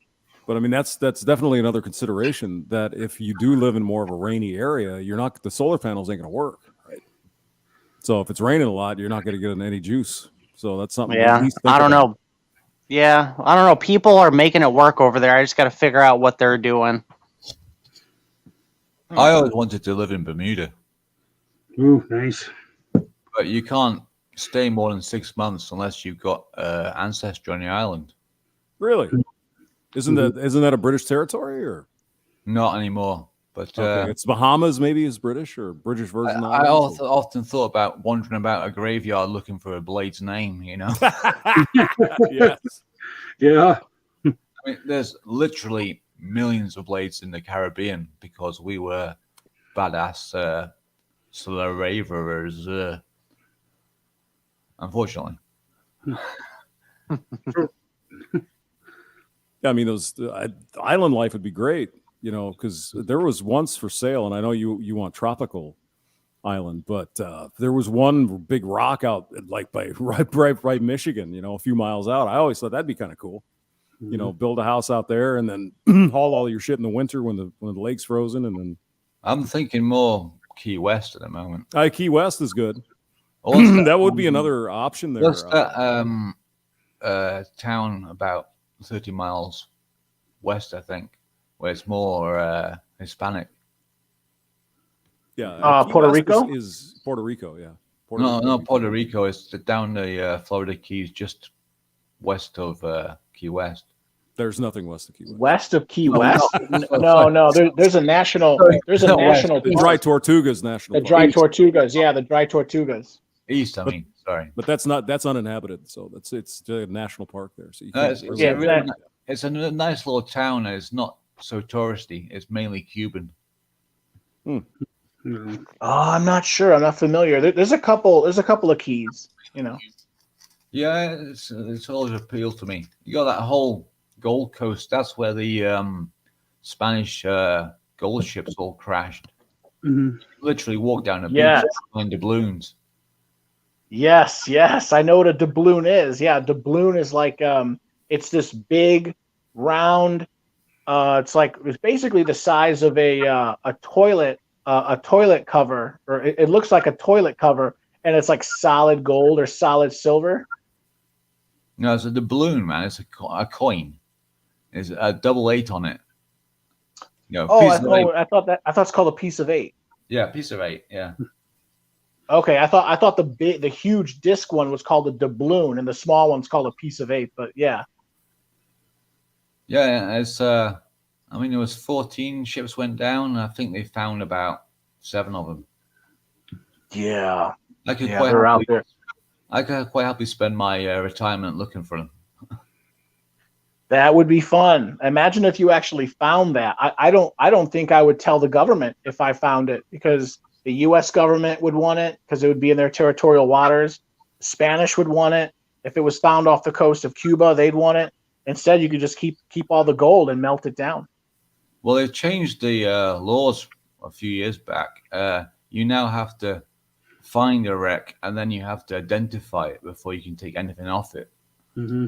But I mean, that's definitely another consideration, that if you do live in more of a rainy area, the solar panels ain't going to work, right? So if it's raining a lot, you're not going to get any juice. So that's something. Yeah, I don't know. Yeah, I don't know. People are making it work over there. I just got to figure out what they're doing. I always wanted to live in Bermuda. Ooh, nice. But you can't stay more than 6 months unless you've got ancestry on the island. Really? Isn't that a British territory, or not anymore? But it's Bahamas, maybe, is British, or British Virgin Islands. I often thought about wandering about a graveyard looking for a blade's name. Yes. Yeah. I mean, there's literally millions of blades in the Caribbean because we were badass slaverers. Unfortunately. I mean, those island life would be great, because there was once for sale, and I know you want tropical island, but there was one big rock out like by right Michigan, a few miles out. I always thought that'd be kind of cool, build a house out there and then haul all your shit in the winter when the lake's frozen, and then. I'm thinking more Key West at the moment. Key West is good. That would be another option there. What's that town about 30 miles west, I think, where it's more Hispanic. Yeah, Puerto Rico is Puerto Rico. Yeah, Puerto Rico is down the Florida Keys, just west of Key West. There's nothing west of Key West. West of Key West? No. There's a national. There's a national. The Dry Tortugas National. The Dry Tortugas. Yeah, the Dry Tortugas. East, I mean, sorry. But that's uninhabited, so it's a national park there. So it's a nice little town, and it's not so touristy. It's mainly Cuban. Oh, I'm not sure. I'm not familiar. There's a couple of keys, Yeah, it's always appealed to me. You got that whole Gold Coast. That's where the Spanish gold ships all crashed. Mm-hmm. Literally walked down a Yes. beach in doubloons. Yes, I know what a doubloon is. Yeah, doubloon is like it's this big, round. It's basically the size of a toilet cover, or it looks like a toilet cover, and it's like solid gold or solid silver. No, it's a doubloon, man. It's a coin. There's a 88 on it. You know, I thought it's called a piece of 8. Yeah, piece of 8. Yeah. Okay, I thought the huge disc one was called a doubloon, and the small one's called a piece of 8. But yeah. Yeah, it's I mean, there was 14 ships went down, and I think they found about 7 of them. Yeah. I could they're out there. I could quite happily spend my retirement looking for them. That would be fun. Imagine if you actually found that. I don't think I would tell the government if I found it, because the U.S. government would want it because it would be in their territorial waters. The Spanish would want it. If it was found off the coast of Cuba, they'd want it. Instead, you could just keep all the gold and melt it down. Well, they've changed the laws a few years back. You now have to find a wreck, and then you have to identify it before you can take anything off it. Mm-hmm.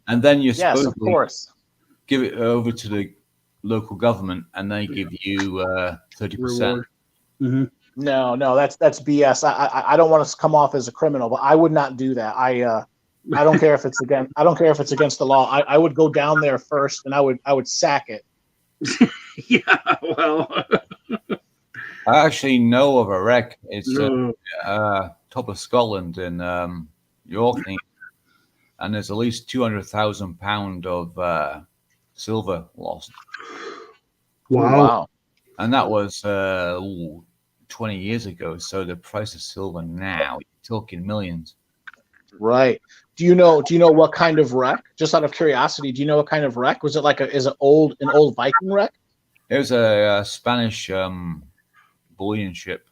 And then you're yes, supposed of course, give it over to the local government, and they give you 30%. Mm-hmm. No, that's BS. I don't want to come off as a criminal, but I would not do that. I don't care if it's against the law. I would go down there first, and I would sack it. Yeah, well, I actually know of a wreck. It's top of Scotland in York, and there's at least £200,000 of silver lost. Wow. And that was 20 years ago. So the price of silver now, you're talking millions. Right. Do you know what kind of wreck? Just out of curiosity, do you know what kind of wreck? Was it an old Viking wreck? It was a Spanish bullion ship.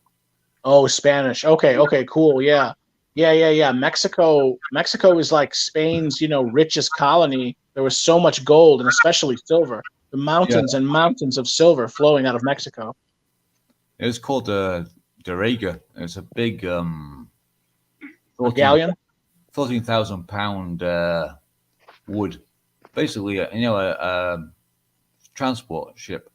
Oh, Spanish. Okay, cool. Yeah. Mexico is like Spain's, richest colony. There was so much gold, and especially silver. The mountains and mountains of silver flowing out of Mexico. It was called the Dorega. It was a big galleon, 14,000 pound wood, basically a transport ship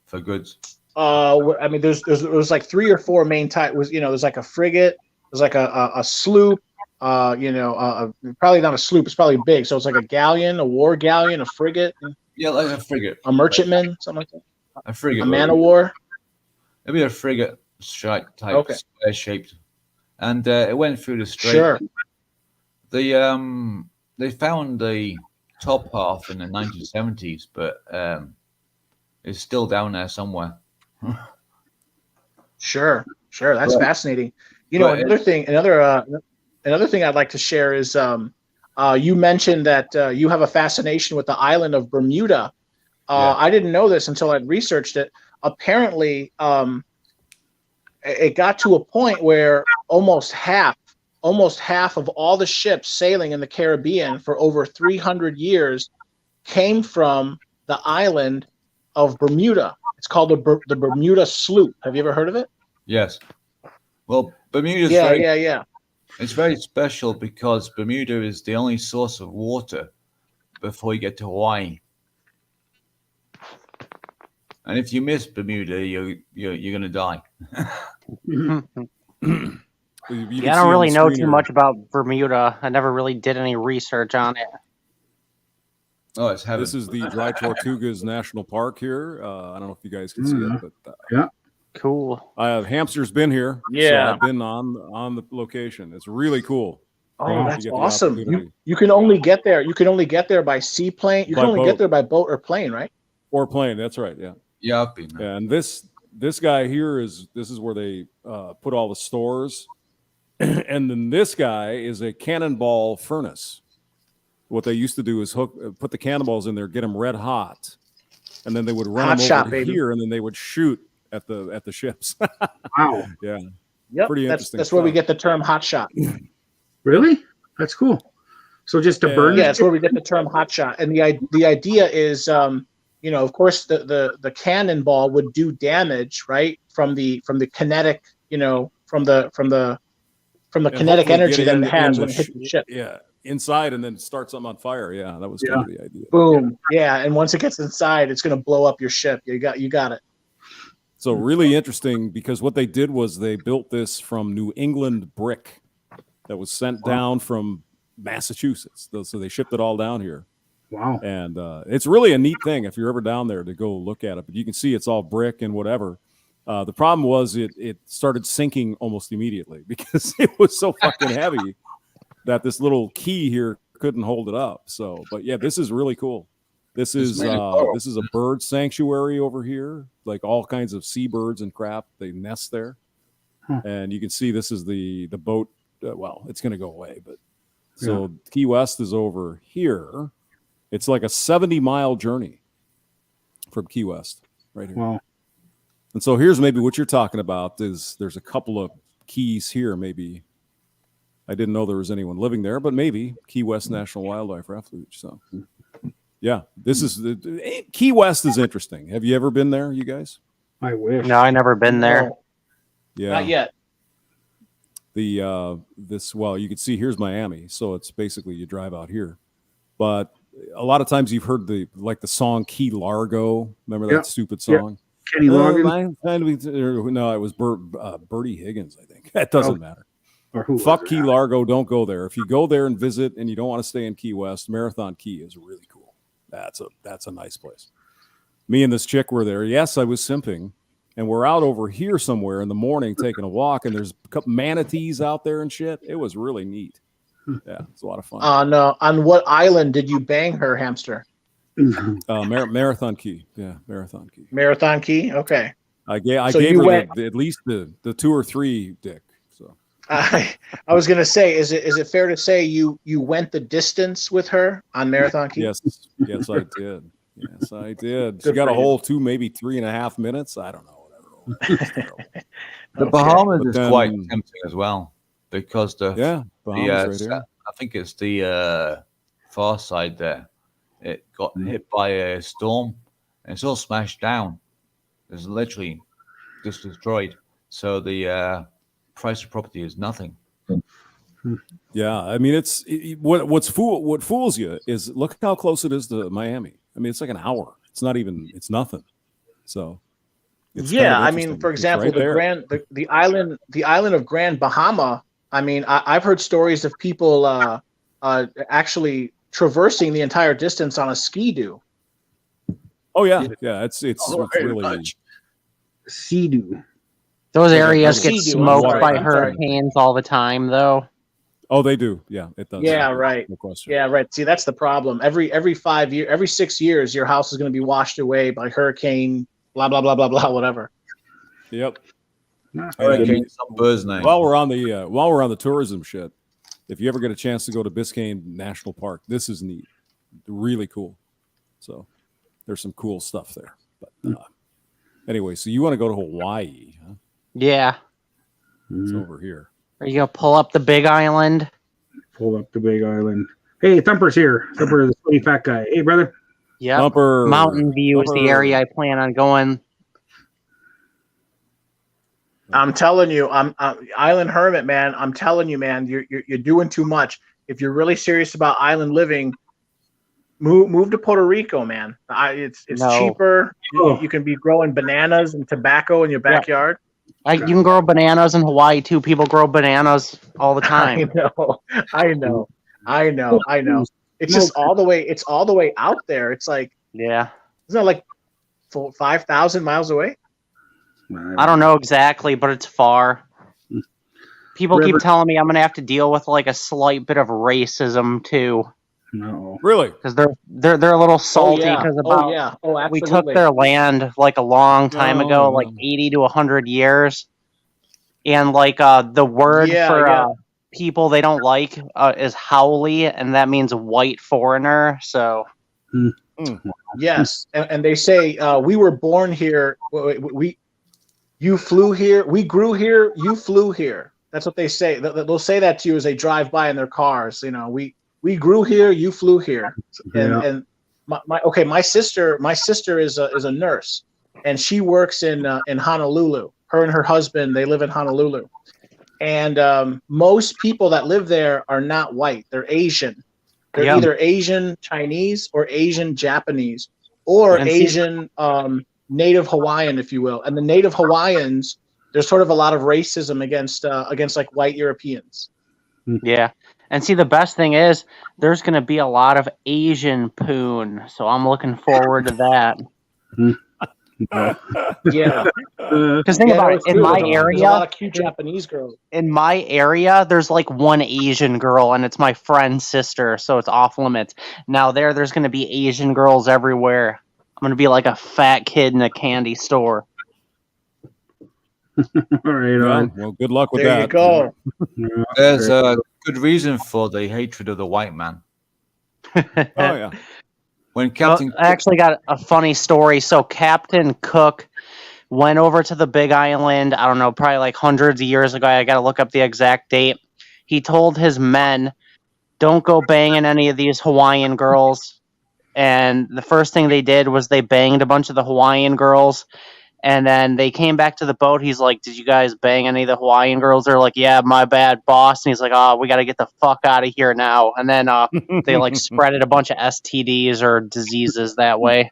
for goods. I mean, there was like 3 or 4 main types. There's like a frigate, there's like a sloop. Probably not a sloop. It's probably big. So it's like a galleon, a war galleon, a frigate. Yeah, like a frigate. A merchantman, something like that. A frigate. A man of war. Maybe a frigate type, square shaped, and it went through the strait. Sure. They found the top half in the 1970s, but it's still down there somewhere. Sure. That's fascinating. Another thing I'd like to share is you mentioned that you have a fascination with the island of Bermuda. I didn't know this until I'd researched it. Apparently, it got to a point where almost half of all the ships sailing in the Caribbean for over 300 years came from the island of Bermuda. It's called the Bermuda sloop. Have you ever heard of it? Yes. Well, Bermuda's It's very special because Bermuda is the only source of water before you get to Hawaii. And if you miss Bermuda, you're going to die. I don't really know too much about Bermuda. I never really did any research on it. Oh, it's heaven. This is the Dry Tortugas National Park here. I don't know if you guys can see it, but cool. Hamster's been here. Yeah, so I've been on the location. It's really cool. Oh, that's awesome. You can only get there. You can only get there by seaplane. You can only get there by boat or plane, right? Or plane. That's right. Yeah. Yeah, I've been there. Yeah, and this guy here is where they put all the stores, and then this guy is a cannonball furnace. What they used to do is put the cannonballs in there, get them red hot, and then they would run them over here, and then they would shoot at the ships. Wow. Yeah. Yep. Pretty interesting. That's where we get the term hot shot. Really? That's cool. So just to burn. Yeah, that's where we get the term hot shot, and the idea is of course, the cannonball would do damage, right, from the kinetic, from the kinetic energy that it has when it hits the ship. Yeah, inside and then start something on fire. Yeah, that was kind of the idea. Boom. Yeah, and once it gets inside, it's going to blow up your ship. You got it. So really interesting, because what they did was they built this from New England brick that was sent down from Massachusetts. So they shipped it all down here. Wow. And it's really a neat thing if you're ever down there to go look at it. But you can see it's all brick and whatever. The problem was it started sinking almost immediately because it was so fucking heavy that this little key here couldn't hold it up. So, but yeah, this is really cool. This is a bird sanctuary over here, like all kinds of seabirds and crap. They nest there, and you can see this is the boat. Well, it's going to go away, but so Key West is over here. It's like a 70-mile journey from Key West, right here. Wow. And so here's maybe what you're talking about is there's a couple of keys here. Maybe I didn't know there was anyone living there, but maybe Key West National Wildlife Refuge. So. Yeah, this is Key West is interesting. Have you ever been there, you guys? I wish. No, I never been there. No, Yeah, not yet. Well, you can see here's Miami, so it's basically you drive out here. But a lot of times you've heard the song Key Largo. Remember that stupid song? Kenny Loggins? No, it was Bertie Higgins, I think. That doesn't matter. Or who? Fuck Key Largo, don't go there. If you go there and visit and you don't want to stay in Key West, Marathon Key is really cool. That's a nice place. Me and this chick were there. Yes, I was simping, and we're out over here somewhere in the morning taking a walk, and there's a couple manatees out there and shit. It was really neat. Yeah, it's a lot of fun. On what island did you bang her, hamster? Marathon Key. Yeah, Marathon Key. Marathon Key. Okay. I gave her at least the 2 or 3 dick. So I was gonna say, is it fair to say you went the distance with her on Marathon Key? Yes, I did. Yes, I did. She got a whole 2, maybe 3.5 minutes. I don't know. Whatever. The Bahamas is quite tempting as well, because Bahamas right here. I think it's the far side there. It got hit by a storm, and it's all smashed down. It's literally just destroyed. So the price of property is nothing. Yeah, I mean, what fools you is look how close it is to Miami. I mean, it's like an hour. It's nothing. So, I mean, for example, the island of Grand Bahama. I mean, I've heard stories of people actually traversing the entire distance on a ski-doo. Oh yeah, it's really Sea-doo. Those areas get smoked by hurricanes all the time, though. Oh, they do. Yeah, it does. Yeah, right. No question. Yeah, right. See, that's the problem. Every 6 years, your house is going to be washed away by hurricane. Blah blah blah blah blah. Whatever. Yep. While we're on the tourism shit, if you ever get a chance to go to Biscayne National Park, this is neat. Really cool. So there's some cool stuff there. But anyway, so you want to go to Hawaii, huh? Yeah. It's over here. Are you gonna pull up the Big Island? Pull up the Big Island. Hey, Thumper's here. Thumper, the skinny fat guy. Hey, brother. Yeah. Thumper. Mountain View is the area I plan on going. I'm telling you, I'm Island Hermit, man. I'm telling you, man, you're doing too much. If you're really serious about island living, move to Puerto Rico, man. It's cheaper. You can be growing bananas and tobacco in your backyard. You can grow bananas in Hawaii too. People grow bananas all the time. I know. It's just all the way out there. It's like, isn't it like 5,000 miles away? I don't know exactly, but it's far. People keep telling me I'm gonna have to deal with like a slight bit of racism too. No, really, because they're a little salty because we took their land like a long time ago, like 80 to 100 years, and like the word for people they don't like is haole, and that means white foreigner. So yes, and they say we were born here. You flew here. We grew here. You flew here. That's what they say. They'll say that to you as they drive by in their cars. You know, we grew here. You flew here. And my sister is a nurse, and she works in Honolulu. Her and her husband, they live in Honolulu, and most people that live there are not white. They're Asian. They're either Asian Chinese or Asian Japanese or Asian Native Hawaiian, if you will. And the Native Hawaiians, there's sort of a lot of racism against like white Europeans. Yeah. And see, the best thing is there's going to be a lot of Asian poon, so I'm looking forward to that. Yeah. Because think about it, in my area, there's a lot of cute Japanese girls. In my area, there's like one Asian girl, and it's my friend's sister, so it's off limits. Now there's going to be Asian girls everywhere. I'm going to be like a fat kid in a candy store. All right. Well, good luck with there that. There you go. There's a good reason for the hatred of the white man. Oh yeah. When Captain, I actually got a funny story. So Captain Cook went over to the Big Island. I don't know, probably like hundreds of years ago. I got to look up the exact date. He told his men, "Don't go banging any of these Hawaiian girls." And the first thing they did was they banged a bunch of the Hawaiian girls. And then they came back to the boat. He's like, "Did you guys bang any of the Hawaiian girls?" They're like, "Yeah, my bad, boss." And he's like, "Oh, we got to get the fuck out of here now." And then they like spreaded a bunch of STDs or diseases that way.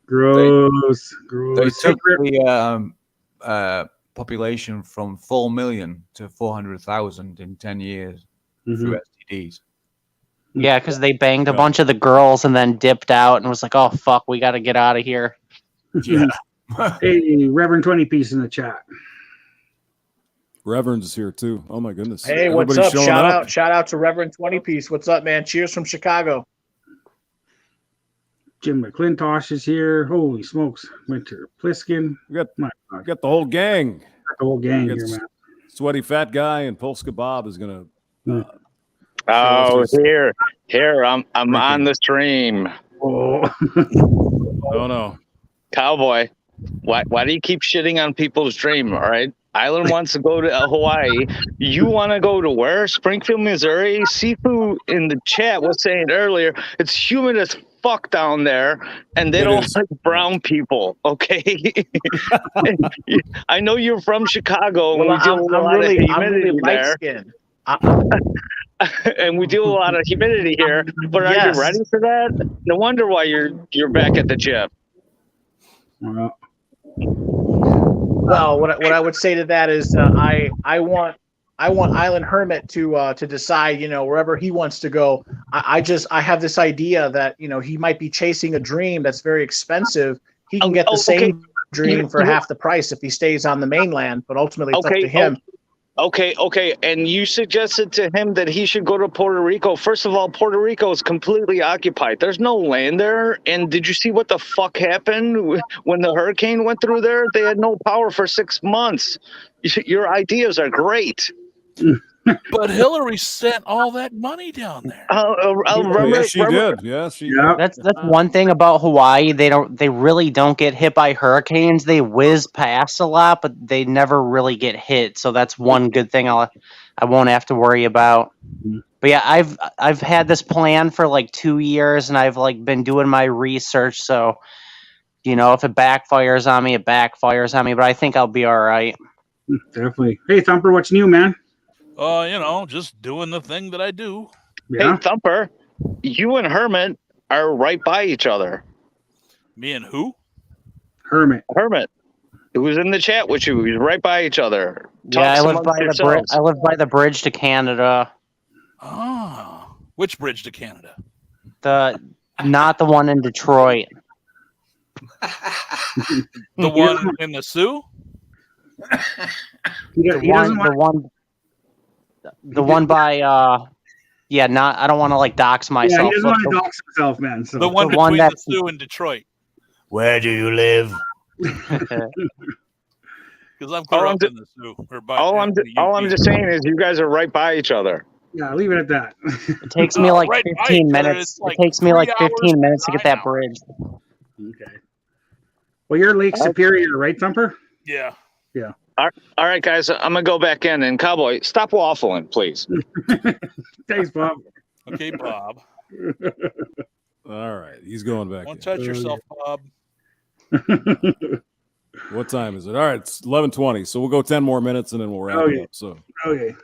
Gross. They took the population from 4 million to 400,000 in 10 years through STDs. Yeah, because they banged a bunch of the girls and then dipped out and was like, "Oh, fuck, we got to get out of here." Yeah. Hey, Reverend 20 piece in the chat. Reverend's here too. Oh my goodness. Hey, what's up? Shout out to Reverend 20 piece. What's up, man? Cheers from Chicago. Jim McClintosh is here. Holy smokes. Winter Pliskin. We got the whole gang. Got the whole gang here, man. Sweaty Fat Guy and Polska Bob is gonna here. I'm on the stream. Oh. Oh no. Cowboy. Why do you keep shitting on people's dream? All right. Island wants to go to Hawaii. You want to go to where? Springfield, Missouri? Sifu in the chat was saying earlier, it's humid as fuck down there, and they don't like brown people. Okay. I know you're from Chicago. Well, and we deal with a lot of humidity there. And we deal with a lot of humidity here. But are you ready for that? No wonder why you're back at the gym. Well, what I would say to that is I want Island Hermit to decide, wherever he wants to go. I have this idea that, he might be chasing a dream that's very expensive. He can get the same dream for half the price if he stays on the mainland, but ultimately it's up to him. Okay. And you suggested to him that he should go to Puerto Rico. First of all, Puerto Rico is completely occupied. There's no land there. And did you see what the fuck happened when the hurricane went through there? They had no power for 6 months. Your ideas are great. But Hillary sent all that money down there. Yes, she did. Yeah, she did. That's one thing about Hawaii. They really don't get hit by hurricanes. They whiz past a lot, but they never really get hit. So that's one good thing I won't have to worry about. But yeah, I've had this plan for like 2 years, and I've like been doing my research. So if it backfires on me, it backfires on me. But I think I'll be all right. Definitely. Hey, Thumper, what's new, man? Just doing the thing that I do. Yeah. Hey, Thumper, you and Hermit are right by each other. Me and who? Hermit. It was in the chat with you. He's right by each other. I live by the bridge to Canada. Oh, which bridge to Canada? Not the one in Detroit. The one in the Sioux? The one by I don't want to like dox myself. Yeah, he doesn't want to dox himself, man. So. The one between the Sioux and Detroit. Where do you live? Because I'm clear up in the Sioux. All I'm just saying is you guys are right by each other. Yeah, leave it at that. It takes me like 15 minutes. It takes me like 15 minutes to get that bridge. Okay. Well, you're Lake Superior, right, Thumper? Yeah. Yeah. All right, guys, I'm gonna go back in. And Cowboy, stop waffling, please. Thanks, Bob. Okay, Bob. All right, he's going back. Don't touch yourself, Bob. What time is it? All right, it's 11:20. So we'll go 10 more minutes and then we'll wrap it up. So okay.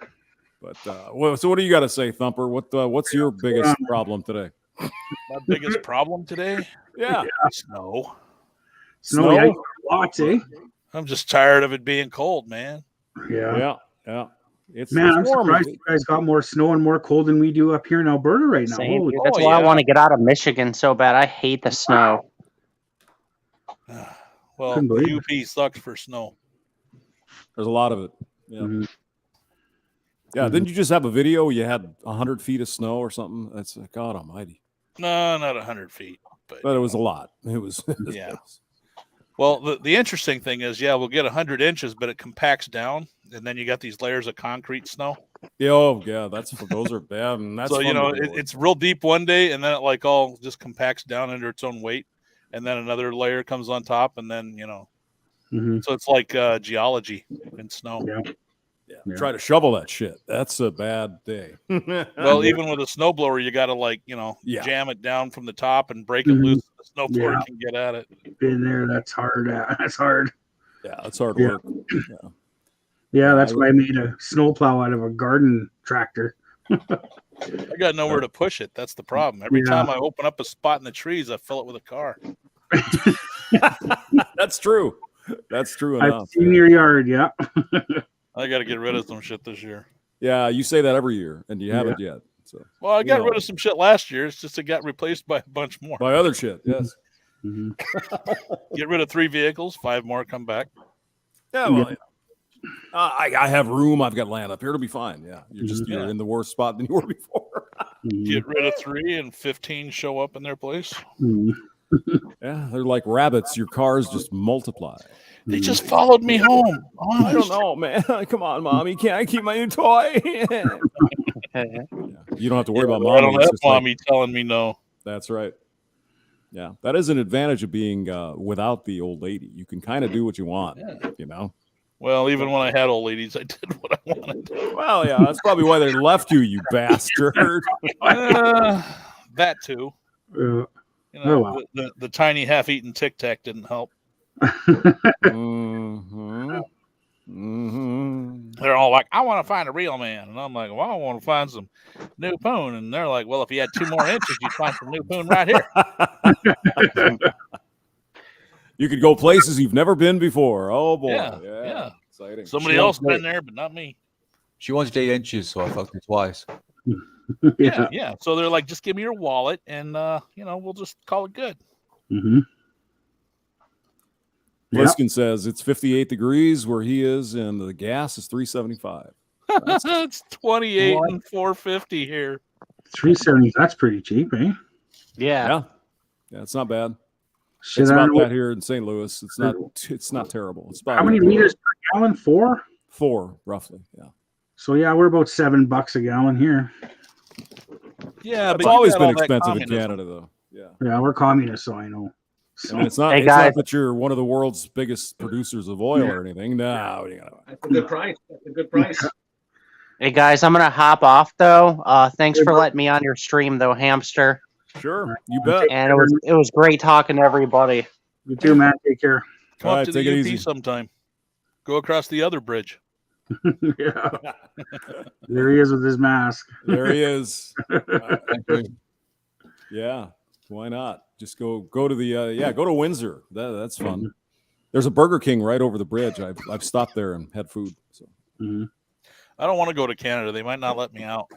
But so what do you got to say, Thumper? What's your biggest problem today? My biggest problem today? Yeah. Snow. Yeah, lots, eh? I'm just tired of it being cold, man. Yeah. It's I'm warm. surprised you guys got more snow and more cold than we do up here in Alberta right now. Same, dude. That's why I want to get out of Michigan so bad. I hate the snow. Well, the UP sucks for snow. There's a lot of it. Yeah. Yeah. Didn't you just have a video? You had 100 feet of snow or something? That's God Almighty. No, not 100 feet. But it was a lot. It was. Yeah. Well, the interesting thing is, we'll get 100 inches, but it compacts down, and then you got these layers of concrete snow. Yeah, those are bad, and that's so it's real deep one day, and then it all just compacts down under its own weight, and then another layer comes on top, and then so it's like geology in snow. Yeah. Try to shovel that shit. That's a bad day. Well, even with a snowblower, you got to jam it down from the top and break it loose. The snowblower can get at it. Been there. That's hard. That's hard. Yeah, that's hard work. Yeah, that's why I made a snowplow out of a garden tractor. I got nowhere to push it. That's the problem. Every time I open up a spot in the trees, I fill it with a car. That's true. That's true enough. I've seen your yard. Yeah. I got to get rid of some shit this year. Yeah, you say that every year, and you haven't yet. So. Well, I got rid of some shit last year. It's just it got replaced by a bunch more. By other shit, yes. Get rid of 3 vehicles, 5 more come back. Yeah, well, I have room. I've got land up here. It'll be fine. Yeah, you're in the worse spot than you were before. Get rid of 3 and 15 show up in their place. Yeah, they're like rabbits. Your cars just multiply. They just followed me home. Oh, I don't know, man. Come on, Mommy. Can't I keep my new toy? You don't have to worry about Mommy. I don't have Mommy telling me no. That's right. Yeah, that is an advantage of being without the old lady. You can kind of do what you want, Well, even when I had old ladies, I did what I wanted. Well, yeah, that's probably why they left you, you bastard. That too. The tiny half-eaten Tic Tac didn't help. They're all like, I want to find a real man. And I'm like, well, I want to find some new poon. And they're like, well, if you had 2 more inches, you'd find some new poon right here. You could go places you've never been before. Oh, boy. Yeah. Exciting. Somebody else been there, but not me. She wanted 8 inches, so I fucked her twice. Yeah. So they're like, just give me your wallet and, we'll just call it good. Bliskin says it's 58 degrees where he is, and the gas is $3.75. It's 28 and $4.50 here. $3.70. That's pretty cheap, eh? Yeah, it's not bad. Shit, it's about that here in St. Louis. It's not terrible. It's about how many liters per gallon? 4? 4, roughly. Yeah. So we're about $7 a gallon here. Yeah, it's always been expensive in Canada, though. Yeah, we're communists, so I know. I mean, it's not that you're one of the world's biggest producers of oil or anything. No, that's a good price. That's a good price. Hey guys, I'm gonna hop off though. Thanks for letting me on your stream, though, Hamster. Sure, you bet. And it was great talking to everybody. You too, man. Take care. Come up to the UP sometime. Go across the other bridge. Yeah. There he is with his mask. There he is. Yeah. Why not? Just go to the go to Windsor. That's fun. There's a Burger King right over the bridge. I've stopped there and had food. So. I don't want to go to Canada. They might not let me out.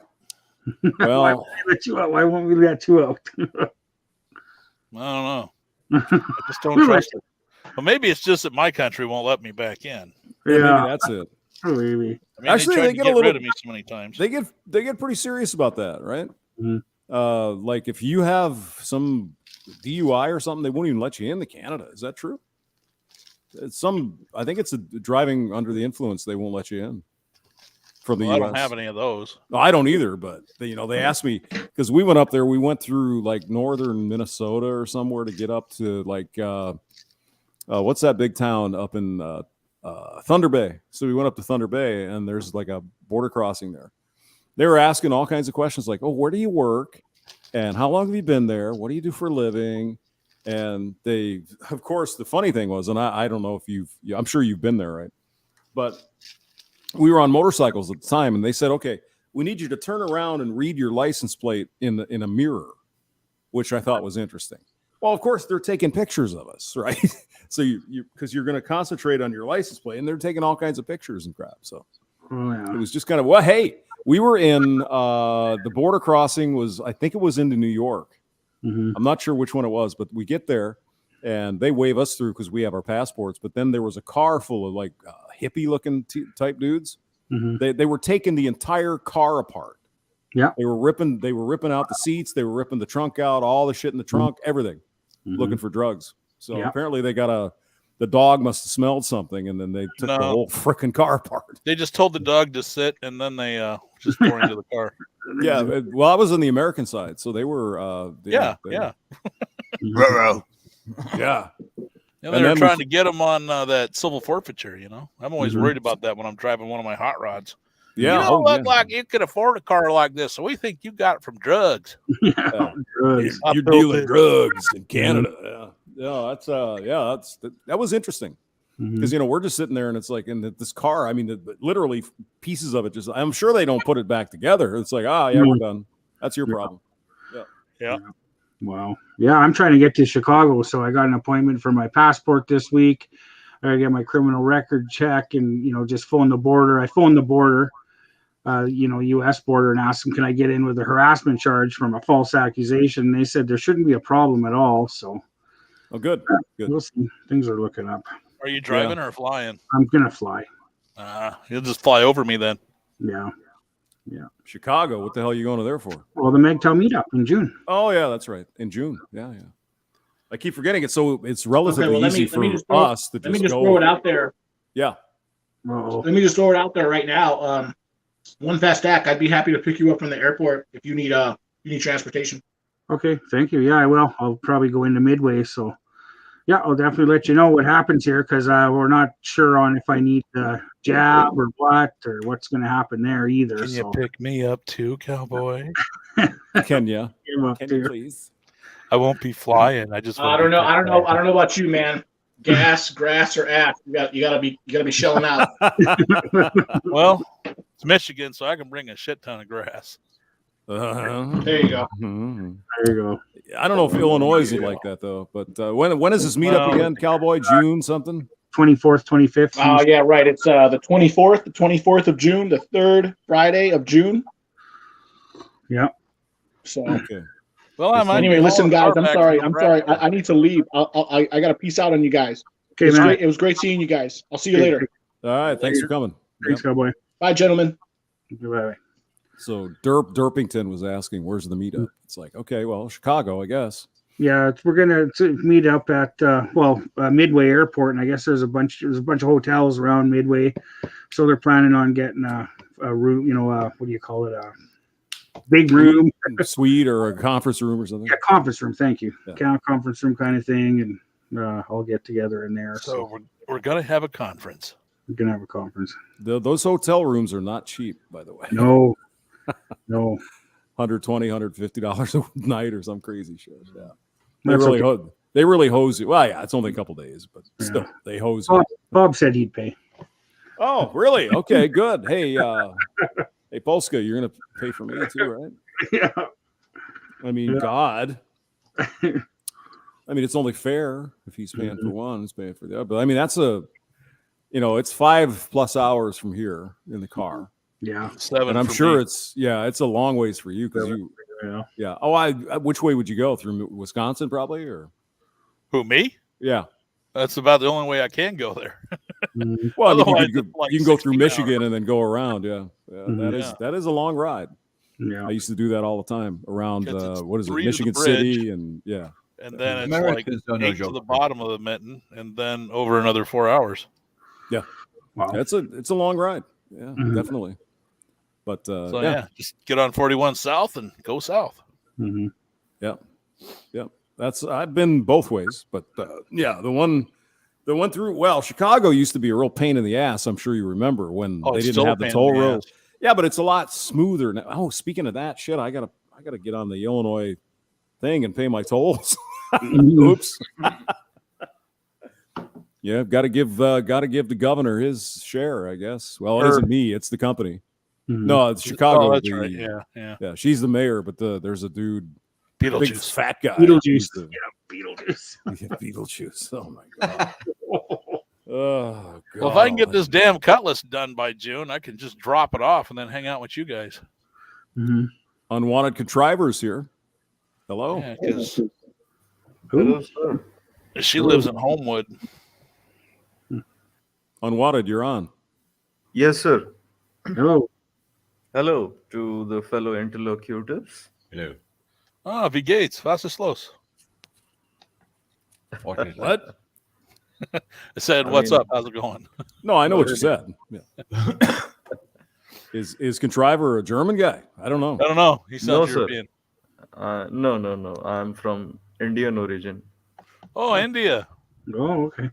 Well, why won't we let you out? I don't know. I just don't trust it. Well, maybe it's just that my country won't let me back in. Yeah, maybe that's it. Maybe. I mean, actually, they get rid of me so many times. They get pretty serious about that, right? Like if you have some DUI or something, they won't even let you into Canada. Is that true? I think it's a driving under the influence. They won't let you in from the US. I don't have any of those. No, I don't either. But they asked me because we went up there. We went through like northern Minnesota or somewhere to get up to like what's that big town up in Thunder Bay. So we went up to Thunder Bay, and there's like a border crossing there. They were asking all kinds of questions like, oh, where do you work? and how long have you been there? What do you do for a living? And they, of course, the funny thing was, and I don't know if I'm sure you've been there, right? But we were on motorcycles at the time, and they said, okay, we need you to turn around and read your license plate in a mirror, which I thought was interesting. Well, of course, they're taking pictures of us, right? So because you're going to concentrate on your license plate, and they're taking all kinds of pictures and crap. So it was just kind of, well, hey, we were in the border crossing I think it was into New York. Mm-hmm. I'm not sure which one it was, but we get there and they wave us through because we have our passports. But then there was a car full of like hippie looking type dudes. Mm-hmm. They were taking the entire car apart. Yeah, they were ripping out the seats. They were ripping the trunk out, all the shit in the trunk, everything, looking for drugs. So apparently they got the dog must have smelled something, and then they took the whole freaking car apart. They just told the dog to sit, and then they just tore into the car. Yeah, well, I was on the American side, so they were. Yeah. Yeah. And they were trying to get them on that civil forfeiture. You know, I'm always worried about that when I'm driving one of my hot rods. Yeah, you don't look like you could afford a car like this, so we think you got it from drugs. Drugs. You're dealing drugs in Canada. That was interesting because we're just sitting there and it's like in this car. I mean, literally pieces of it. Just I'm sure they don't put it back together. It's like, we're done. That's your problem. Yeah. Wow. Yeah, I'm trying to get to Chicago, so I got an appointment for my passport this week. I gotta get my criminal record check and just phone the border. I phoned the border. U.S. border and asked them, can I get in with a harassment charge from a false accusation? And they said there shouldn't be a problem at all. So, good. We'll see. Things are looking up. Are you driving or flying? I'm gonna fly. You'll just fly over me then. Yeah. Chicago. What the hell are you going to there for? Well, the MGTOW meetup in June. Oh yeah, that's right. In June. Yeah. I keep forgetting it. So it's relatively easy for us to just go. Let me just throw it out there. Yeah. Let me just throw it out there right now. One fast act. I'd be happy to pick you up from the airport if you need transportation. Okay, thank you. Yeah, I will. I'll probably go into Midway. So, yeah, I'll definitely let you know what happens here because we're not sure on if I need the jab or what's going to happen there either. Can you pick me up too, Cowboy? Can you? Can you please? I won't be flying. I just. I don't know. I don't know about you, man. Gas, grass, or app. You gotta be shelling out. Well, it's Michigan, so I can bring a shit ton of grass. There you go. There you go. I don't know if Illinois is like that though. But when is this meetup again, Cowboy? June something? 24th, 25th. Oh yeah, right. It's the 24th of June, the third Friday of June. Yeah. So okay. Well, anyway, listen, guys. I'm sorry. I need to leave. I got to peace out on you guys. Okay, man. It was great seeing you guys. I'll see you later. All right. Thanks for coming. Thanks, Cowboy. Bye, gentlemen. Bye. So Derpington was asking, "Where's the meetup?" It's like, okay, well, Chicago, I guess. Yeah, we're gonna meet up at Midway Airport, and I guess there's a bunch of hotels around Midway, so they're planning on getting a room. What do you call it? A big room, suite, or a conference room or something. Yeah, conference room. Thank you. Yeah. Conference room kind of thing, and I'll get together in there. So we're gonna have a conference. We're gonna have a conference. Those hotel rooms are not cheap, by the way. No. $120, $150 a night or some crazy shit. Yeah. That's They really hose you. Well, yeah, it's only a couple days, but still, they hose you. Bob said he'd pay. Oh, really? Okay, good. Hey, hey, Polska, you're gonna pay for me too, right? Yeah. I mean, God. I mean, it's only fair if he's paying for one, he's paying for the other. But I mean, that's it's 5+ hours from here in the car. Yeah, 7. And I'm sure it's a long ways for you because you. Yeah. Oh, which way would you go? Through Wisconsin, probably, or who, me? Yeah. That's about the only way I can go there. Well, you can go through Michigan and then go around. Yeah. That is a long ride. Yeah. I used to do that all the time around what is it, 3 to Michigan the bridge, City, and and then it's like 8 to the bottom of the mitten, and then over another 4 hours. Yeah. Wow. It's a long ride. Yeah, definitely. But just get on 41 south and go south. Mm-hmm. Yeah. I've been both ways, but the one through Chicago used to be a real pain in the ass. I'm sure you remember when they didn't have the toll road. Yeah, but it's a lot smoother now. Oh, speaking of that shit, I gotta get on the Illinois thing and pay my tolls. Oops. Yeah, got to give the governor his share, I guess. Well, it isn't me; it's the company. No, it's Chicago. Oh, that's right. Yeah. She's the mayor, but there's a dude, big Beetlejuice. fat guy. Beetlejuice. Beetlejuice. Beetlejuice. Oh my god. Oh god. Well, if I can get this damn cutlass done by June, I can just drop it off and then hang out with you guys. Unwanted contrivers here. Hello. Yeah, 'cause Hello, sir. she lives in Homewood. Unwanted, you're on. Yes, sir. Hello. Hello to the fellow interlocutors. Hello. Ah, V Gates, fastest los. What? I said, "What's up? How's it going?" No, I know what you said. Yeah. Is Contriver a German guy? I don't know. I don't know. He No, sounds sir. European. No. I'm from Indian origin. Oh, India. Oh, okay.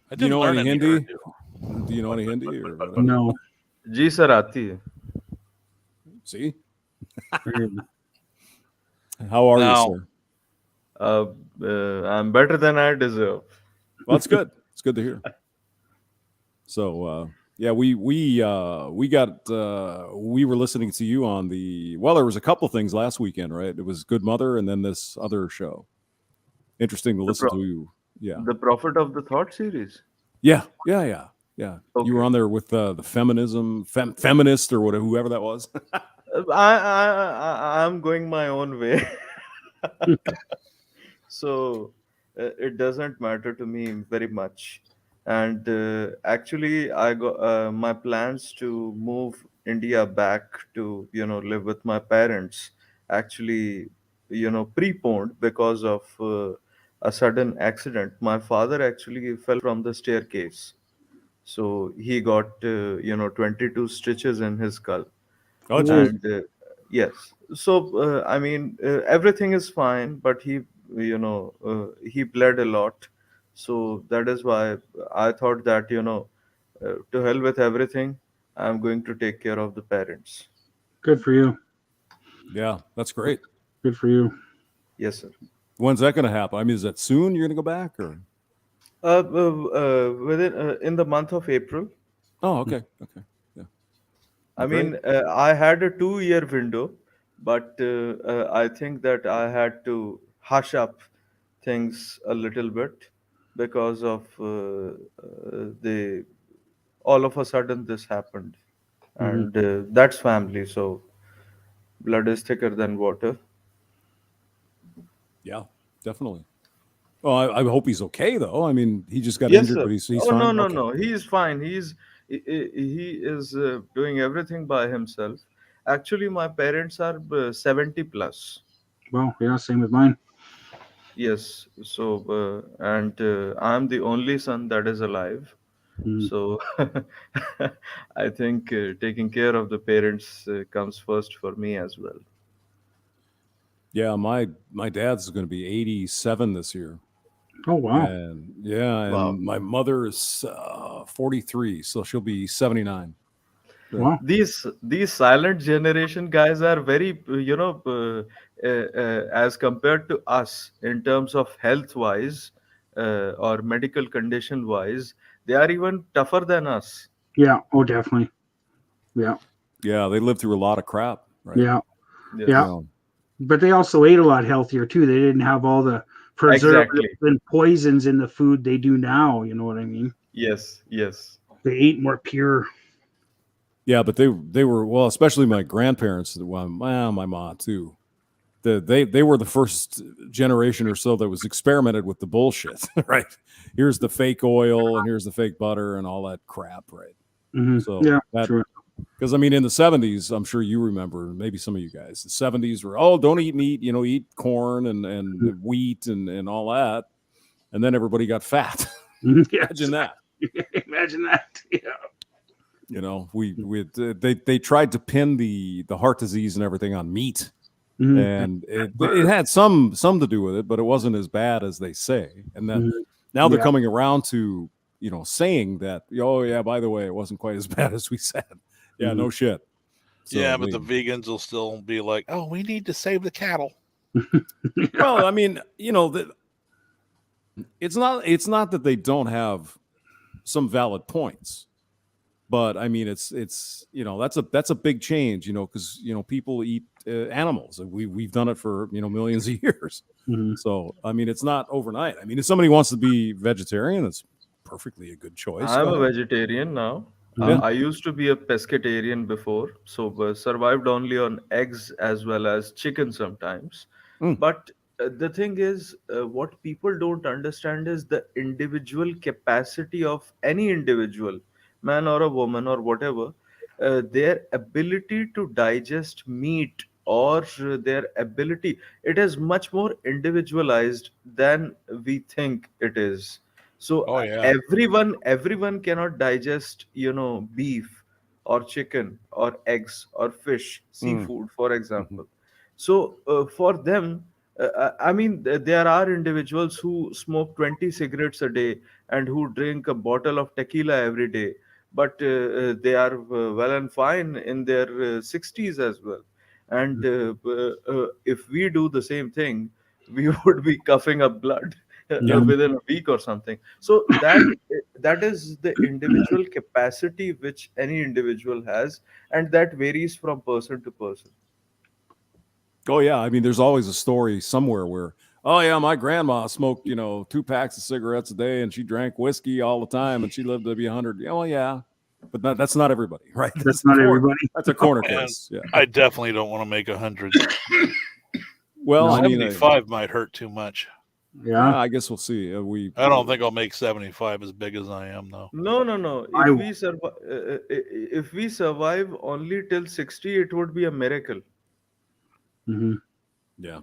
I Do you didn't know learn any any Hindi? Urdu. Do you know any Hindi? Or whatever? No. Ji sir, aati hai. See? How are Now- you, sir? I'm better than I deserve. Well, that's good. It's good to hear. So, yeah, we were listening to you on there was a couple things last weekend, right? It was Good Mother and then this other show. Interesting to listen to. Yeah. The Prophet of the Thought series. Yeah. Okay. You were on there with the feminism, feminist or whatever, whoever that was. I'm going my own way. So it doesn't matter to me very much. And actually, I got my plans to move India back to live with my parents. Actually, preponed because of a sudden accident. My father actually fell from the staircase, so he got 22 stitches in his skull. Oh, geez. And yes, so I mean everything is fine, but he he bled a lot, so that is why I thought that to hell with everything, I'm going to take care of the parents. Good for you. Yeah, that's great. Good for you. Yes, sir. When's that going to happen? I mean, is that soon you're going to go back or? Within in the month of April. Oh, okay. Yeah. I Great. mean, I had a 2-year window, but I think that I had to hush up things a little bit because of the all of a sudden this happened, and that's family. So blood is thicker than water. Yeah, definitely. Well, I hope he's okay though. I mean, he just got Yes, injured, sir. but he's Oh fine. no, Okay. no, he is fine. He is doing everything by himself. Actually, my parents are 70 plus. Well, yeah, same with mine. Yes. So and I'm the only son that is alive. So I think taking care of the parents comes first for me as well. Yeah, my dad's going to be 87 this year. Oh wow. And yeah, and Wow. my mother is 43, so she'll be 79. So- Wow. These silent generation guys are very as compared to us in terms of health wise or medical condition wise, they are even tougher than us. Yeah. Oh, definitely. Yeah. Yeah, they lived through a lot of crap, right? Yeah. Yes. Yeah. But they also ate a lot healthier too. They didn't have all the preservatives Exactly. and poisons in the food they do now. You know what I mean? Yes. They ate more pure. Yeah, but they were, well, especially my grandparents, well, my mom too. They were the first generation or so that was experimented with the bullshit, right? Here's the fake oil and here's the fake butter and all that crap, right? So Yeah, that, true. because I mean, in the 70s, I'm sure you remember, maybe some of you guys, the 70s were, oh, don't eat meat, eat corn and wheat and all that. And then everybody got fat. Imagine that. Imagine that. Yeah. They tried to pin the heart disease and everything on meat. Mhm. And it had some to do with it, but it wasn't as bad as they say. And then now they're Yeah. coming around to, saying that, oh yeah, by the way, it wasn't quite as bad as we said. Yeah, no shit. So, yeah, I but the mean, vegans will still be like, "Oh, we need to save the cattle." Well, I mean, it's not that they don't have some valid points, but I mean, it's that's a big change, because people eat animals, and we've done it for millions of years. Mm-hmm. So I mean, it's not overnight. I mean, if somebody wants to be vegetarian, it's perfectly a good choice. I'm a vegetarian now. I used to be a pescatarian before, so survived only on eggs as well as chicken sometimes. But the thing is, what people don't understand is the individual capacity of any individual, man or a woman or whatever, their ability to digest meat or their ability, it is much more individualized than we think it is. So Oh, yeah. everyone cannot digest beef or chicken or eggs or fish, seafood, for example. So for them, I mean, there are individuals who smoke 20 cigarettes a day and who drink a bottle of tequila every day, but they are well and fine in their 60s as well. And if we do the same thing, we would be coughing up blood within a week or something. So that is the individual capacity which any individual has, and that varies from person to person. Oh yeah, I mean, there's always a story somewhere where, oh yeah, my grandma smoked 2 packs of cigarettes a day, and she drank whiskey all the time, and she lived to be 100. Yeah, well, yeah, but that's not everybody, right? That's not everybody. That's a corner And case. Yeah. I definitely don't want to make 100. Well, I mean, 75 might hurt too much. Yeah, I guess we'll see. I don't think I'll make 75 as big as I am, though. No. If we survive only till 60, it would be a miracle. Mm-hmm. Yeah.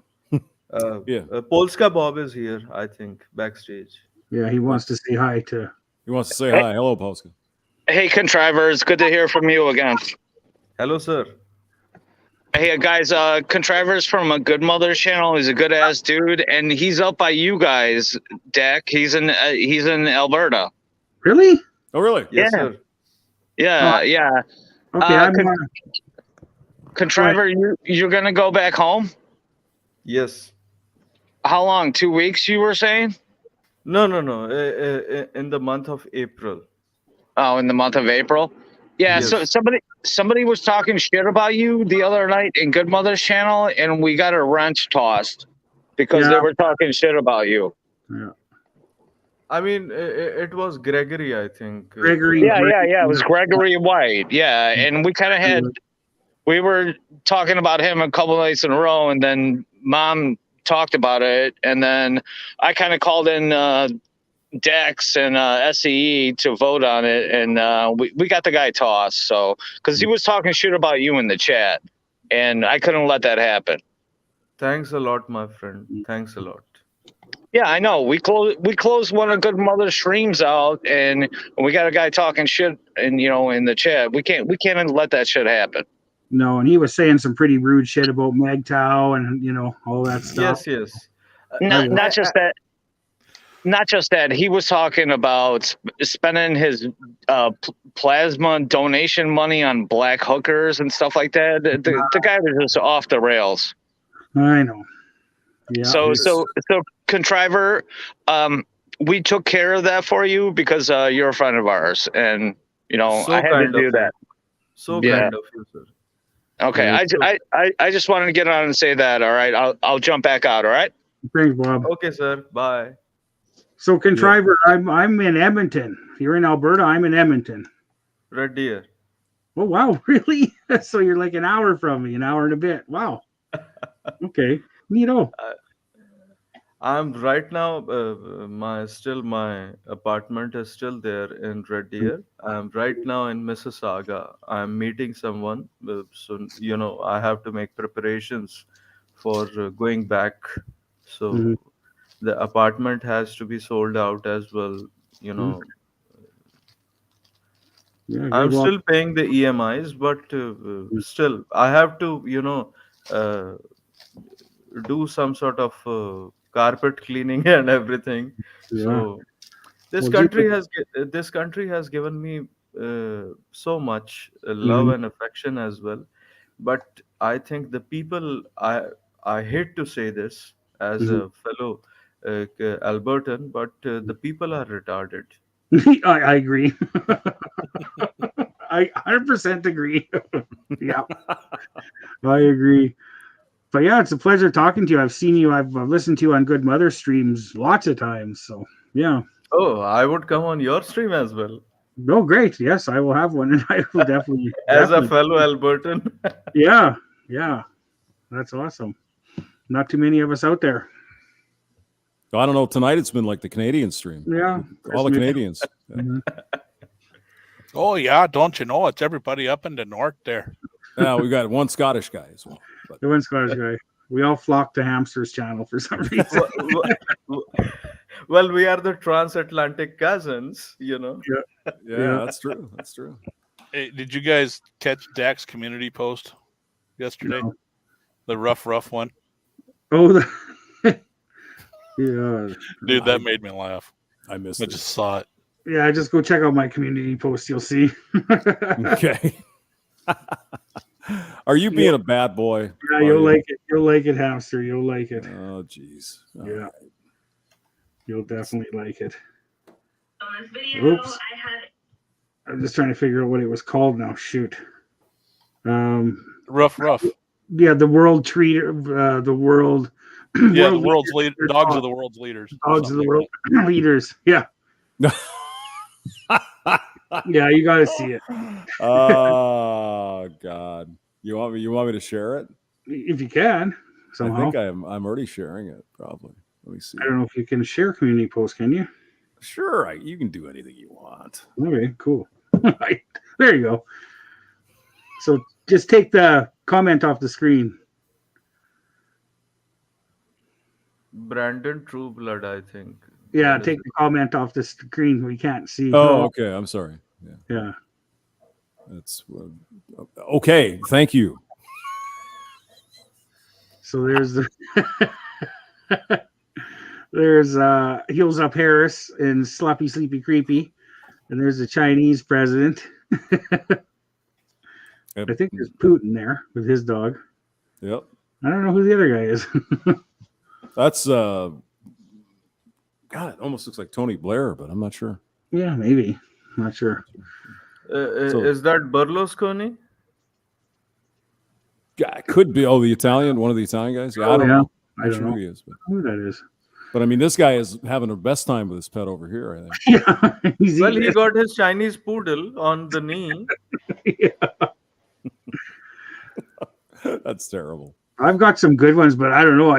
Polska Bob is here, I think, backstage. Yeah, he wants to say hi to. He wants to say hi. Hello, Polska. Hey, Contrivers, good to hear from you again. Hello, sir. Hey, guys, Contrivers from a Good Mother's channel. He's a good ass dude, and he's up by you guys, Dak. He's in Alberta. Really? Oh, really? Yes, yeah. sir. Yeah, yeah. Okay, Contriver, you're gonna go back home? Yes. How long? 2 weeks? You were saying? No. In the month of April. Oh, in the month of April? Yeah. Yes. So somebody was talking shit about you the other night in Good Mother's channel, and we got a wrench tossed because they were talking shit about you. Yeah. I mean, it was Gregory, I think. Gregory. Yeah. It was Gregory White. Yeah, and we kind of we were talking about him a couple nights in a row, and then Mom talked about it, and then I kind of called in Dex and SEE to vote on it, and we got the guy tossed. So because he was talking shit about you in the chat, and I couldn't let that happen. Thanks a lot, my friend. Thanks a lot. Yeah, I know. We closed one of Good Mother streams out, and we got a guy talking shit, and in the chat. We can't let that shit happen. No, and he was saying some pretty rude shit about MGTOW and all that stuff. Yes. Not just that. Not just that. He was talking about spending his plasma donation money on black hookers and stuff like that. The guy was just off the rails. I know. Yeah. So Contriver, we took care of that for you because you're a friend of ours, and I had to do that. So kind of you, sir. Okay, I just wanted to get on and say that. All right, I'll jump back out. All right. Thanks, Bob. Okay, sir. Bye. So, Contriver, I'm in Edmonton. If you're in Alberta, I'm in Edmonton. Red Deer. Oh wow, really? So you're like an hour from me, an hour and a bit. Wow. Okay, neato. I'm right now. My apartment is still there in Red Deer. I'm right now in Mississauga. I'm meeting someone, so I have to make preparations for going back. So the apartment has to be sold out as well. Yeah, I'm still paying the EMIs, but still I have to do some sort of carpet cleaning and everything. Yeah. So this country has given me so much love and affection as well. But I think the people I hate to say this as a fellow Albertan, but the people are retarded. I agree. I 100% agree. Yeah, I agree. But yeah, it's a pleasure talking to you. I've seen you. I've listened to you on Good Mother streams lots of times. So yeah. Oh, I would come on your stream as well. Oh, great. Yes, I will have one, and I will definitely. As a definitely. fellow Albertan. Yeah, yeah, that's awesome. Not too many of us out there. I don't know. Tonight it's been like the Canadian stream. Yeah, all the Canadians. Mm-hmm. Oh yeah, don't you know? It's everybody up in the north there. Yeah, we got one Scottish guy as well. But... The one Scottish guy. We all flock to Hamster's channel for some reason. Well, we are the transatlantic cousins, you know. Yeah, that's true. That's true. Hey, did you guys catch Dak's community post yesterday? No. The rough one. Oh, yeah. Dude, that made me laugh. I missed I it. just saw it. Yeah, just go check out my community post. You'll see. Okay. Are you being a bad boy? Yeah, you'll like it. You'll like it, Hamster. You'll like it. Oh, jeez. Yeah. Right. You'll definitely like it. Oops. I'm just trying to figure out what it was called now. Shoot. Rough. Yeah, the world treater. The world. Yeah, the world's leader. Dogs are the world's leaders. Dogs are the world leaders. Yeah. Yeah, you got to see it. Oh God, you want me to share it? If you can, somehow. I think I'm already sharing it. Probably. Let me see. I don't know if you can share community posts. Can you? Sure, you can do anything you want. Okay, cool. There you go. So just take the comment off the screen. Brandon Trueblood, I think. Yeah, take the comment off the screen. We can't see. Oh, okay. I'm sorry. Yeah. That's okay. Thank you. So there's there's Heels Up Harris and Sloppy Sleepy Creepy, and there's the Chinese president. I think there's Putin there with his dog. Yep. I don't know who the other guy is. That's God, it almost looks like Tony Blair, but I'm not sure. Yeah, maybe. I'm not sure. Is that Berlusconi? Yeah, it could be. Oh, the Italian, one of the Italian guys. Yeah, I don't know. I don't know who he is, but who that is. But I mean, this guy is having the best time with his pet over here, I think. Yeah, well, he got his Chinese poodle on the knee. That's terrible. I've got some good ones, but I don't know.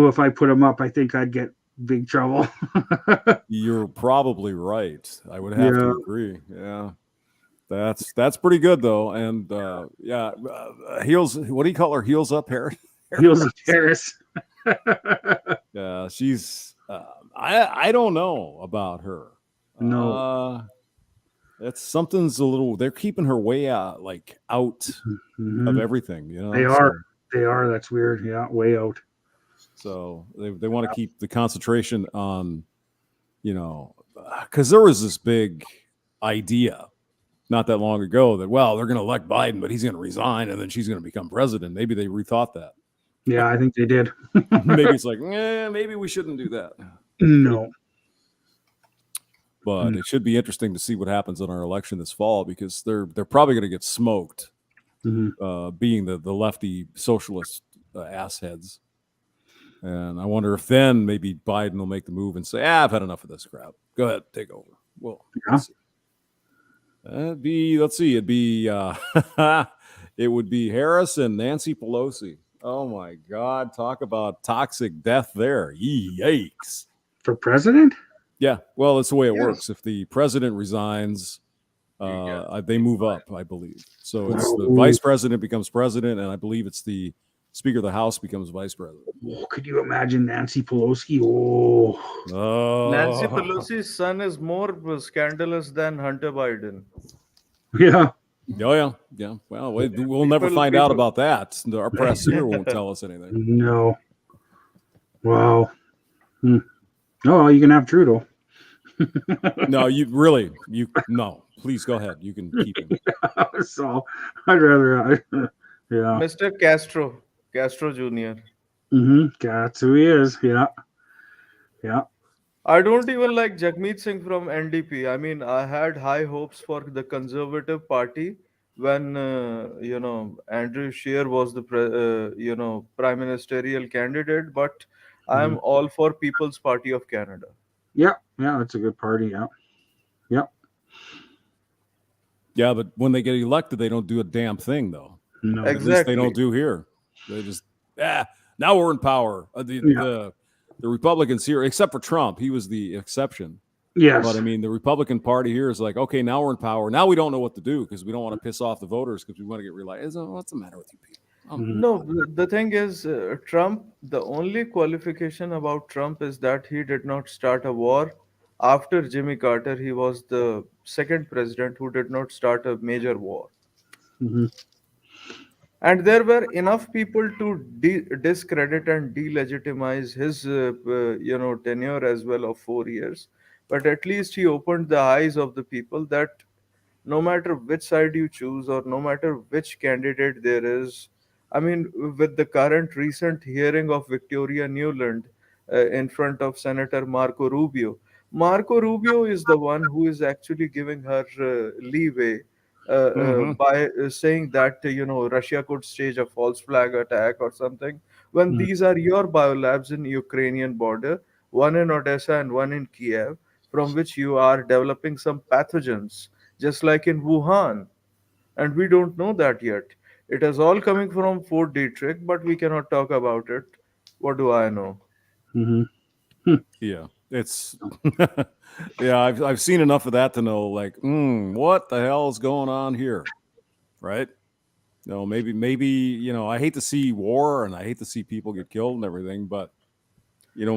If I put them up, I think I'd get big trouble. You're probably right. I would have to agree. Yeah. That's pretty good though. And Heels, what do you call her? Heels Up Harris? Heels Up Harris. Yeah, she's I don't know about her. No. Something's a little, they're keeping her way out of everything, you know. They are. That's weird. Yeah, way out. So they want to keep the concentration on, you know, because there was this big idea not that long ago that, well, they're going to elect Biden, but he's going to resign and then she's going to become president. Maybe they rethought that. Yeah, I think they did. Maybe it's like, maybe we shouldn't do that. No. But it should be interesting to see what happens in our election this fall, because they're probably going to get smoked, being the lefty socialist assheads. And I wonder if then maybe Biden will make the move and say, I've had enough of this crap. Go ahead, take over. Well, it'd be it would be Harris and Nancy Pelosi. Oh my God, talk about toxic death there. Yikes. For president? Yeah, well, that's the way it works. If the president resigns, they move up, I believe. So it's the vice president becomes president, and I believe it's the Speaker of the House becomes vice president. Oh, could you imagine Nancy Pelosi? Nancy Pelosi's son is more scandalous than Hunter Biden. Yeah. Oh, yeah. Well, we'll never find out about that. Our press here won't tell us anything. No. Wow. No, you can have Trudeau. No, please go ahead. You can keep him. So I'd rather, yeah. Mr. Castro Jr. That's who he is. Yeah. I don't even like Jagmeet Singh from NDP. I mean, I had high hopes for the Conservative Party when Andrew Scheer was the prime ministerial candidate. But I'm all for People's Party of Canada. Yeah, that's a good party. Yeah. Yeah, but when they get elected, they don't do a damn thing, though. No, at least they don't do here. They just now we're in power. The Republicans here, except for Trump, he was the exception. Yes. But I mean, the Republican Party here is like, okay, now we're in power. Now we don't know what to do because we don't want to piss off the voters because we want to get reelected. What's the matter with you people? No, the thing is, Trump, the only qualification about Trump is that he did not start a war. After Jimmy Carter, he was the second president who did not start a major war. And there were enough people to discredit and delegitimize his tenure as well of 4 years. But at least he opened the eyes of the people that no matter which side you choose or no matter which candidate there is, I mean, with the current recent hearing of Victoria Nuland in front of Senator Marco Rubio is the one who is actually giving her leeway by saying that Russia could stage a false flag attack or something when these are your biolabs in Ukrainian border, one in Odessa and one in Kiev, from which you are developing some pathogens, just like in Wuhan. And we don't know that yet. It is all coming from Fort Detrick, but we cannot talk about it. What do I know? Yeah, it's yeah. I've seen enough of that to know, like, what the hell is going on here, right? Maybe I hate to see war and I hate to see people get killed and everything, but maybe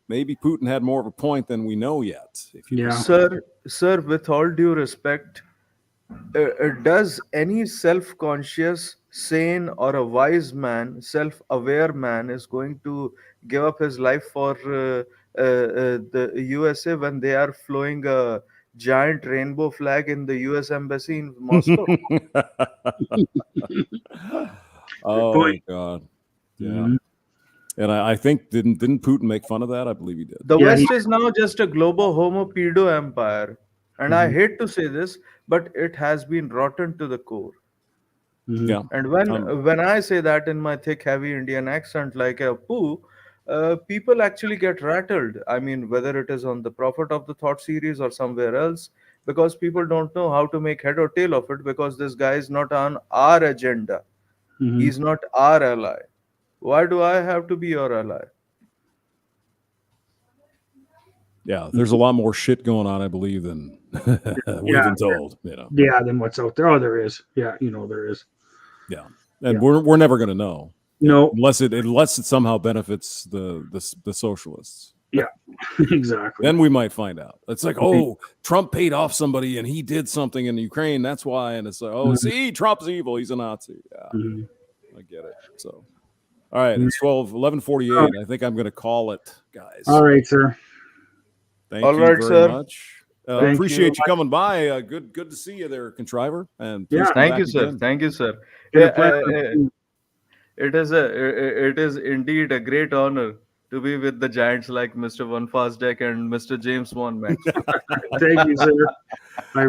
Putin had more of a point than we know yet. Sir, with all due respect, does any self-conscious, sane, or a wise man, self-aware man, is going to give up his life for the USA when they are flying a giant rainbow flag in the US embassy in Moscow? Oh God, yeah. And I think didn't Putin make fun of that? I believe he did. The West is now just a global homo pedo empire. And I hate to say this, but it has been rotten to the core. Yeah. And when I say that in my thick, heavy Indian accent, like a poo, people actually get rattled. I mean, whether it is on the Prophet of the Thought series or somewhere else, because people don't know how to make head or tail of it because this guy is not on our agenda. He's not our ally. Why do I have to be your ally? Yeah, there's a lot more shit going on, I believe, than we've been told. Yeah, than what's out there. Oh, there is. Yeah, there is. Yeah, and we're never going to know. No, unless it somehow benefits the socialists. Yeah, exactly. Then we might find out. It's like, Trump paid off somebody and he did something in Ukraine. That's why. And it's like, see, Trump's evil. He's a Nazi. Yeah, I get it. So, all right, it's 11:48. I think I'm going to call it, guys. All right, sir. Thank you very much. Appreciate you coming by. Good to see you there, Contriver. And thank you, sir. Thank you, sir. It is indeed a great honor to be with the giants like Mr. Van Fosdek and Mr. James Wan, man. Thank you, sir. I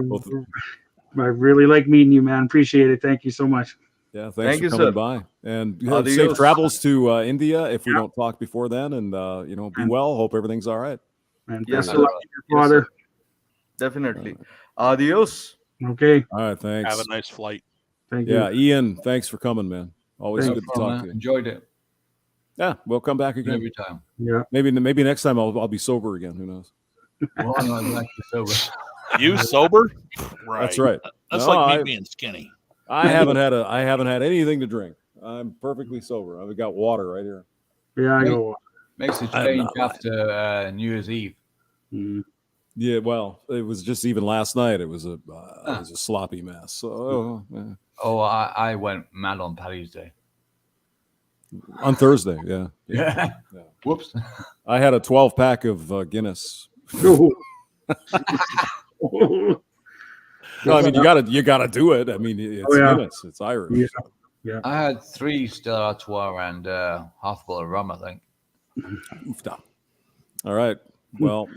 really like meeting you, man. Appreciate it. Thank you so much. Yeah, thanks for coming by. And safe travels to India if we don't talk before then. And be well. Hope everything's all right. And best of luck to your father. Definitely. Adios. Okay. All right. Thanks. Have a nice flight. Thank you. Yeah, Ian. Thanks for coming, man. Always good to talk to you. Enjoyed it. Yeah, we'll come back again every time. Yeah. Maybe next time I'll be sober again. Who knows? Well, I'm not sober. You sober? Right. That's right. That's like me being skinny. I haven't had anything to drink. I'm perfectly sober. I've got water right here. Yeah, I know. Makes a change after New Year's Eve. Mm-hmm. Yeah, well, it was just even last night. It was a sloppy mess. So, I went mad on Paddy's Day. On Thursday, yeah. Whoops. I had a 12-pack of Guinness. No, I mean you gotta do it. I mean it's Guinness. It's Irish. Yeah. Yeah. I had 3 Stella Artois and half a bottle of rum, I think. All right. Well,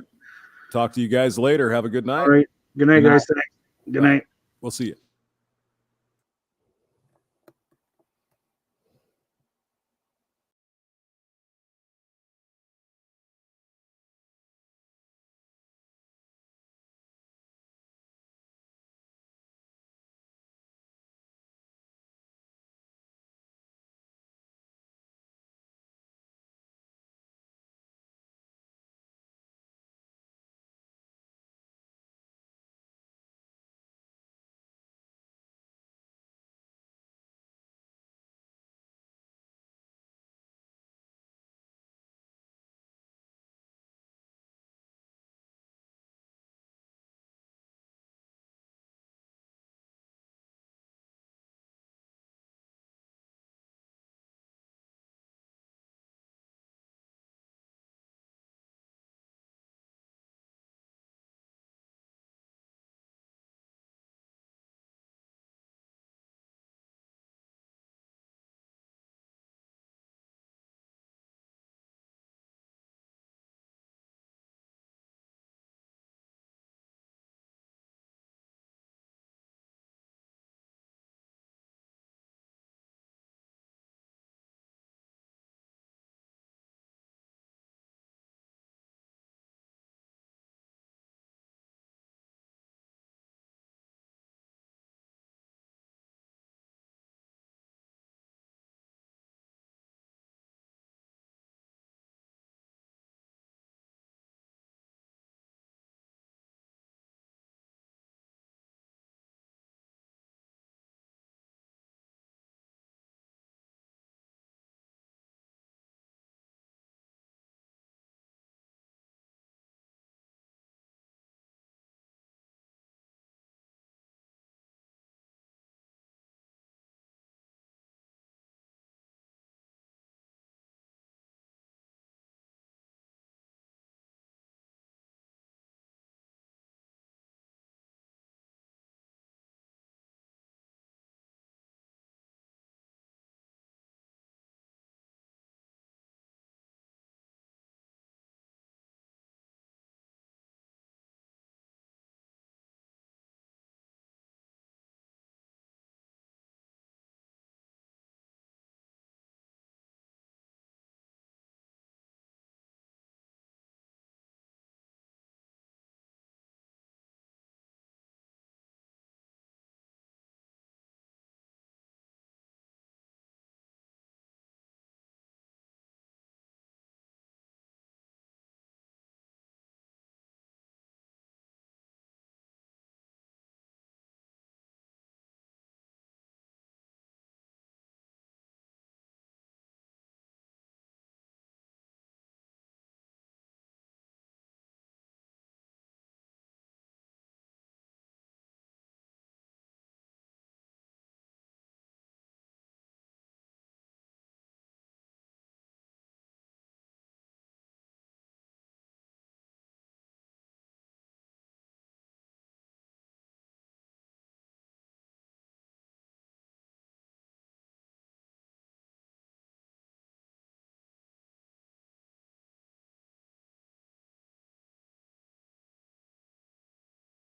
talk to you guys later. Have a good night. All right. Good night, guys. Thanks. Good night. We'll see you.